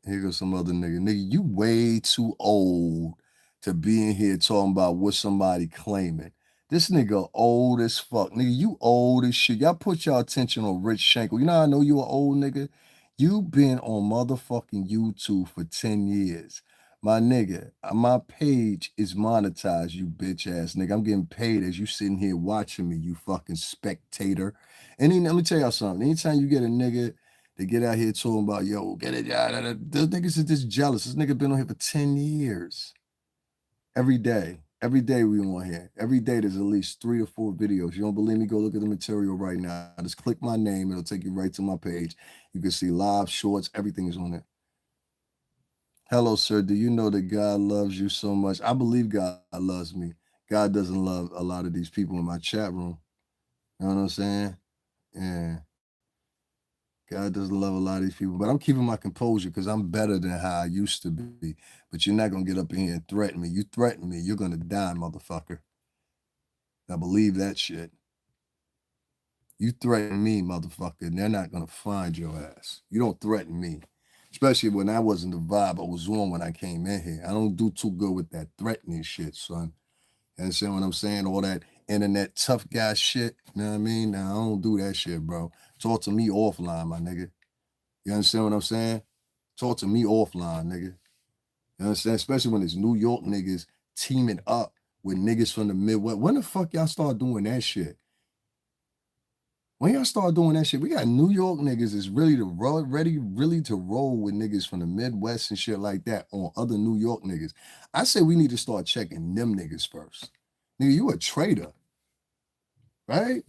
here goes some other nigga. Nigga, you way too old to be in here talking about what somebody claiming. This nigga old as fuck. Nigga, you old as shit. Y'all put y'all attention on Rich Schenkel. You know how I know you an old nigga? You been on motherfucking YouTube for 10 years. My nigga, my page is monetized, you bitch ass nigga. I'm getting paid as you sitting here watching me, you fucking spectator. And then, let me tell y'all something. Anytime you get a nigga they get out here talking about, yo, get it, those niggas are just jealous. This nigga been on here for 10 years. Every day we on here. Every day there's at least 3 or 4 videos. You don't believe me? Go look at the material right now. Just click my name. It'll take you right to my page. You can see live, shorts, everything is on there. Hello, sir. Do you know that God loves you so much? I believe God loves me. God doesn't love a lot of these people in my chat room. You know what I'm saying? Yeah. God doesn't love a lot of these people, but I'm keeping my composure because I'm better than how I used to be. But you're not going to get up in here and threaten me. You threaten me, you're going to die, motherfucker. I believe that shit. You threaten me, motherfucker, and they're not going to find your ass. You don't threaten me, especially when I wasn't the vibe I was on when I came in here. I don't do too good with that threatening shit, son. You understand what I'm saying? All that internet tough guy shit, you know what I mean? Now, I don't do that shit, bro. Talk to me offline, my nigga. You understand what I'm saying? Talk to me offline, nigga. You understand? Especially when it's New York niggas teaming up with niggas from the Midwest. When the fuck y'all start doing that shit? When y'all start doing that shit, we got New York niggas is really to roll with niggas from the Midwest and shit like that on other New York niggas. I say we need to start checking them niggas first. Nigga, you a traitor, right?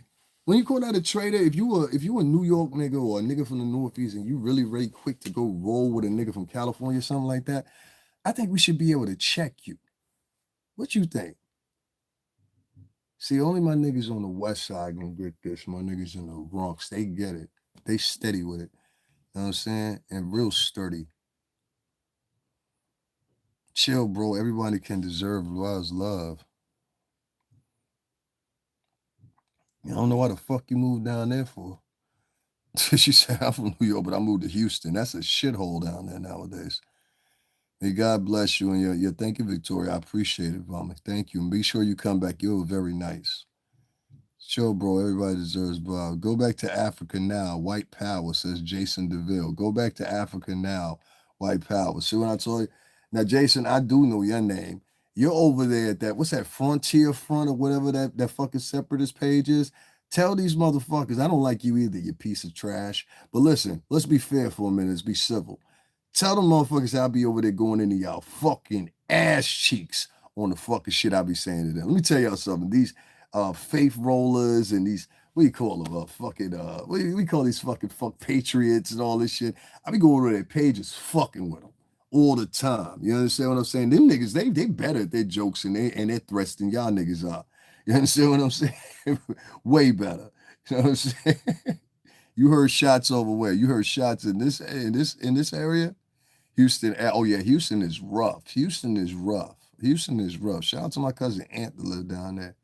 When you call that a traitor, if you a New York nigga or a nigga from the Northeast and you really quick to go roll with a nigga from California or something like that, I think we should be able to check you. What you think? See, only my niggas on the west side gonna get this. My niggas in the Bronx, they get it. They steady with it. You know what I'm saying? And real sturdy. Chill, bro. Everybody can deserve love. I don't know why the fuck you moved down there for. She said, I'm from New York, but I moved to Houston. That's a shithole down there nowadays. May God bless you and your thank you, Victoria. I appreciate it, Vomit. Thank you. And be sure you come back. You're very nice. Chill, bro. Everybody deserves love. Go back to Africa now. White power, says Jason DeVille. Go back to Africa now. White power. See what I told you? Now, Jason, I do know your name. You're over there at that, what's that, Frontier Front or whatever that fucking separatist page is. Tell these motherfuckers, I don't like you either, you piece of trash. But listen, let's be fair for a minute. Let's be civil. Tell them motherfuckers I'll be over there going into y'all fucking ass cheeks on the fucking shit I be saying to them. Let me tell y'all something. These faith rollers and these, what do you call them? Fucking, what do we call these fucking fuck patriots and all this shit? I be going to their pages fucking with them all the time. You understand what I'm saying? Them niggas, they better at their jokes and their threats than y'all niggas are. You understand what I'm saying? Way better. You know what I'm saying? You heard shots over where? You heard shots in this area? Houston. Oh yeah, Houston is rough. Houston is rough. Shout out to my cousin Ant that live down there.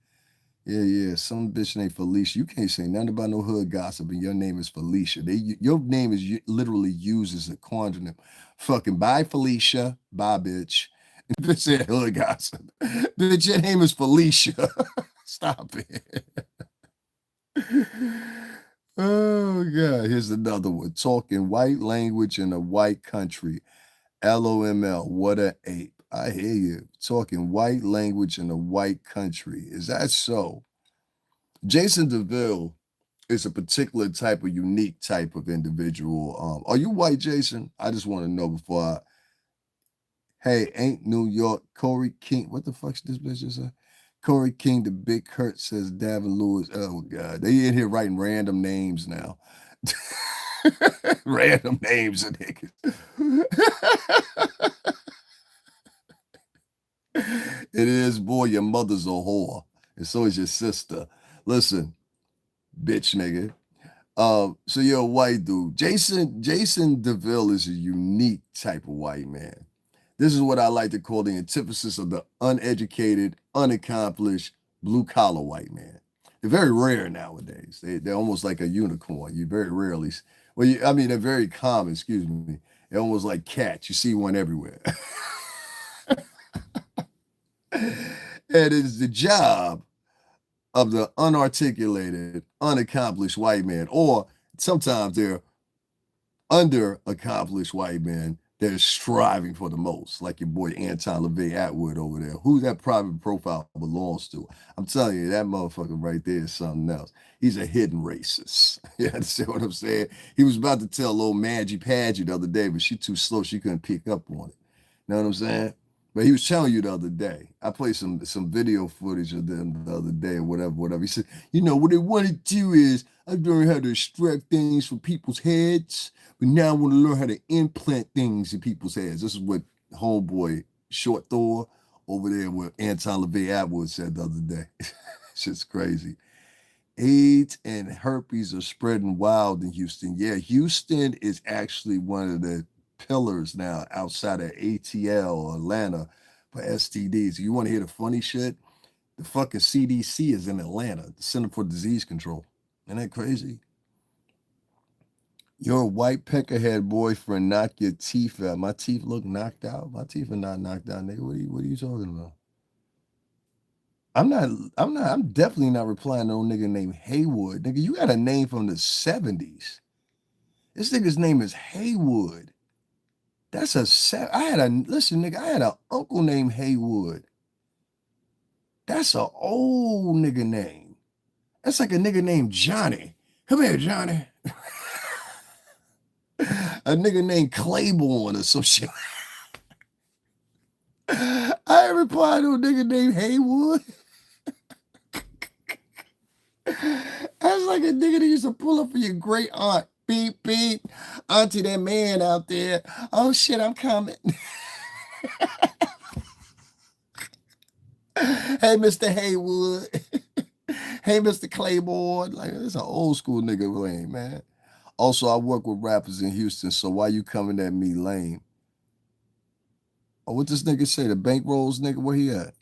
Yeah. Some bitch named Felicia. You can't say nothing about no hood gossip, and your name is Felicia. Your name is literally used as a quadronym. Fucking bye, Felicia. Bye, bitch. Bitch said hood gossip. Bitch, your name is Felicia. Stop it. Oh Oh God, here's another one. Talking white language in a white country. LOML, what a ape. I hear you. Talking white language in a white country. Is that so? Jason DeVille is a particular type of unique type of individual. Are you white, Jason? I just want to know before I. Hey, ain't New York Corey King? What the fuck's this bitch just say? Corey King, the Big Hurt says Davin Lewis. Oh God, they in here writing random names now. Random names of niggas. It is, boy, your mother's a whore, and so is your sister. Listen, bitch nigga. So you're a white dude. Jason DeVille is a unique type of white man. This is what I like to call the antithesis of the uneducated, unaccomplished, blue collar white man. They're very rare nowadays. They're almost like a unicorn. You very rarely, they're very common. Excuse me. They're almost like cats. You see one everywhere. It is the job of the unarticulated, unaccomplished white man, or sometimes they're under-accomplished white men that are striving for the most, like your boy Anton LaVey Atwood over there. Who that private profile belongs to? I'm telling you, that motherfucker right there is something else. He's a hidden racist. You understand what I'm saying? He was about to tell little Mangy Padgy the other day, but she too slow. She couldn't pick up on it. You know what I'm saying? But he was telling you the other day. I played some video footage of them the other day or whatever. He said, what they want to do is I've learned how to extract things from people's heads, but now I want to learn how to implant things in people's heads. This is what homeboy Short Thor over there with Anton LaVey Atwood said the other day. It's just crazy. AIDS and herpes are spreading wild in Houston. Yeah, Houston is actually one of the pillars now outside of ATL or Atlanta for STDs. You want to hear the funny shit? The fucking CDC is in Atlanta, the Center for Disease Control. Isn't that crazy? Your white peckerhead boyfriend knocked your teeth out. My teeth look knocked out. My teeth are not knocked out, nigga. What are you talking about? I'm definitely not replying to no nigga named Haywood. Nigga, you got a name from the 70s. This nigga's name is Haywood. That's listen, nigga, I had an uncle named Haywood. That's an old nigga name. That's like a nigga named Johnny. Come here, Johnny. A nigga named Claiborne or some shit. I ain't replied to a nigga named Haywood. That's like a nigga that used to pull up for your great aunt. Beep, beep. Auntie, that man out there. Oh, shit, I'm coming. Hey, Mr. Haywood. Hey, Mr. Claiborne. Like, it's an old school nigga lame, man. Also, I work with rappers in Houston, so why you coming at me lame? Oh, what this nigga say? The bankrolls nigga, where he at?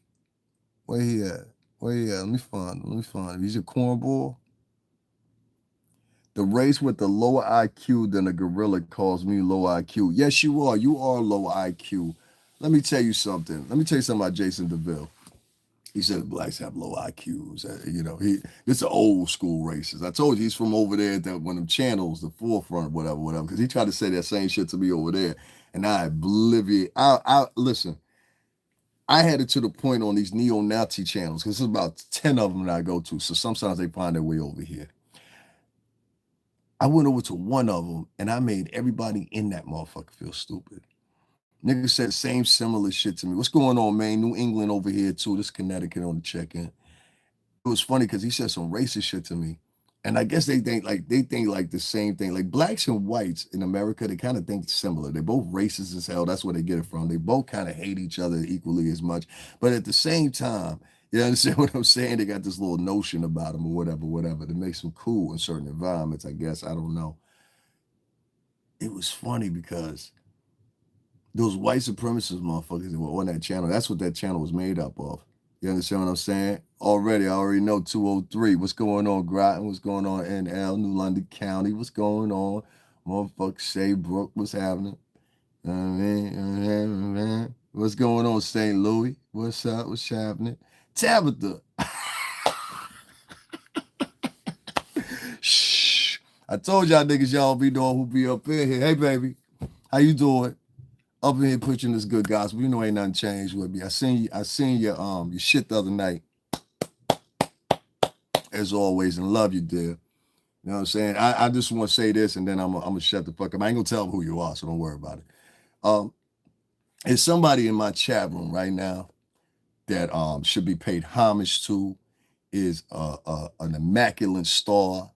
Where he at? Where he at? Let me find him. He's a cornball. The race with the lower IQ than a gorilla calls me low IQ. Yes, you are. You are low IQ. Let me tell you something. Let me tell you something about Jason DeVille. He said blacks have low IQs. This is an old school racist. I told you he's from over there that one of them channels, the forefront, whatever. Because he tried to say that same shit to me over there, and I obliviate. I listen. I had it to the point on these neo-Nazi channels because there's about 10 of them that I go to. So sometimes they find their way over here. I went over to one of them and I made everybody in that motherfucker feel stupid. Nigga said the same similar shit to me. What's going on, man? New England over here too. This Connecticut on the check-in. It was funny because he said some racist shit to me. And I guess they think like the same thing. Like blacks and whites in America, they kind of think similar. They're both racist as hell. That's where they get it from. They both kind of hate each other equally as much. But at the same time, you understand what I'm saying? They got this little notion about them or whatever that makes them cool in certain environments, I guess. I don't know. It was funny because those white supremacist motherfuckers that were on that channel, that's what that channel was made up of. You understand what I'm saying? I already know 203. What's going on, Groton? What's going on, NL, New London County? What's going on? Motherfucker Saybrook, what's happening? What's going on, St. Louis? What's up? What's happening? Tabitha. Shh. I told y'all niggas y'all be doing who be up in here. Hey baby, how you doing? Up in here preaching this good gospel. You know ain't nothing changed with me. I seen your shit the other night, as always, and love you, dear. You know what I'm saying? I just want to say this and then I'm gonna shut the fuck up. I ain't gonna tell them who you are, so don't worry about it. Um, there's somebody in my chat room right now that should be paid homage to, is an immaculate star.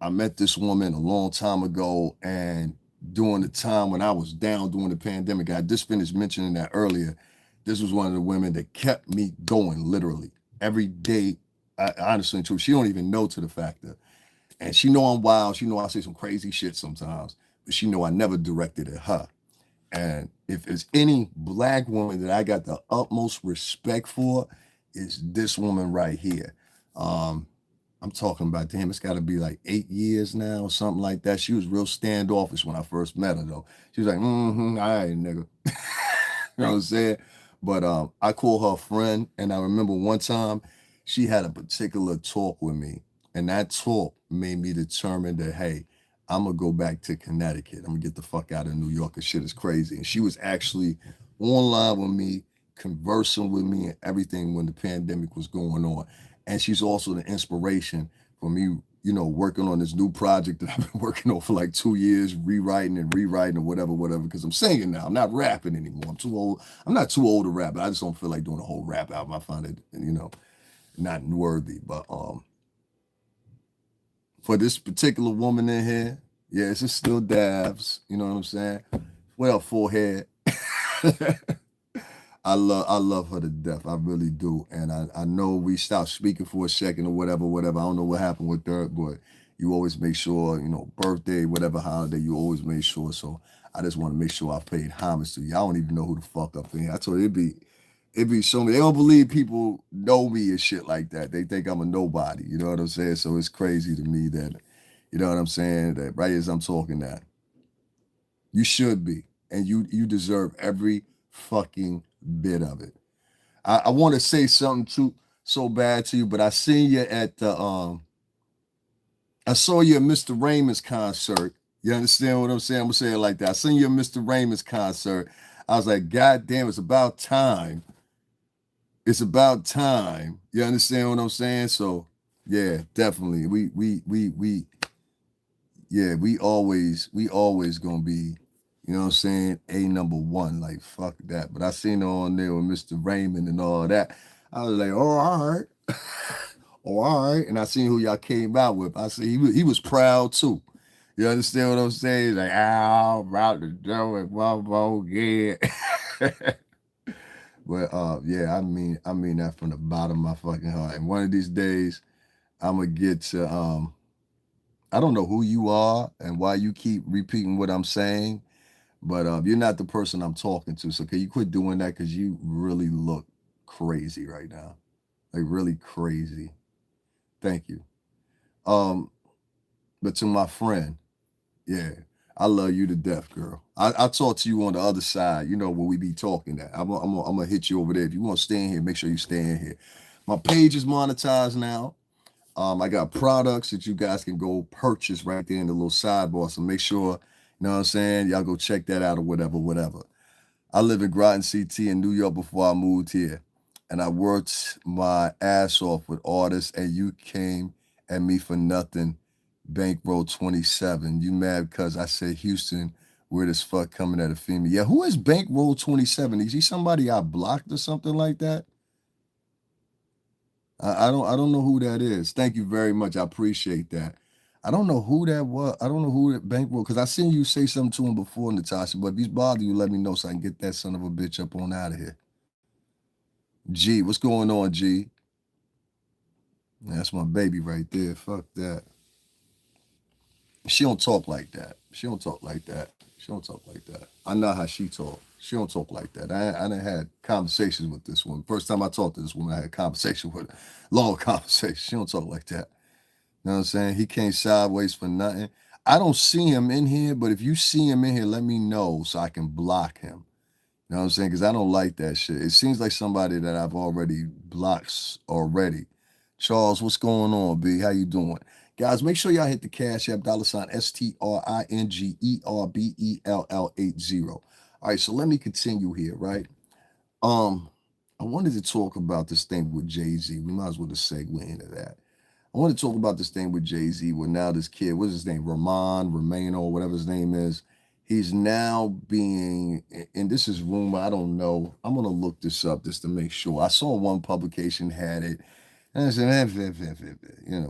I met this woman a long time ago, and during the time when I was down during the pandemic, I just finished mentioning that earlier. This was one of the women that kept me going literally every day. I honestly and true, she don't even know to the fact that, and she know I'm wild. She know I say some crazy shit sometimes, but she know I never directed at her. And if there's any black woman that I got the utmost respect for, is this woman right here. Um, I'm talking about, damn, it's got to be like 8 years now or something like that. She was real standoffish when I first met her, though. She was like, all right, nigga. You know what I'm saying? But I call her a friend, and I remember one time she had a particular talk with me, and that talk made me determine that, hey, I'm gonna go back to Connecticut. I'm gonna get the fuck out of New York, because shit is crazy. And she was actually online with me, conversing with me and everything when the pandemic was going on. And she's also the inspiration for me, working on this new project that I've been working on for like 2 years, rewriting or whatever, because I'm singing now. I'm not rapping anymore. I'm too old. I'm not too old to rap, but I just don't feel like doing a whole rap album. I find it, not worthy. But for this particular woman in here, yeah, it's just still dabs. You know what I'm saying? Well, forehead. I love her to death. I really do. And I know we stopped speaking for a second or whatever. I don't know what happened with her, but you always make sure, birthday, whatever holiday, you always make sure. So I just want to make sure I paid homage to you. I don't even know who the fuck up in here. I told you it'd be so many. They don't believe people know me and shit like that. They think I'm a nobody. You know what I'm saying? So it's crazy to me that, you know what I'm saying, that right as I'm talking that, you should be. And you deserve every fucking bit of it. I want to say something too so bad to you, but I seen you at the I saw you at Mr. Raymond's concert. You understand what I'm saying? I'm gonna say it like that. I seen you at Mr. Raymond's concert. I was like, God damn, it's about time. It's about time. You understand what I'm saying? So yeah, definitely. We yeah, we always gonna be, you know what I'm saying, a number one. Like fuck that. But I seen her on there with Mr. Raymond and all that. I was like, oh, all right. Oh, all right. And I seen who y'all came out with. I see he was proud too. You understand what I'm saying? He's like, I'm about to do it, one more again. But yeah, I mean that from the bottom of my fucking heart. And one of these days, I'm gonna get to I don't know who you are and why you keep repeating what I'm saying, but you're not the person I'm talking to. So can you quit doing that? Because you really look crazy right now, like really crazy. Thank you. Um, but to my friend, yeah, I love you to death, girl. I talk to you on the other side. You know when we be talking that. I'm gonna hit you over there. If you want to stay in here, make sure you stay in here. My page is monetized now. I got products that you guys can go purchase right there in the little sidebar. So make sure, you know what I'm saying, y'all go check that out or whatever. I live in Groton, CT in New York before I moved here. And I worked my ass off with artists, and you came at me for nothing. Bankroll 27. You mad because I said Houston, weird as fuck coming at a female. Yeah, who is Bankroll 27? Is he somebody I blocked or something like that? I don't know who that is. Thank you very much. I appreciate that. I don't know who that was. I don't know who that bankroll, because I seen you say something to him before, Natasha. But if he's bothering you, let me know so I can get that son of a bitch up on out of here. G, what's going on, G? That's my baby right there. Fuck that. She don't talk like that. She don't talk like that. She don't talk like that. I know how she talk. She don't talk like that. I done had conversations with this woman. First time I talked to this woman, I had a conversation with her. Long conversation. She don't talk like that. You know what I'm saying? He came sideways for nothing. I don't see him in here, but if you see him in here, let me know so I can block him. You know what I'm saying? Because I don't like that shit. It seems like somebody that I've already blocked already. Charles, what's going on, B? How you doing? Guys, make sure y'all hit the Cash App $ STRINGERBELL80. All right, so let me continue here, right? Um, I wanted to talk about this thing with Jay-Z. We might as well just segue into that. I want to talk about this thing with Jay-Z where now this kid, what's his name? Romano, whatever his name is. He's now being, and this is rumor, I don't know. I'm gonna look this up just to make sure. I saw one publication had it, and I said,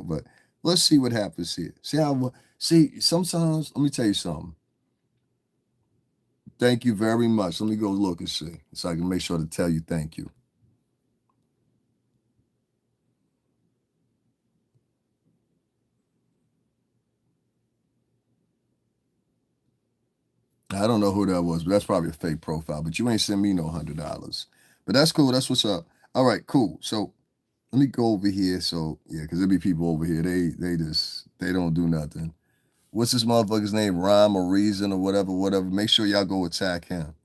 but let's see what happens here. See, sometimes, let me tell you something. Thank you very much. Let me go look and see so I can make sure to tell you thank you. I don't know who that was, but that's probably a fake profile. But you ain't send me no $100. But that's cool. That's what's up. All right, cool. So let me go over here. So yeah, because there'll be people over here. They don't do nothing. What's this motherfucker's name? Rhyme or Reason or whatever. Make sure y'all go attack him.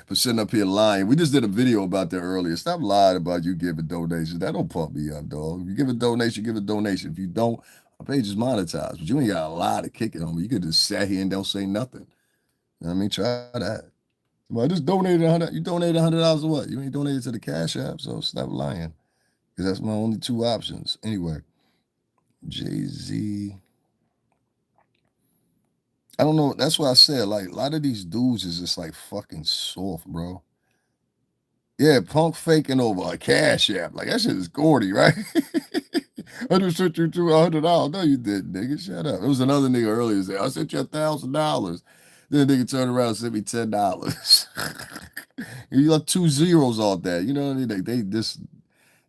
For sitting up here lying. We just did a video about that earlier. Stop lying about you giving donations. That don't pump me up, dog. If you give a donation, give a donation. If you don't, our page is monetized. But you ain't got a lie to kick it on me. You could just sit here and don't say nothing. You know what I mean? Try that. Well, I just donated $100. You donated $100 or what? You ain't donated to the Cash App, so stop lying. Because that's my only two options. Anyway, Jay-Z. I don't know. That's why I said, like, a lot of these dudes is just like fucking soft, bro. Yeah, punk faking over a Cash App. Like, that shit is corny, right? I just sent you $200. No, you didn't, nigga. Shut up. It was another nigga earlier say, I sent you $1,000. Then the nigga turned around and sent me $10. You got two zeros off that. You know what I mean?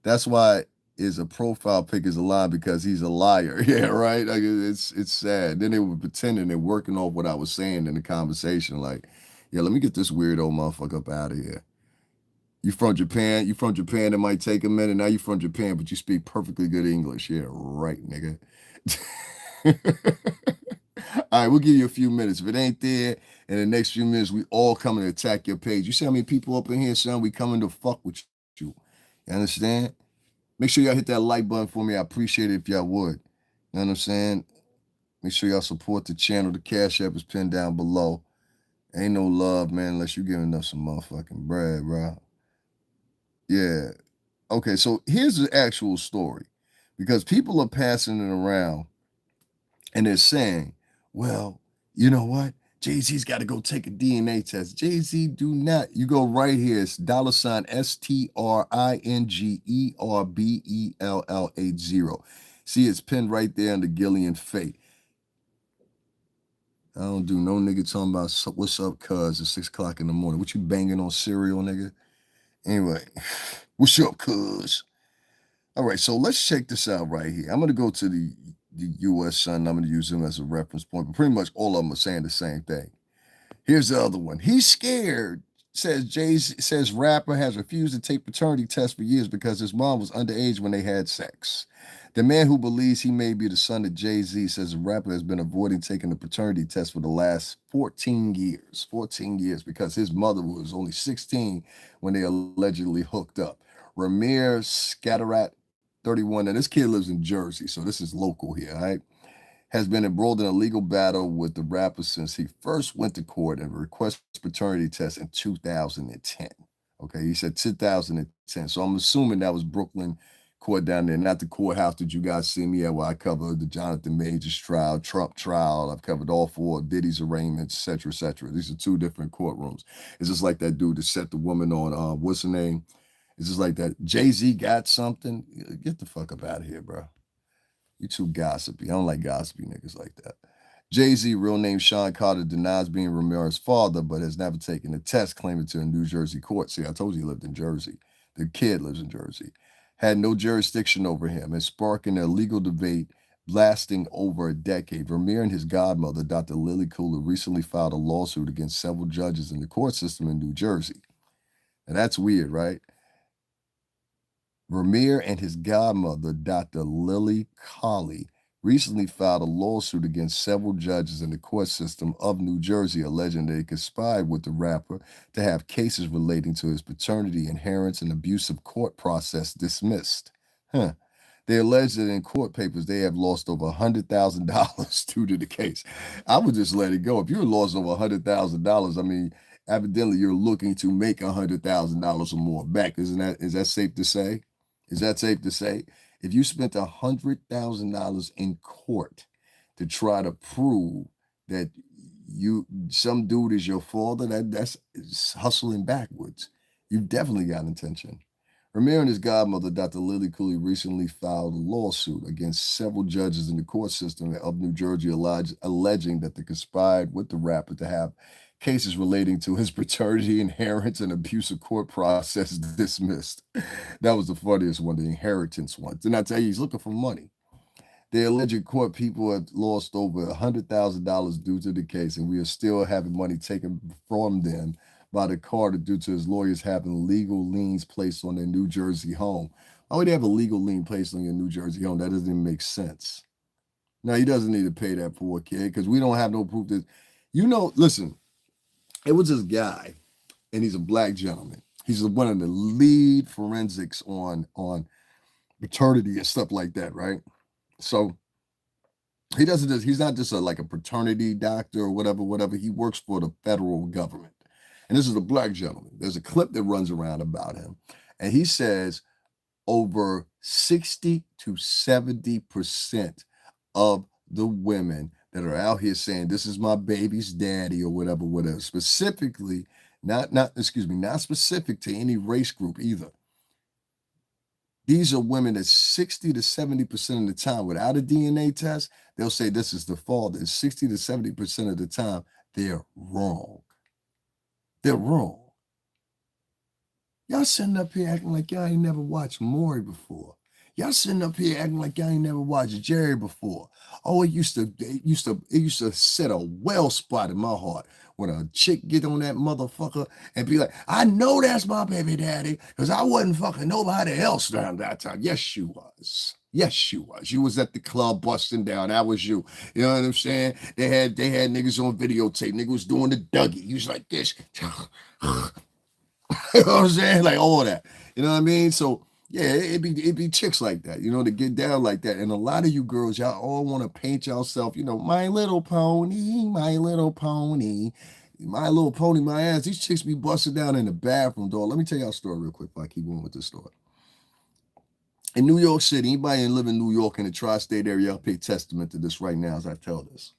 That's why is a profile pic is a lie because he's a liar. Yeah, right. Like it's sad. Then they were pretending they're working off what I was saying in the conversation. Like, yeah, let me get this weirdo motherfucker up out of here. You from Japan? You from Japan? It might take a minute. Now you from Japan, but you speak perfectly good English. Yeah, right, nigga. All right, we'll give you a few minutes. If it ain't there, in the next few minutes, we all coming to attack your page. You see how many people up in here, son? We coming to fuck with you. You understand? Make sure y'all hit that like button for me. I appreciate it if y'all would. You know what I'm saying? Make sure y'all support the channel. The Cash App is pinned down below. Ain't no love, man, unless you giving us some motherfucking bread, bro. Yeah. Okay, so here's the actual story. Because people are passing it around and they're saying, well, you know what? Jay-Z's got to go take a DNA test. Jay-Z, do not. You go right here. It's $STRINGERBELL80. See, it's pinned right there under Gillian Fate. I don't do no nigga talking about what's up, cuz at 6 o'clock in the morning. What you banging on cereal, nigga? Anyway, what's up, cuz? All right, so let's check this out right here. I'm going to go to the U.S. Sun. I'm going to use him as a reference point, but pretty much all of them are saying the same thing. Here's the other one. He's scared, says rapper has refused to take paternity tests for years because his mom was underage when they had sex. The man who believes he may be the son of Jay-Z says the rapper has been avoiding taking the paternity test for the last 14 years. 14 years because his mother was only 16 when they allegedly hooked up. Ramir Scatterat, 31, and this kid lives in Jersey, so this is local here, all right? Has been embroiled in a legal battle with the rapper since he first went to court and requested paternity test in 2010. Okay, he said 2010. So I'm assuming that was Brooklyn court down there, not the courthouse that you guys see me at where I covered the Jonathan Majors trial, Trump trial. I've covered all four Diddy's arraignments, et cetera, et cetera. These are two different courtrooms. It's just like that dude that set the woman on, what's her name? It's just like that. Jay-Z got something. Get the fuck up out of here, bro. You too gossipy. I don't like gossipy niggas like that. Jay-Z, real name Sean Carter, denies being Ramirez's father, but has never taken a test, claiming to a New Jersey court. See, I told you he lived in Jersey. The kid lives in Jersey. Had no jurisdiction over him and sparking a legal debate lasting over a decade. Ramir and his godmother, Dr. Lily Cooler, recently filed a lawsuit against several judges in the court system in New Jersey. And that's weird, right? Ramir and his godmother, Dr. Lily Colley, recently filed a lawsuit against several judges in the court system of New Jersey, alleging they conspired with the rapper to have cases relating to his paternity, inheritance, and abusive court process dismissed. Huh. They allege that in court papers they have lost over $100,000 due to the case. I would just let it go. If you lost over $100,000, I mean, evidently you're looking to make $100,000 or more back. Is that safe to say? Is that safe to say? If you spent $100,000 in court to try to prove that some dude is your father, that's hustling backwards. You've definitely got intention. Ramir and his godmother, Dr. Lily Cooley, recently filed a lawsuit against several judges in the court system of New Jersey, alleging that they conspired with the rapper to have cases relating to his paternity, inheritance, and abuse of court process dismissed. That was the funniest one, the inheritance one. Didn't I tell you he's looking for money? The alleged court people have lost over $100,000 due to the case, and we are still having money taken from them by the Carter due to his lawyers having legal liens placed on their New Jersey home. Why would they have a legal lien placed on your New Jersey home? That doesn't even make sense. Now, he doesn't need to pay that poor kid because we don't have no proof that, listen, it was this guy, and he's a black gentleman. He's one of the lead forensics on paternity and stuff like that, right? So he's not just like a paternity doctor or whatever. He works for the federal government. And this is a black gentleman. There's a clip that runs around about him. And he says over 60 to 70% of the women that are out here saying, this is my baby's daddy or whatever, specifically, not specific to any race group either. These are women that 60 to 70% of the time, without a DNA test, they'll say this is the father. And 60 to 70% of the time, they're wrong. They're wrong. Y'all sitting up here acting like y'all ain't never watched Maury before. Y'all sitting up here acting like y'all ain't never watched Jerry before. Oh, it used to set a well spot in my heart when a chick get on that motherfucker and be like, I know that's my baby daddy because I wasn't fucking nobody else during that time. Yes, you was. Yes, you was. You was at the club busting down. That was you. You know what I'm saying? They had niggas on videotape. Niggas was doing the Dougie. He was like this. You know what I'm saying? Like all that. You know what I mean? So yeah, it'd be chicks like that, to get down like that. And a lot of you girls, y'all all want to paint yourself, my little pony, my little pony, my little pony, my ass. These chicks be busting down in the bathroom door. Let me tell y'all a story real quick before I keep going with this story. In New York City, anybody that live in New York in the tri-state area, I'll pay testament to this right now as I tell this.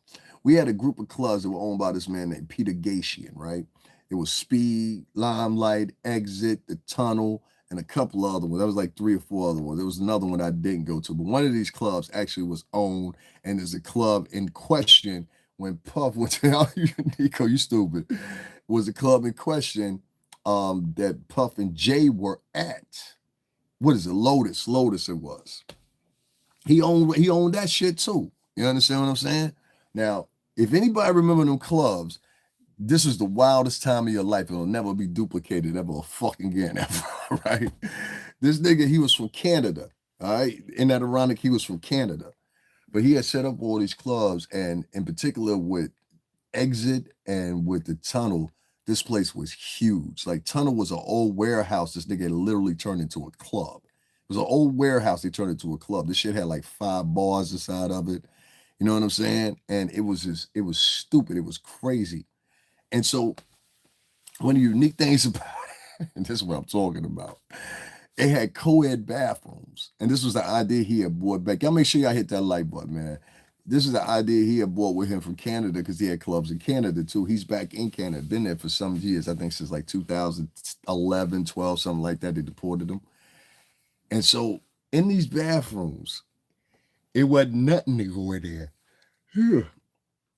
We had a group of clubs that were owned by this man named Peter Gatian, right? It was Speed, Limelight, Exit, The Tunnel, and a couple other ones. That was like 3 or 4 other ones. There was another one I didn't go to, but one of these clubs actually was owned, and there's a club in question when Puff went to, Nico, you stupid, was a club in question that Puff and Jay were at. What is it? Lotus it was. He owned that shit too. You understand what I'm saying? Now, if anybody remember them clubs, this is the wildest time of your life. It'll never be duplicated ever fucking again, ever, right? This nigga, he was from Canada, all right? Isn't that ironic? He was from Canada. But he had set up all these clubs, and in particular with Exit and with the Tunnel, this place was huge. Like, Tunnel was an old warehouse this nigga literally turned into a club. It was an old warehouse they turned into a club. This shit had like 5 bars inside of it. You know what I'm saying? And it was stupid. It was crazy. And so one of the unique things about it, and this is what I'm talking about, it had co-ed bathrooms. And this was the idea he had brought back. Y'all make sure y'all hit that like button, man. This is the idea he had brought with him from Canada because he had clubs in Canada too. He's back in Canada, been there for some years, I think since like 2011, 12, something like that. They deported him. And so in these bathrooms, it wasn't nothing to go in there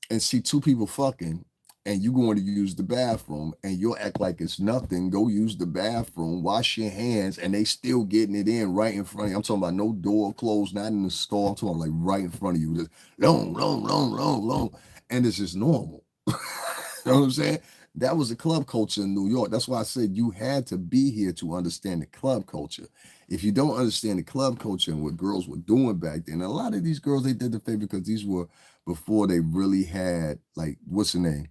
and see 2 people fucking, and you going to use the bathroom and you'll act like it's nothing, go use the bathroom, wash your hands, and they still getting it in right in front of you. I'm talking about no door closed, not in the store. I'm talking about like right in front of you, just long. And it's just normal. You know what I'm saying? That was the club culture in New York. That's why I said you had to be here to understand the club culture. If you don't understand the club culture and what girls were doing back then, a lot of these girls, they did the favor because these were before they really had, like, what's the name?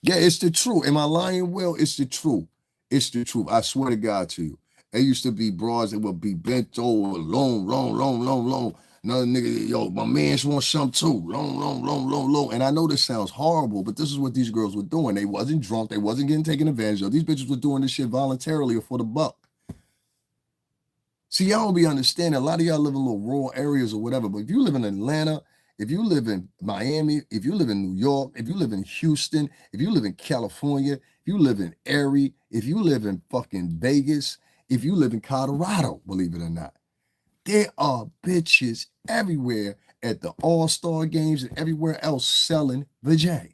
Yeah, it's the truth. Am I lying? Well, it's the truth. It's the truth. I swear to God to you. They used to be bras that would be bent over, long. Another nigga, yo, my mans want some too. Long. And I know this sounds horrible, but this is what these girls were doing. They wasn't drunk. They wasn't getting taken advantage of. These bitches were doing this shit voluntarily or for the buck. See, y'all don't be understanding. A lot of y'all live in little rural areas or whatever, but if you live in Atlanta, if you live in Miami, if you live in New York, if you live in Houston, if you live in California, if you live in Erie, if you live in fucking Vegas, if you live in Colorado, believe it or not, there are bitches everywhere at the All-Star games and everywhere else selling vajay.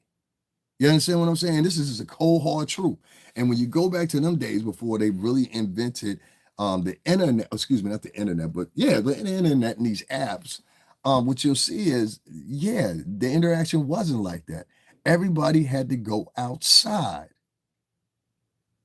You understand what I'm saying? This is a cold, hard truth. And when you go back to them days before they really invented the internet, excuse me, not the internet, but yeah, the internet and these apps, what you'll see is, yeah, the interaction wasn't like that. Everybody had to go outside.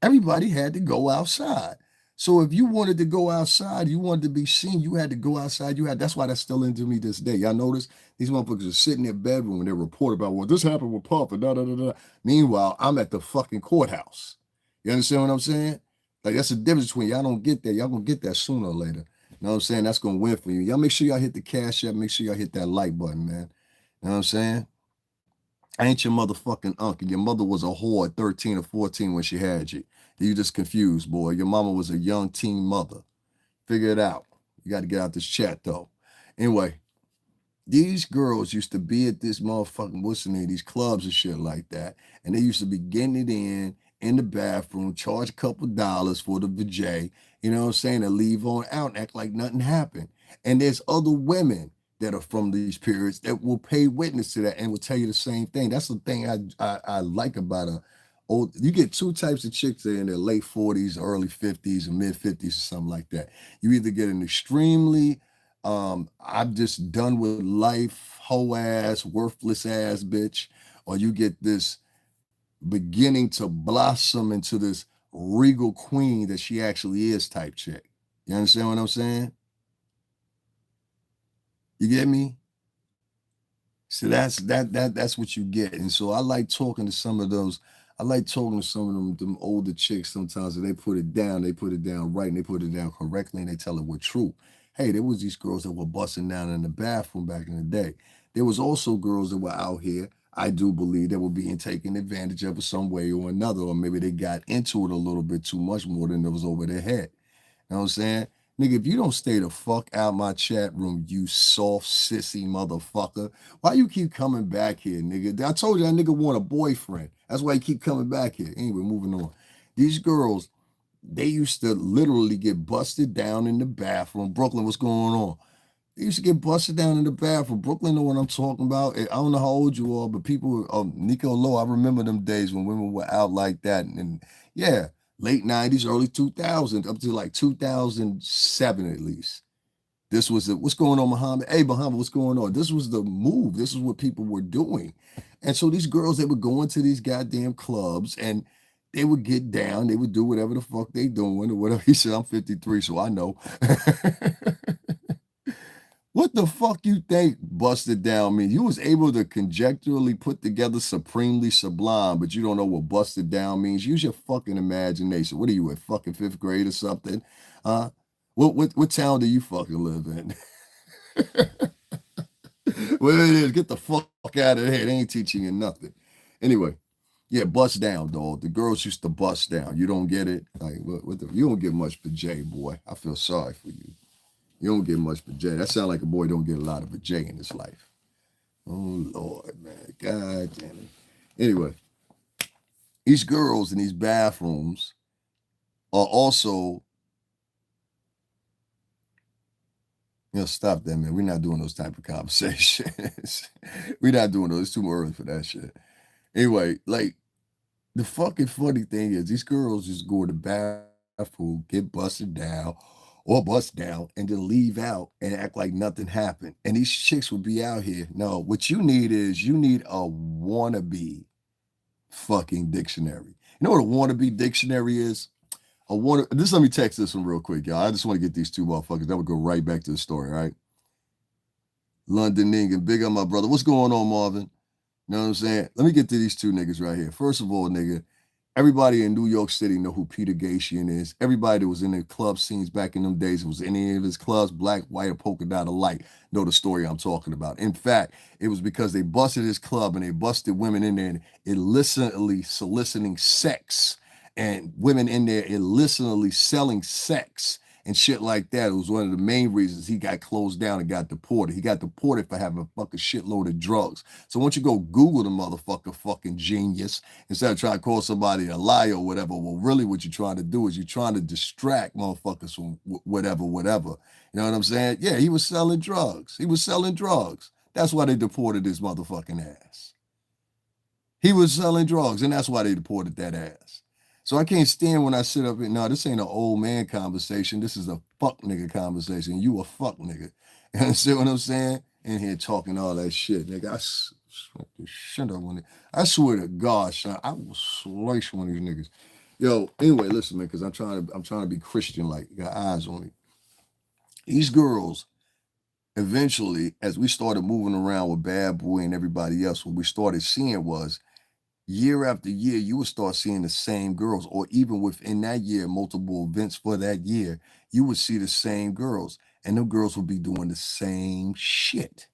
Everybody had to go outside. So if you wanted to go outside, you wanted to be seen, you had to go outside. That's why that's still into me this day. Y'all notice these motherfuckers are sitting in their bedroom and they report about, well, this happened with Puff and da da da da. Meanwhile, I'm at the fucking courthouse. You understand what I'm saying? Like, that's the difference between y'all don't get there. Y'all gonna get that sooner or later. You know what I'm saying? That's gonna win for you. Y'all make sure y'all hit the cash app. Make sure y'all hit that like button, man. You know what I'm saying? I ain't your motherfucking uncle. Your mother was a whore at 13 or 14 when she had you. You just confused, boy. Your mama was a young teen mother. Figure it out. You got to get out this chat, though. Anyway, these girls used to be at this motherfucking, what's the name, these clubs and shit like that. And they used to be getting it in the bathroom, charge a couple dollars for the vajay, you know what I'm saying, to leave on out and act like nothing happened. And there's other women that are from these periods that will pay witness to that and will tell you the same thing. That's the thing I like about you get two types of chicks that are in their late 40s, early 50s, and mid 50s, or something like that. You either get an extremely I'm just done with life, hoe ass, worthless ass bitch, or you get this beginning to blossom into this regal queen that she actually is type chick. You understand what I'm saying? You get me? So that's what you get. And so I like talking to some of those. I like talking to some of them older chicks sometimes, and they put it down right, and they put it down correctly, and they tell it with truth. Hey, there was these girls that were busting down in the bathroom back in the day. There was also girls that were out here, I do believe, that were being taken advantage of in some way or another, or maybe they got into it a little bit too much more than it was over their head. You know what I'm saying? Nigga, if you don't stay the fuck out my chat room, you soft sissy motherfucker. Why you keep coming back here, nigga? I told you that nigga want a boyfriend. That's why he keep coming back here. Anyway, moving on. These girls, they used to literally get busted down in the bathroom. Brooklyn, what's going on? They used to get busted down in the bathroom. Brooklyn know what I'm talking about. I don't know how old you are, but people, Nico Lowe, I remember them days when women were out like that. And yeah, late 90s, early 2000s, up to like 2007 at least. This was what's going on, Muhammad? Hey, Muhammad, what's going on? This was the move. This is what people were doing. And so these girls, they would go into these goddamn clubs and they would get down. They would do whatever the fuck they doing or whatever. He said, I'm 53, so I know. What the fuck you think busted down means? You was able to conjecturally put together supremely sublime, but you don't know what busted down means. Use your fucking imagination. What are you, at fucking fifth grade or something? What town do you fucking live in? Well, it is. Get the fuck out of here. They ain't teaching you nothing. Anyway, yeah, bust down, dog. The girls used to bust down. You don't get it? Like, you don't get much for Jay, boy. I feel sorry for you. You don't get much for Jay. That sounds like a boy don't get a lot of a J in his life. Oh, Lord, man. God damn it. Anyway, these girls in these bathrooms are also, stop that, man. We're not doing those type of conversations. We're not doing those. It's too early for that shit. Anyway, like, the fucking funny thing is these girls just go to the bathroom, get busted down, or bust down and then leave out and act like nothing happened. And these chicks would be out here. No, what you need is a wannabe fucking dictionary. You know what a wannabe dictionary is? Let me text this one real quick, y'all. I just want to get these two motherfuckers. That would go right back to the story, right? London Ningen, big up my brother. What's going on, Marvin? You know what I'm saying? Let me get to these two niggas right here. First of all, nigga, Everybody in New York City know who Peter Gatien is. Everybody that was in the club scenes back in them days, it was in any of his clubs, black, white, or polka dot alike, know the story I'm talking about. In fact, it was because they busted his club and they busted women in there illicitly soliciting sex, and women in there illicitly selling sex and shit like that. It was one of the main reasons he got closed down and got deported. He got deported for having a fucking shitload of drugs. So once you go Google the motherfucker fucking genius, instead of trying to call somebody a liar or whatever, well, really what you're trying to do is you're trying to distract motherfuckers from whatever. You know what I'm saying? Yeah, he was selling drugs. He was selling drugs. That's why they deported his motherfucking ass. He was selling drugs, and that's why they deported that ass. So I can't stand when I sit up and, no, this ain't an old man conversation. This is a fuck nigga conversation. You a fuck nigga. You understand what I'm saying? In here talking all that shit, nigga. I swear the shit up on it. I swear to God, son, I will slice one of these niggas. Yo, anyway, listen, man, because I'm trying to be Christian, like, got eyes on me. These girls, eventually, as we started moving around with Bad Boy and everybody else, what we started seeing was year after year, you would start seeing the same girls, or even within that year, multiple events for that year, you would see the same girls, and them girls would be doing the same shit.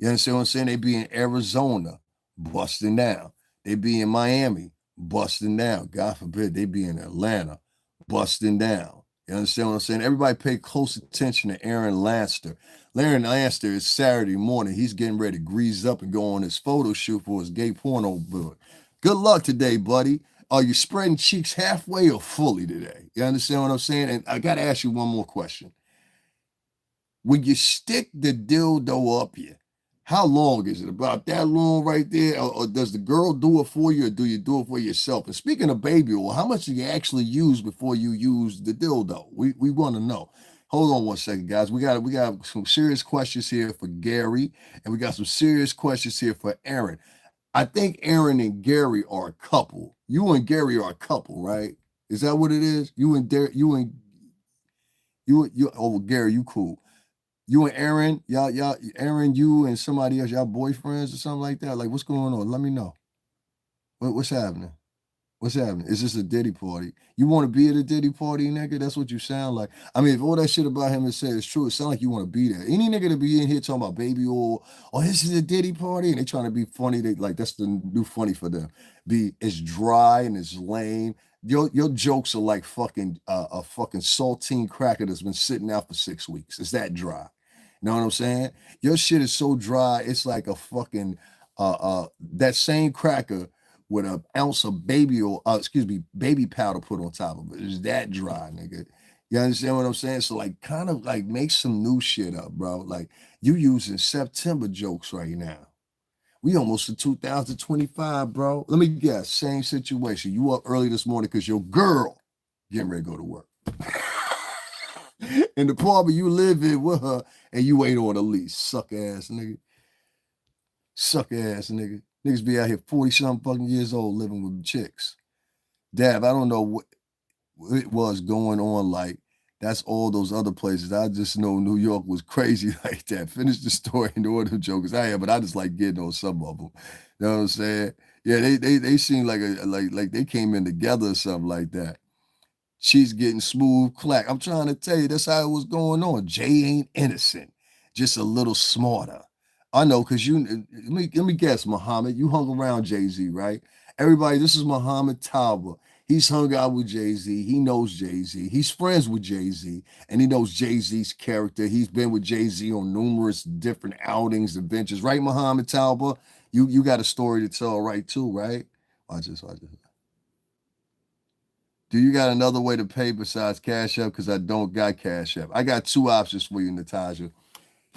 You understand what I'm saying? They be in Arizona, busting down. They be in Miami, busting down. God forbid, they be in Atlanta, busting down. You understand what I'm saying? Everybody pay close attention to Aaron Lanster. Aaron Lanster is Saturday morning. He's getting ready to grease up and go on his photo shoot for his gay porno book. Good luck today, buddy. Are you spreading cheeks halfway or fully today? You understand what I'm saying? And I got to ask you one more question. When you stick the dildo up you, how long is it? About that long right there? Or does the girl do it for you, or do you do it for yourself? And speaking of baby oil, how much do you actually use before you use the dildo? We want to know. Hold on one second, guys. We got some serious questions here for Gary, and we got some serious questions here for Aaron. I think Aaron and Gary are a couple. You and Gary are a couple, right? Is that what it is? Oh, Gary, you cool. You and Aaron, y'all, Aaron, you and somebody else, y'all boyfriends or something like that? Like, what's going on? Let me know. What's happening? What's happening? Is this a Diddy party? You want to be at a Diddy party, nigga? That's what you sound like. I mean, if all that shit about him is said is true, it sounds like you want to be there. Any nigga to be in here talking about baby oil, oh, this is a Diddy party, and they trying to be funny. They like that's the new funny for them. It's dry and it's lame. Your jokes are like fucking a fucking saltine cracker that's been sitting out for 6 weeks. It's that dry. You know what I'm saying? Your shit is so dry, it's like a fucking that same cracker with an ounce of baby powder put on top of it. It's that dry, nigga. You understand what I'm saying? So like kind of like make some new shit up, bro. Like you using September jokes right now. We almost in 2025, bro. Let me guess, same situation. You up early this morning because your girl getting ready to go to work. In the apartment you live in with her, and you ain't on the lease. Suck ass nigga. Suck ass nigga. Niggas be out here 40-something fucking years old living with chicks. Dab, I don't know what it was going on like. That's all those other places. I just know New York was crazy like that. Finish the story and all them jokers I have, but I just like getting on some of them. You know what I'm saying? Yeah, they seem like like they came in together or something like that. She's getting smooth clack. I'm trying to tell you, that's how it was going on. Jay ain't innocent, just a little smarter. I know, because let me guess, Muhammad, you hung around Jay-Z, right? Everybody, this is Muhammad Talbot. He's hung out with Jay-Z. He knows Jay-Z. He's friends with Jay-Z, and he knows Jay-Z's character. He's been with Jay-Z on numerous different outings, adventures, right, Muhammad Talbot? You got a story to tell, right, too, right? Watch this. Do you got another way to pay besides Cash App? Because I don't got Cash App. I got two options for you, Natasha.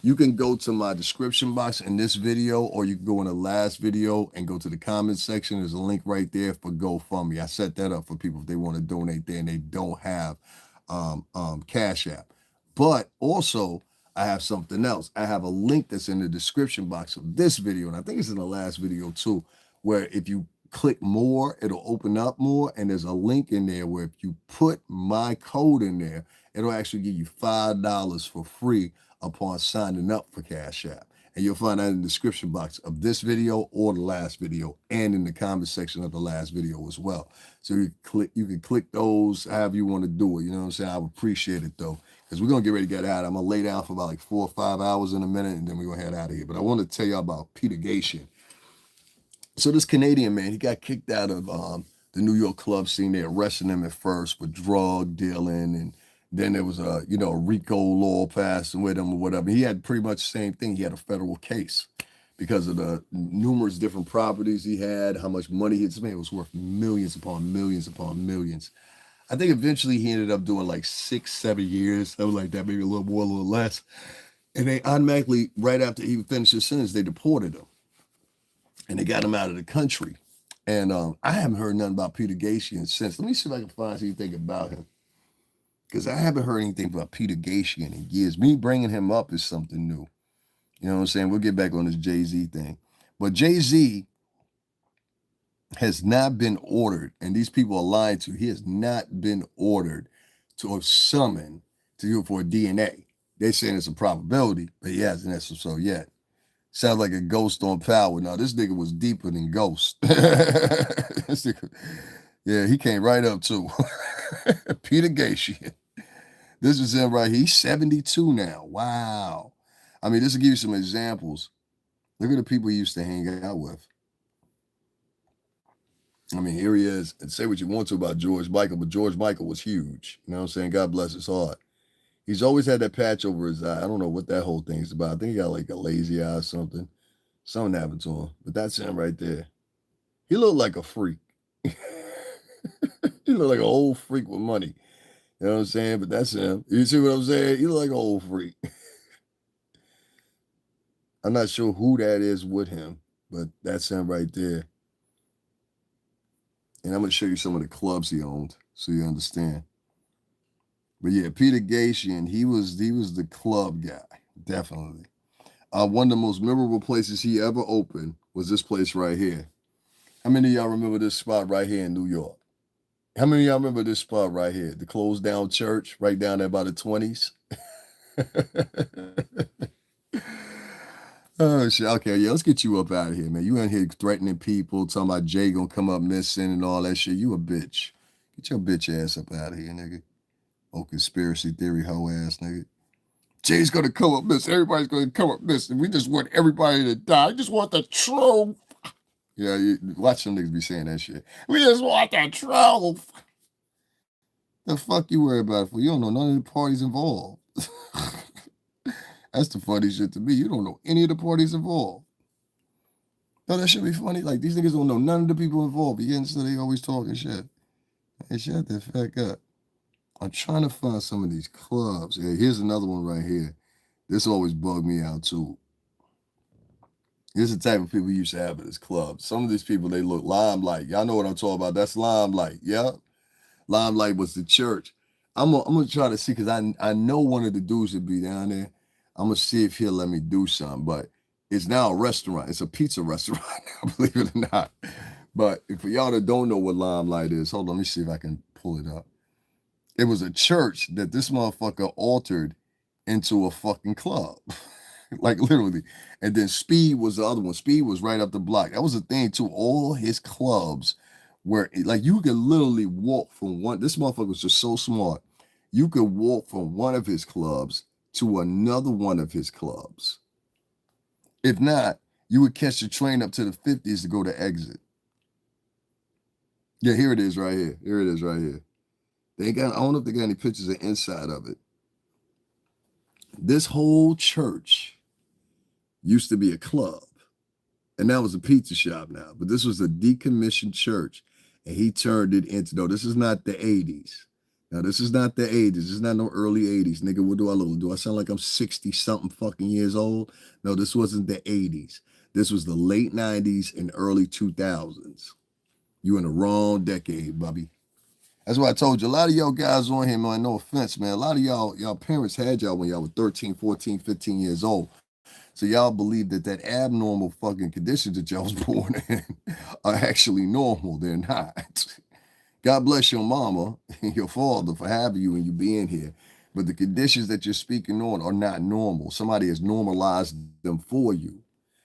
You can go to my description box in this video, or you can go in the last video and go to the comment section. There's a link right there for GoFundMe. I set that up for people if they want to donate there and they don't have Cash App. But also, I have something else. I have a link that's in the description box of this video, and I think it's in the last video too, where if you click more, it'll open up more, and there's a link in there where if you put my code in there, it'll actually give you $5 for free upon signing up for Cash App. And you'll find that in the description box of this video or the last video, and in the comment section of the last video as well. So you can click those however you want to do it. You know what I'm saying? I would appreciate it though, because we're gonna get ready to get out. I'm gonna lay down for about like 4 or 5 hours in a minute, and then we're gonna head out of here. But I want to tell you about Peter Gatien. So this Canadian man, he got kicked out of the New York club scene. They arrested him at first with drug dealing, and then there was a RICO law passed with him or whatever. He had pretty much the same thing. He had a federal case because of the numerous different properties he had, how much money his man was worth, millions upon millions upon millions. I think eventually he ended up doing like 6, 7 years, something like that, maybe a little more, a little less. And they automatically, right after he finished his sentence, they deported him. And they got him out of the country. And I haven't heard nothing about Peter Gatien since. Let me see if I can find anything about him, because I haven't heard anything about Peter Gatien in years. Me bringing him up is something new. You know what I'm saying? We'll get back on this Jay-Z thing. But Jay-Z has not been ordered, and these people are lying to you. He has not been ordered to summon to you for DNA. They're saying it's a probability, but he hasn't answered so yet. Sounds like a ghost on power. Now, this nigga was deeper than Ghost. Yeah, he came right up to Peter Gatien. This is him right here. He's 72 now. Wow. I mean, this will give you some examples. Look at the people he used to hang out with. I mean, here he is. And say what you want to about George Michael, but George Michael was huge. You know what I'm saying? God bless his heart. He's always had that patch over his eye. I don't know what that whole thing's about. I think he got like a lazy eye or something. Something happened to him. But that's him right there. He looked like a freak. He looked like an old freak with money. You know what I'm saying? But that's him. You see what I'm saying? He look like an old freak. I'm not sure who that is with him, but that's him right there. And I'm going to show you some of the clubs he owned so you understand. But yeah, Peter Gatien, he was the club guy, definitely. One of the most memorable places he ever opened was this place right here. How many of y'all remember this spot right here in New York? How many of y'all remember this spot right here? The closed down church right down there by the 20s? Oh, shit. Okay, yeah, let's get you up out of here, man. You in here threatening people, talking about Jay gonna come up missing and all that shit. You a bitch. Get your bitch ass up out of here, nigga. Oh, conspiracy theory hoe ass nigga. Jay's gonna come up missing. Everybody's gonna come up missing. We just want everybody to die. I just want the truth. Yeah, you watch some niggas be saying that shit. We just want the truth. The fuck you worry about it for? You don't know none of the parties involved. That's the funny shit to me. You don't know any of the parties involved. No, that should be funny. Like, these niggas don't know none of the people involved. But yeah, so they always talking shit. Hey, shut the fuck up. I'm trying to find some of these clubs. Yeah, here's another one right here. This always bugged me out too. Here's the type of people you used to have at this club. Some of these people, they look Limelight. Y'all know what I'm talking about. That's Limelight. Yeah. Limelight was the church. I'm gonna try to see, because I know one of the dudes would be down there. I'm gonna see if he'll let me do something. But it's now a restaurant. It's a pizza restaurant now, believe it or not. But for y'all that don't know what Limelight is, hold on, let me see if I can pull it up. It was a church that this motherfucker altered into a fucking club. Like, literally. And then Speed was the other one. Speed was right up the block. That was the thing too. All his clubs where, like, you could literally walk from one. This motherfucker was just so smart. You could walk from one of his clubs to another one of his clubs. If not, you would catch the train up to the 50s to go to exit. Yeah, here it is right here. Here it is right here. They got, I don't know if they got any pictures of the inside of it. This whole church used to be a club, and that was a pizza shop now. But this was a decommissioned church, and he turned it into, no, this is not the 80s. Now, this is not the 80s. This is not no early 80s. Nigga, what do I look? Do I sound like I'm 60-something fucking years old? No, this wasn't the 80s. This was the late 90s and early 2000s. You in the wrong decade, Bubby. That's why I told you, a lot of y'all guys on here, man, no offense, man. A lot of y'all parents had y'all when y'all were 13, 14, 15 years old. So y'all believe that abnormal fucking conditions that y'all was born in are actually normal. They're not. God bless your mama and your father for having you and you being here. But the conditions that you're speaking on are not normal. Somebody has normalized them for you.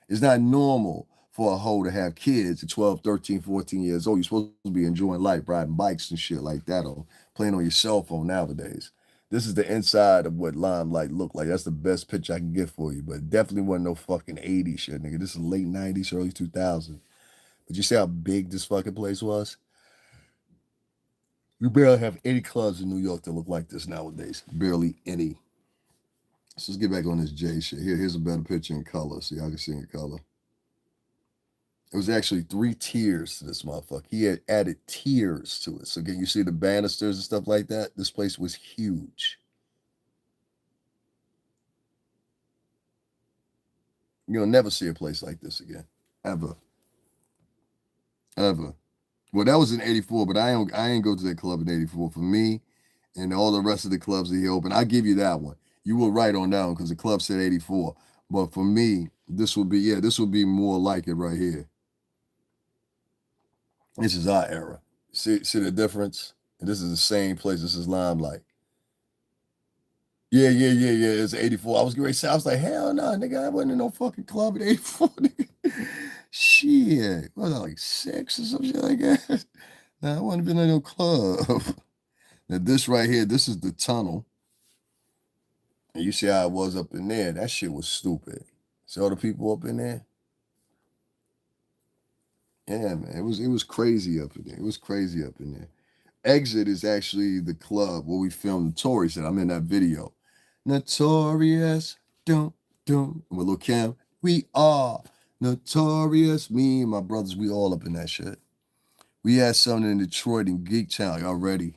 It's not normal for a hoe to have kids at 12, 13, 14 years old. You're supposed to be enjoying life, riding bikes and shit like that, or playing on your cell phone nowadays. This is the inside of what Limelight looked like. That's the best picture I can get for you. But it definitely wasn't no fucking 80s shit, nigga. This is late 90s, early 2000s. But you see how big this fucking place was? You barely have any clubs in New York that look like this nowadays. Barely any. So let's get back on this J shit. Here's a better picture in color, so y'all can see in color. It was actually 3 tiers to this motherfucker. He had added tiers to it. So can you see the banisters and stuff like that? This place was huge. You'll never see a place like this again. Ever. Ever. Well, that was in 84, but I ain't go to that club in 84. For me and all the rest of the clubs that he opened, I give you that one. You were right on that one because the club said 84. But for me, this would be more like it right here. This is our era. See the difference? And this is the same place. This is Limelight. Yeah. It's 84. I was going to say, I was like, hell no, nigga. I wasn't in no fucking club at 84, nigga. Shit. What was I, like 6 or some shit like that? Nah, I wasn't been in no club. Now, this right here, this is the tunnel. And you see how it was up in there. That shit was stupid. See all the people up in there? Yeah, man. It was crazy up in there. It was crazy up in there. Exit is actually the club where we filmed Notorious, and I'm in that video. Notorious, with Lil Kim. We are notorious. Me and my brothers, we all up in that shit. We had something in Detroit in Geek Town. Y'all ready?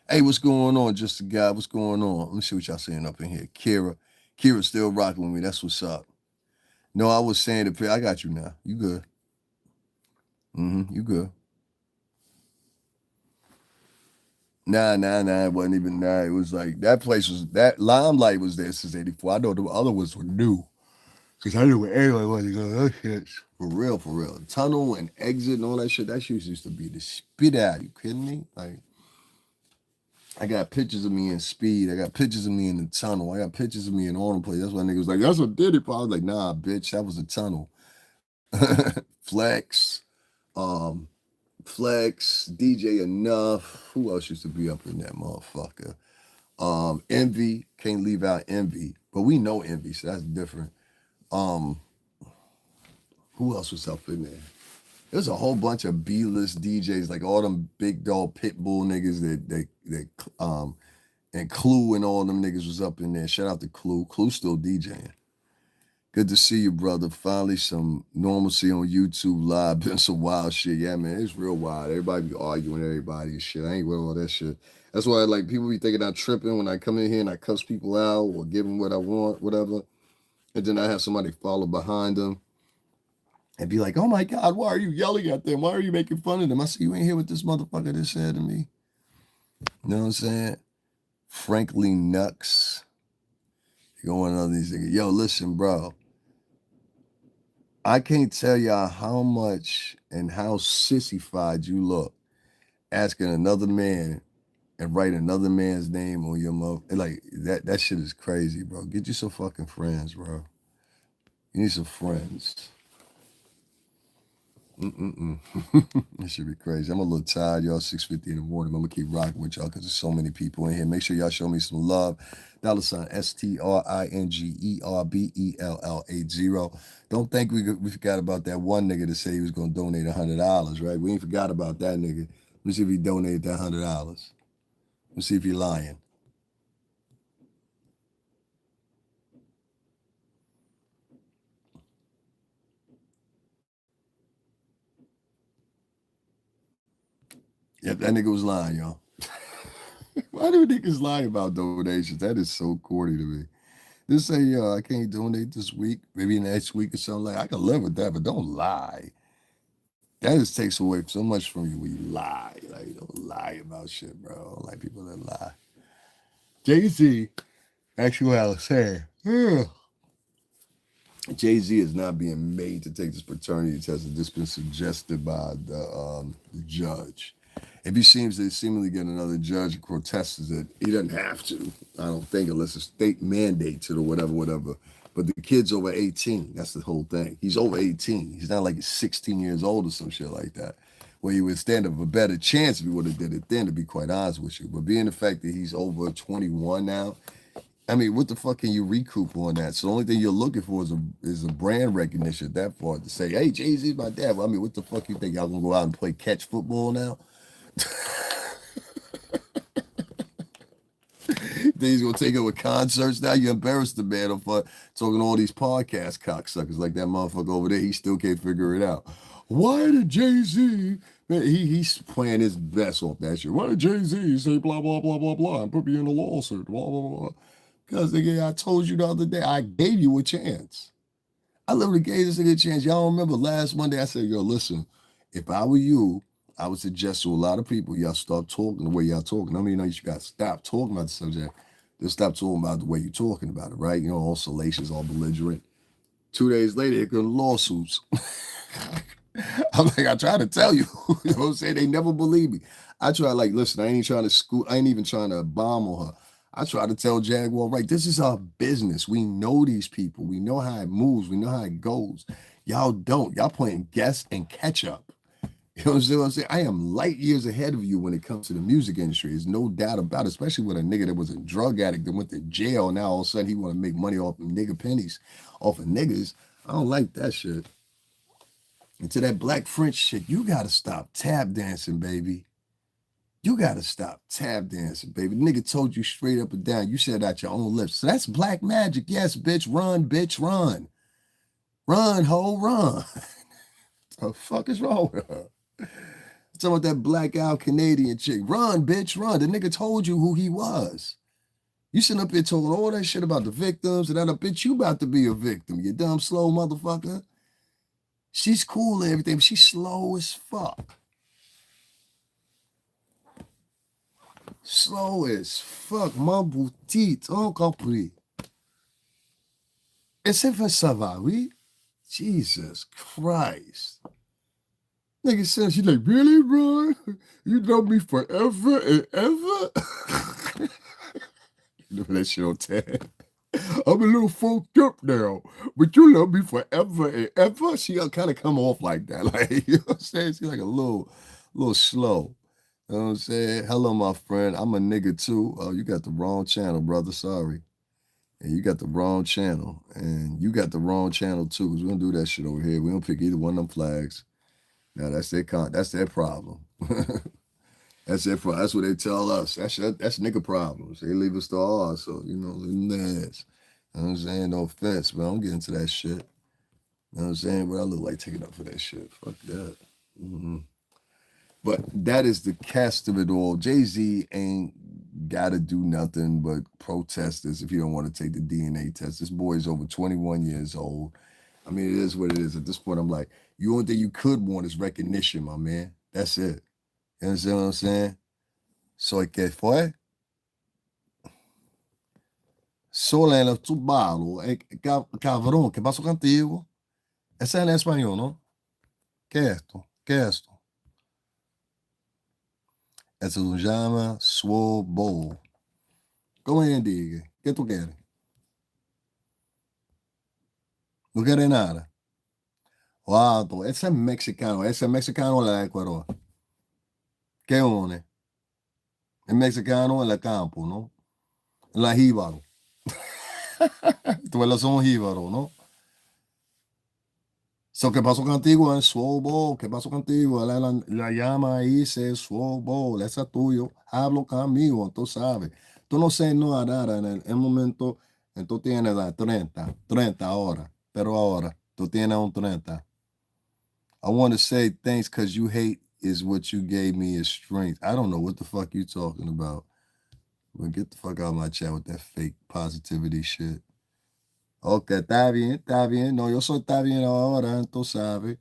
Hey, what's going on? Just a guy. What's going on? Let me see what y'all saying up in here. Kira's still rocking with me. That's what's up. No, I was saying I got you now. You good. You good. Nah. It wasn't even that. It was like that Limelight was there since 84. I know the other ones were new. Because I knew where everyone was going. Those shits. For real. Tunnel and exit and all that shit. That shit used to be the spit out. You kidding me? Like, I got pictures of me in Speed. I got pictures of me in the tunnel. I got pictures of me in Autumn Place. That's why niggas was like, that's what Diddy. I was like, nah, bitch, that was a tunnel. Flex, DJ Enough. Who else used to be up in that motherfucker? Envy. Can't leave out Envy. But we know Envy, so that's different. Who else was up in there? There's a whole bunch of B-list DJs, like all them big dog Pitbull niggas that and Clue and all them niggas was up in there. Shout out to Clue. Clue still DJing. Good to see you, brother. Finally some normalcy on YouTube Live. Been some wild shit. Yeah, man, it's real wild. Everybody be arguing everybody and shit. I ain't with all that shit. That's why like people be thinking I'm tripping when I come in here and I cuss people out or give them what I want, whatever. And then I have somebody follow behind them and be like, oh my God, why are you yelling at them? Why are you making fun of them? I see you ain't hear what this motherfucker just said to me. You know what I'm saying? Frankly Nux. Going on these niggas. Yo, listen, bro. I can't tell y'all how much and how sissified you look asking another man and write another man's name on your mouth. Like that shit is crazy, bro. Get you some fucking friends, bro. You need some friends. This should be crazy. I'm a little tired, y'all. 6:50 in the morning. I'm gonna keep rocking with y'all because there's so many people in here. Make sure y'all show me some love. $ STRINGERBELL80. Don't think we forgot about that one nigga that said he was gonna donate $100, right? We ain't forgot about that nigga. Let me see if he donated that $100. Let's see if he lying. Yep, that nigga was lying, y'all. Why do niggas lie about donations? That is so corny to me. Just say, yo, I can't donate this week, maybe next week or something. Like, I can live with that, but don't lie. That just takes away so much from you when you lie. Like, you don't lie about shit, bro. I don't like people that lie. Jay-Z, actually what I was saying. Jay-Z is not being made to take this paternity test. It's just been suggested by the judge. If he seems to seemingly get another judge and protests it, he doesn't have to. I don't think, unless a state mandates it or whatever. But the kid's over 18. That's the whole thing. He's over 18. He's not like he's 16 years old or some shit like that, where he would stand up a better chance if he would have did it then, to be quite honest with you. But being the fact that he's over 21 now, I mean, what the fuck can you recoup on that? So the only thing you're looking for is a brand recognition at that part to say, hey, Jay-Z's my dad. Well, I mean, what the fuck you think? Y'all gonna go out and play catch football now? Then he's gonna take over concerts now. You embarrassed the man for talking to all these podcast cocksuckers like that motherfucker over there. He still can't figure it out. Why did Jay-Z? Man, he's playing his best off that shit. Why did Jay-Z say blah blah blah blah blah and put me in a lawsuit? Blah blah blah. Because nigga, I told you the other day, I gave you a chance. I literally gave this nigga a chance. Y'all remember last Monday I said, yo, listen, if I were you, I would suggest to a lot of people, y'all start talking the way y'all talking. I mean, you know, you got to stop talking about the subject. Just stop talking about the way you're talking about it, right? You know, all salacious, all belligerent. 2 days later, here come lawsuits. I'm like, I try to tell you. You know what I'm saying? They never believe me. I try, like, listen, I ain't even trying to bomb on her. I try to tell Jaguar, right, this is our business. We know these people. We know how it moves. We know how it goes. Y'all don't. Y'all playing guess and catch up. You know what I'm saying? I am light years ahead of you when it comes to the music industry. There's no doubt about it, especially with a nigga that was a drug addict that went to jail. Now all of a sudden he want to make money off of nigga pennies, off of niggas. I don't like that shit. And to that black French shit, you got to stop tap dancing, baby. You got to stop tap dancing, baby. The nigga told you straight up and down. You said out your own lips. So that's black magic. Yes, bitch, run. Run, ho, run. The fuck is wrong with her? Talking about that blackout Canadian chick. Run, bitch, run. The nigga told you who he was. You sitting up here talking all that shit about the victims and that bitch, you about to be a victim, you dumb, slow motherfucker. She's cool and everything, but she's slow as fuck. Slow as fuck, ma petite, on compris. Et c'est fait ça va, oui? Jesus Christ. Nigga said, she's like, really, bro? You know me forever and ever? You know that shit on Ted. I'm a little funked up now, but you love me forever and ever. She kind of come off like that. Like, you know what I'm saying? She's like a little slow. You know what I'm saying? Hello, my friend. I'm a nigga too. Oh, you got the wrong channel, brother. Sorry. And you got the wrong channel. And you got the wrong channel too, because we don't do that shit over here. We don't pick either one of them flags. Now that's their problem. That's their problem. That's what they tell us. That's nigga problems. They leave us to ours. So, you know, leave them ass. You know what I'm saying? No offense, but I don't get into that shit. You know what I'm saying? But I look like taking up for that shit. Fuck that. Mm-hmm. But that is the cast of it all. Jay-Z ain't got to do nothing but protest this if you don't want to take the DNA test. This boy is over 21 years old. I mean, it is what it is. At this point, I'm like, the only thing you could want is recognition, my man. That's it. You understand what I'm saying? So, ¿qué fue? Solena Tubalo, cabrón, ¿qué pasó contigo? Esa es en español, ¿no? ¿Qué es esto? ¿Qué es esto? Eso se llama Swobo. ¿Cómo es, diga? ¿Qué tú quieres? No quieres nada. Wow, ese es mexicano o la de Ecuador. ¿Qué one? Es mexicano en el campo, ¿no? En la jíbaro. Tú ves, son jíbaro, ¿no? So, ¿qué pasó contigo en Swobo? ¿Qué pasó contigo? La llama ahí, se Swobo, esa es tuyo. Hablo conmigo, tú sabes. Tú no sé no nada en el momento, tú tienes la 30 horas, pero ahora tú tienes un 30. I want to say thanks because you hate is what you gave me is strength. I don't know what the fuck you talking about. But get the fuck out of my chat with that fake positivity shit. Ok, está bien. No, yo soy está bien ahora, tú sabes.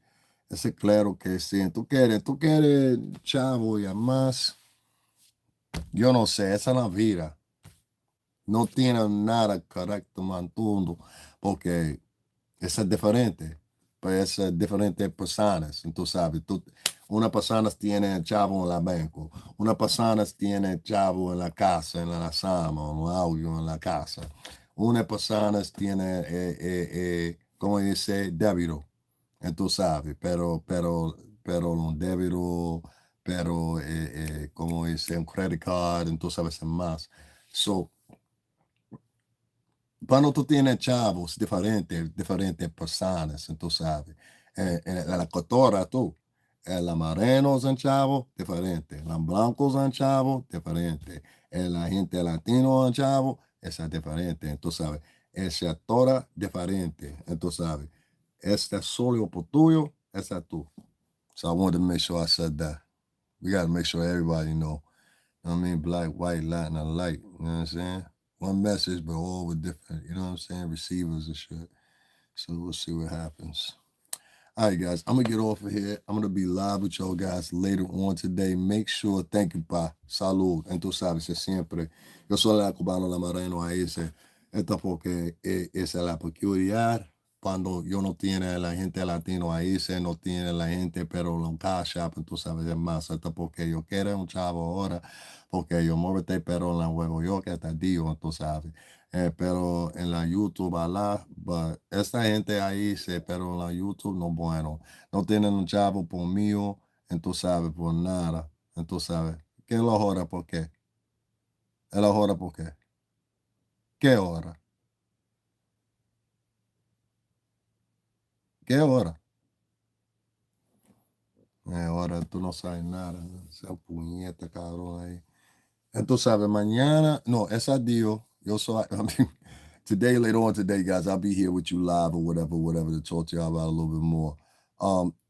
Ese claro que sí. Tú quieres, chavo, y además, yo no sé, esa es la vida. No tiene nada carácter mantundo, porque esa es diferente. Pues es diferentes personas, tú sabes. Una persona tiene chavo en la banco. Una persona tiene chavo en la casa, en la sama, un audio en la casa. Una persona tiene, ¿cómo dice? Débito. Tú sabes, pero un débito, pero, como dice, un credit card, entonces a veces más. So, cuando tú tienes chavos diferentes personas, tú sabes, la cotora tú, la morenos en chavo, diferente, los blancos en chavo, diferente, la gente latino en chavo, esa es diferente, tú sabes, esa tora diferente, tú sabes, este es solo por tuyo, esa es tú. So I wanted to make sure I said that. We got to make sure everybody know. I mean, black, white, Latin, alike. You know what I'm saying? One message, but all with different, you know what I'm saying, receivers and shit. So we'll see what happens. All right, guys, I'm gonna get off of here. I'm gonna be live with y'all guys later on today. Make sure, thank you, pa. Salud. Tú sabes, siempre. Yo soy la cubano, la mareno, ahí dice. Esto porque esa es la peculiaridad. Cuando yo no tiene la gente latino ahí, se no tiene la gente, pero los cash app, tú sabes, es más. Esto porque yo quiero un chavo ahora, porque yo muévete, pero en la huevo yo que te digo, tú sabes. Pero en la YouTube, alá, but esta gente ahí, pero en la YouTube no bueno. No tienen un chavo por mío, entonces sabes, por nada. Entonces sabes, ¿qué es la hora? ¿Por qué? ¿Es la hora por qué? ¿Qué hora? ¿Qué hora? Ahora tú no sabes nada. Esa puñeta, cabrón ahí. Entonces, sabes, mañana, no, esa dio. Yo soy, I mean, today, later on today, guys, I'll be here with you live or whatever, to talk to y'all about a little bit more.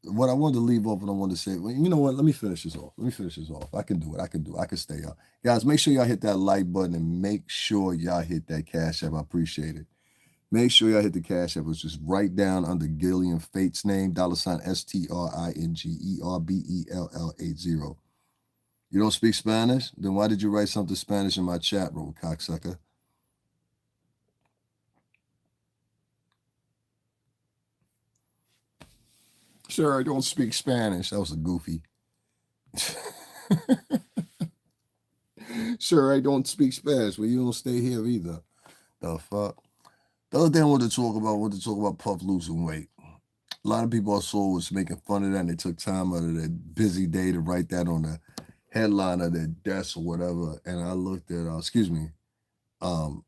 What I wanted to leave off and I wanted to say, well, you know what? Let me finish this off. I can do it. I can stay up. Guys, make sure y'all hit that like button and make sure y'all hit that cash app. I appreciate it. Make sure y'all hit the cash app. It's just right down under Gillian Fate's name, $ STRINGERBELL80. You don't speak Spanish? Then why did you write something Spanish in my chat room, cocksucker? Sir, I don't speak Spanish. That was a goofy. Sir, I don't speak Spanish. Well, you don't stay here either. The fuck? The other thing I wanted to talk about Puff losing weight. A lot of people I saw was making fun of that, and they took time out of their busy day to write that on the headline of their desk or whatever. And I looked at, um,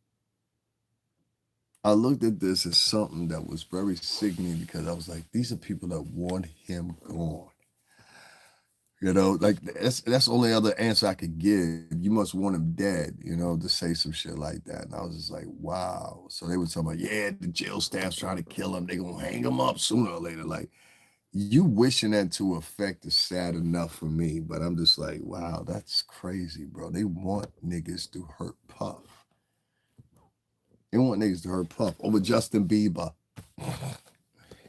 I looked at this as something that was very sickening because I was like, these are people that want him gone. You know, like that's the only other answer I could give. You must want him dead, to say some shit like that. And I was just like, wow. So they were talking about, yeah, the jail staff's trying to kill him. They gonna hang him up sooner or later. Like, you wishing that to effect is sad enough for me, but I'm just like, wow, that's crazy, bro. They want niggas to hurt Puff. They want niggas to hurt Puff over Justin Bieber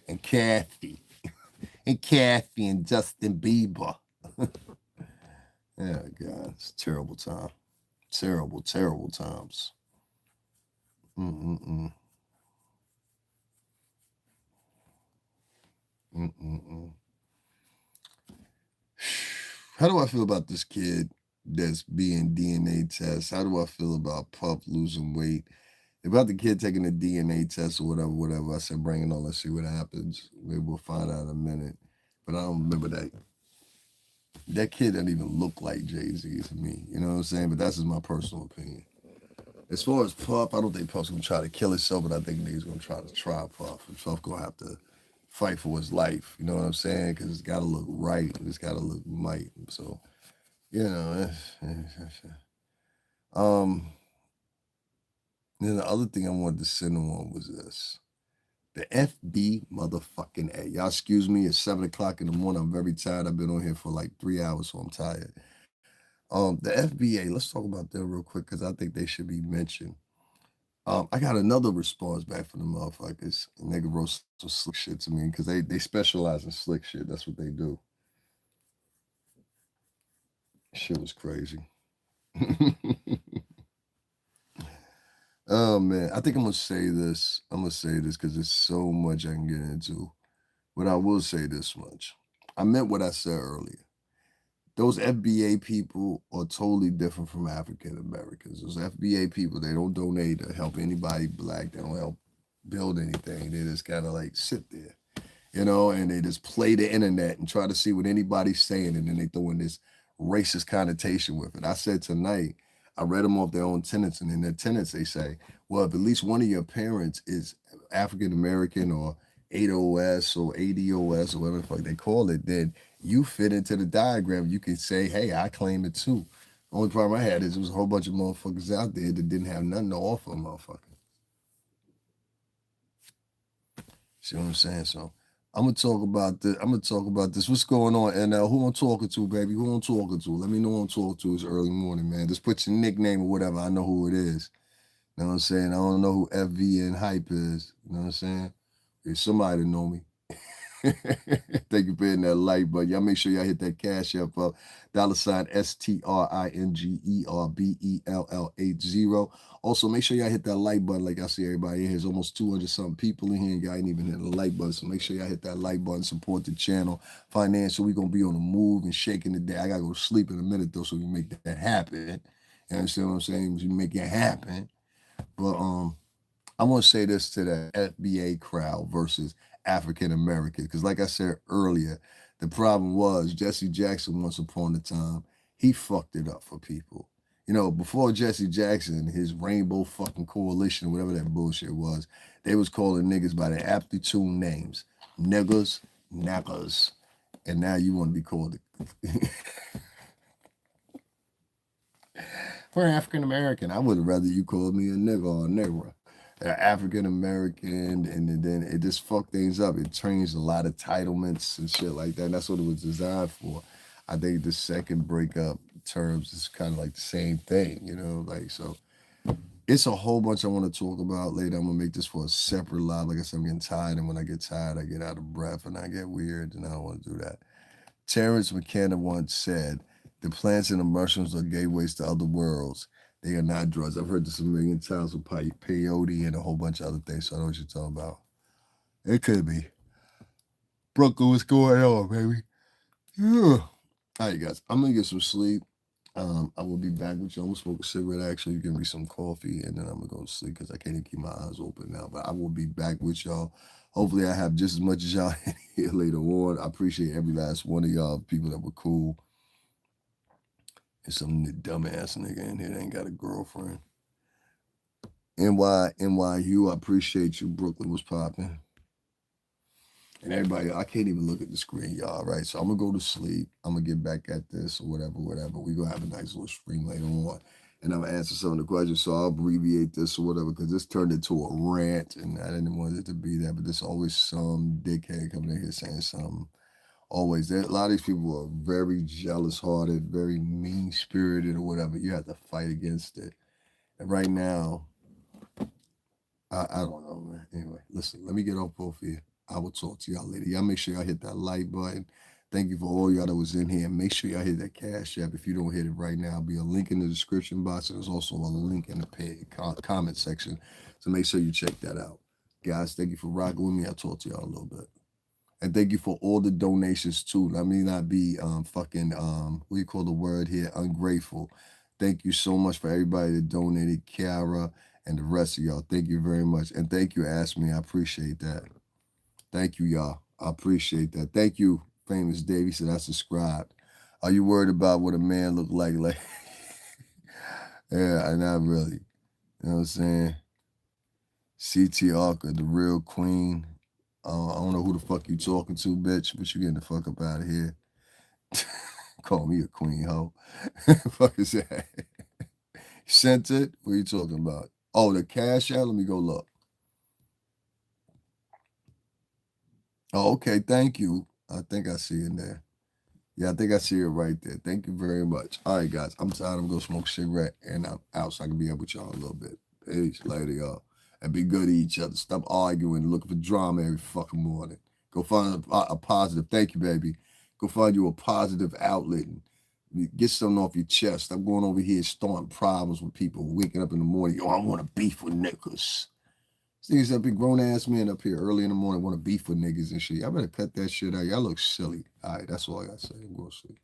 and Kathy. And Kathy and Justin Bieber. Yeah, God, it's a terrible time. Terrible, terrible times. Mm-mm-mm. Mm-mm-mm. How do I feel about this kid that's being DNA test? How do I feel about Puff losing weight? About the kid taking the DNA test or whatever. I said, bring it on. Let's see what happens. Maybe we'll find out in a minute. But I don't remember that. That kid doesn't even look like Jay-Z to me. You know what I'm saying? But that's just my personal opinion. As far as Puff, I don't think Puff's gonna try to kill himself, but I think niggas gonna try Puff. And Puff gonna have to fight for his life. You know what I'm saying? Because it's gotta look right. It's gotta look might. So, you know. um. Then the other thing I wanted to send him on was this. The FB motherfucking A. Y'all excuse me, it's 7 o'clock in the morning. I'm very tired. I've been on here for like 3 hours, so I'm tired. The FBA, let's talk about them real quick because I think they should be mentioned. I got another response back from the motherfuckers. A nigga wrote some slick shit to me because they specialize in slick shit. That's what they do. Shit was crazy. Oh man, I think I'm gonna say this. I'm gonna say this because there's so much I can get into. But I will say this much. I meant what I said earlier. Those FBA people are totally different from African Americans. Those FBA people, they don't donate to help anybody black. They don't help build anything. They just kind of like sit there, and they just play the internet and try to see what anybody's saying, and then they throw in this racist connotation with it. I said tonight, I read them off their own tenants, and in their tenants, they say, well, if at least one of your parents is African American or ADOS or ADOS or whatever the fuck they call it, then you fit into the diagram. You can say, hey, I claim it too. Only problem I had is there was a whole bunch of motherfuckers out there that didn't have nothing to offer a motherfucker. See what I'm saying? So I'm gonna talk about this. What's going on? And who I'm talking to, baby? Who I'm talking to? Let me know who I'm talking to. It's early morning, man. Just put your nickname or whatever. I know who it is. You know what I'm saying? I don't know who FV and Hype is. You know what I'm saying? If somebody know me. Thank you for hitting that like button. Y'all make sure y'all hit that cash app up. $STRINGERBELL80. Also, make sure y'all hit that like button. Like I see everybody in here. There's almost 200 something people in here, and y'all ain't even hit the like button. So make sure y'all hit that like button. Support the channel. Financial, we gonna be on the move and shaking the day. I gotta go to sleep in a minute though, so we make that happen. You understand what I'm saying? We make it happen. But I want to say this to the FBA crowd versus African American, because like I said earlier, the problem was Jesse Jackson once upon a time, he fucked it up for people. Before Jesse Jackson, his Rainbow fucking Coalition, whatever that bullshit was, they was calling niggas by their aptly tuned names. Niggas, knackers. And now you want to be called for African American. I would rather you call me a nigga or a nigga. African American, and then it just fucked things up. It changed a lot of entitlements and shit like that. And that's what it was designed for. I think the second breakup terms is kind of like the same thing, so it's a whole bunch I want to talk about later. I'm gonna make this for a separate live. Like I said, I'm getting tired, and when I get tired, I get out of breath and I get weird, and I don't want to do that. Terrence McKenna once said, "The plants and the mushrooms are gateways to other worlds. They are not drugs." I've heard this a million times with peyote and a whole bunch of other things, so I know what you're talking about. It could be. Brooklyn, what's going on, baby? Yeah. All right, guys, I'm going to get some sleep. I will be back with you. I'm going to smoke a cigarette, actually, give me some coffee, and then I'm going to go to sleep because I can't even keep my eyes open now. But I will be back with y'all. Hopefully, I have just as much as y'all here later on. I appreciate every last one of y'all, people that were cool. And some dumbass nigga in here that ain't got a girlfriend. NYU, I appreciate you. Brooklyn was popping. And everybody, I can't even look at the screen, y'all, right? So I'm going to go to sleep. I'm going to get back at this or whatever. We're going to have a nice little stream later on. And I'm going to answer some of the questions. So I'll abbreviate this or whatever, because this turned into a rant, and I didn't want it to be that. But there's always some dickhead coming in here saying something. Always. A lot of these people are very jealous-hearted, very mean-spirited or whatever. You have to fight against it. And right now, I don't know, man. Anyway, listen, let me get off both of you. I will talk to y'all later. Y'all make sure y'all hit that like button. Thank you for all y'all that was in here. Make sure y'all hit that cash app. If you don't hit it right now, there'll be a link in the description box. And there's also a link in the comment section. So make sure you check that out. Guys, thank you for rocking with me. I'll talk to y'all a little bit. And thank you for all the donations too. Let me not be what do you call the word here? Ungrateful. Thank you so much for everybody that donated, Kiara and the rest of y'all. Thank you very much. And thank you, Ask Me. I appreciate that. Thank you, y'all. I appreciate that. Thank you, Famous Dave. He said I subscribed. Are you worried about what a man look like? Yeah, not really. You know what I'm saying? CT Arca, the real queen. I don't know who the fuck you talking to, bitch, but you getting the fuck up out of here. Call me a queen, hoe. Fuck is that? Sent it? What are you talking about? Oh, the cash out? Let me go look. Oh, okay. Thank you. I think I see it there. Yeah, I think I see it right there. Thank you very much. All right, guys. I'm tired. I'm going to smoke a cigarette, and I'm out so I can be up with y'all a little bit. Peace. Later, y'all. And be good to each other. Stop arguing, looking for drama every fucking morning. Go find a positive. Thank you, baby. Go find you a positive outlet and get something off your chest. Stop going over here starting problems with people, waking up in the morning. Yo, I want to beef with niggas. See, some big grown ass men up here early in the morning want to beef with niggas and shit. Y'all better cut that shit out. Y'all look silly. All right, that's all I gotta say. I'm going to sleep.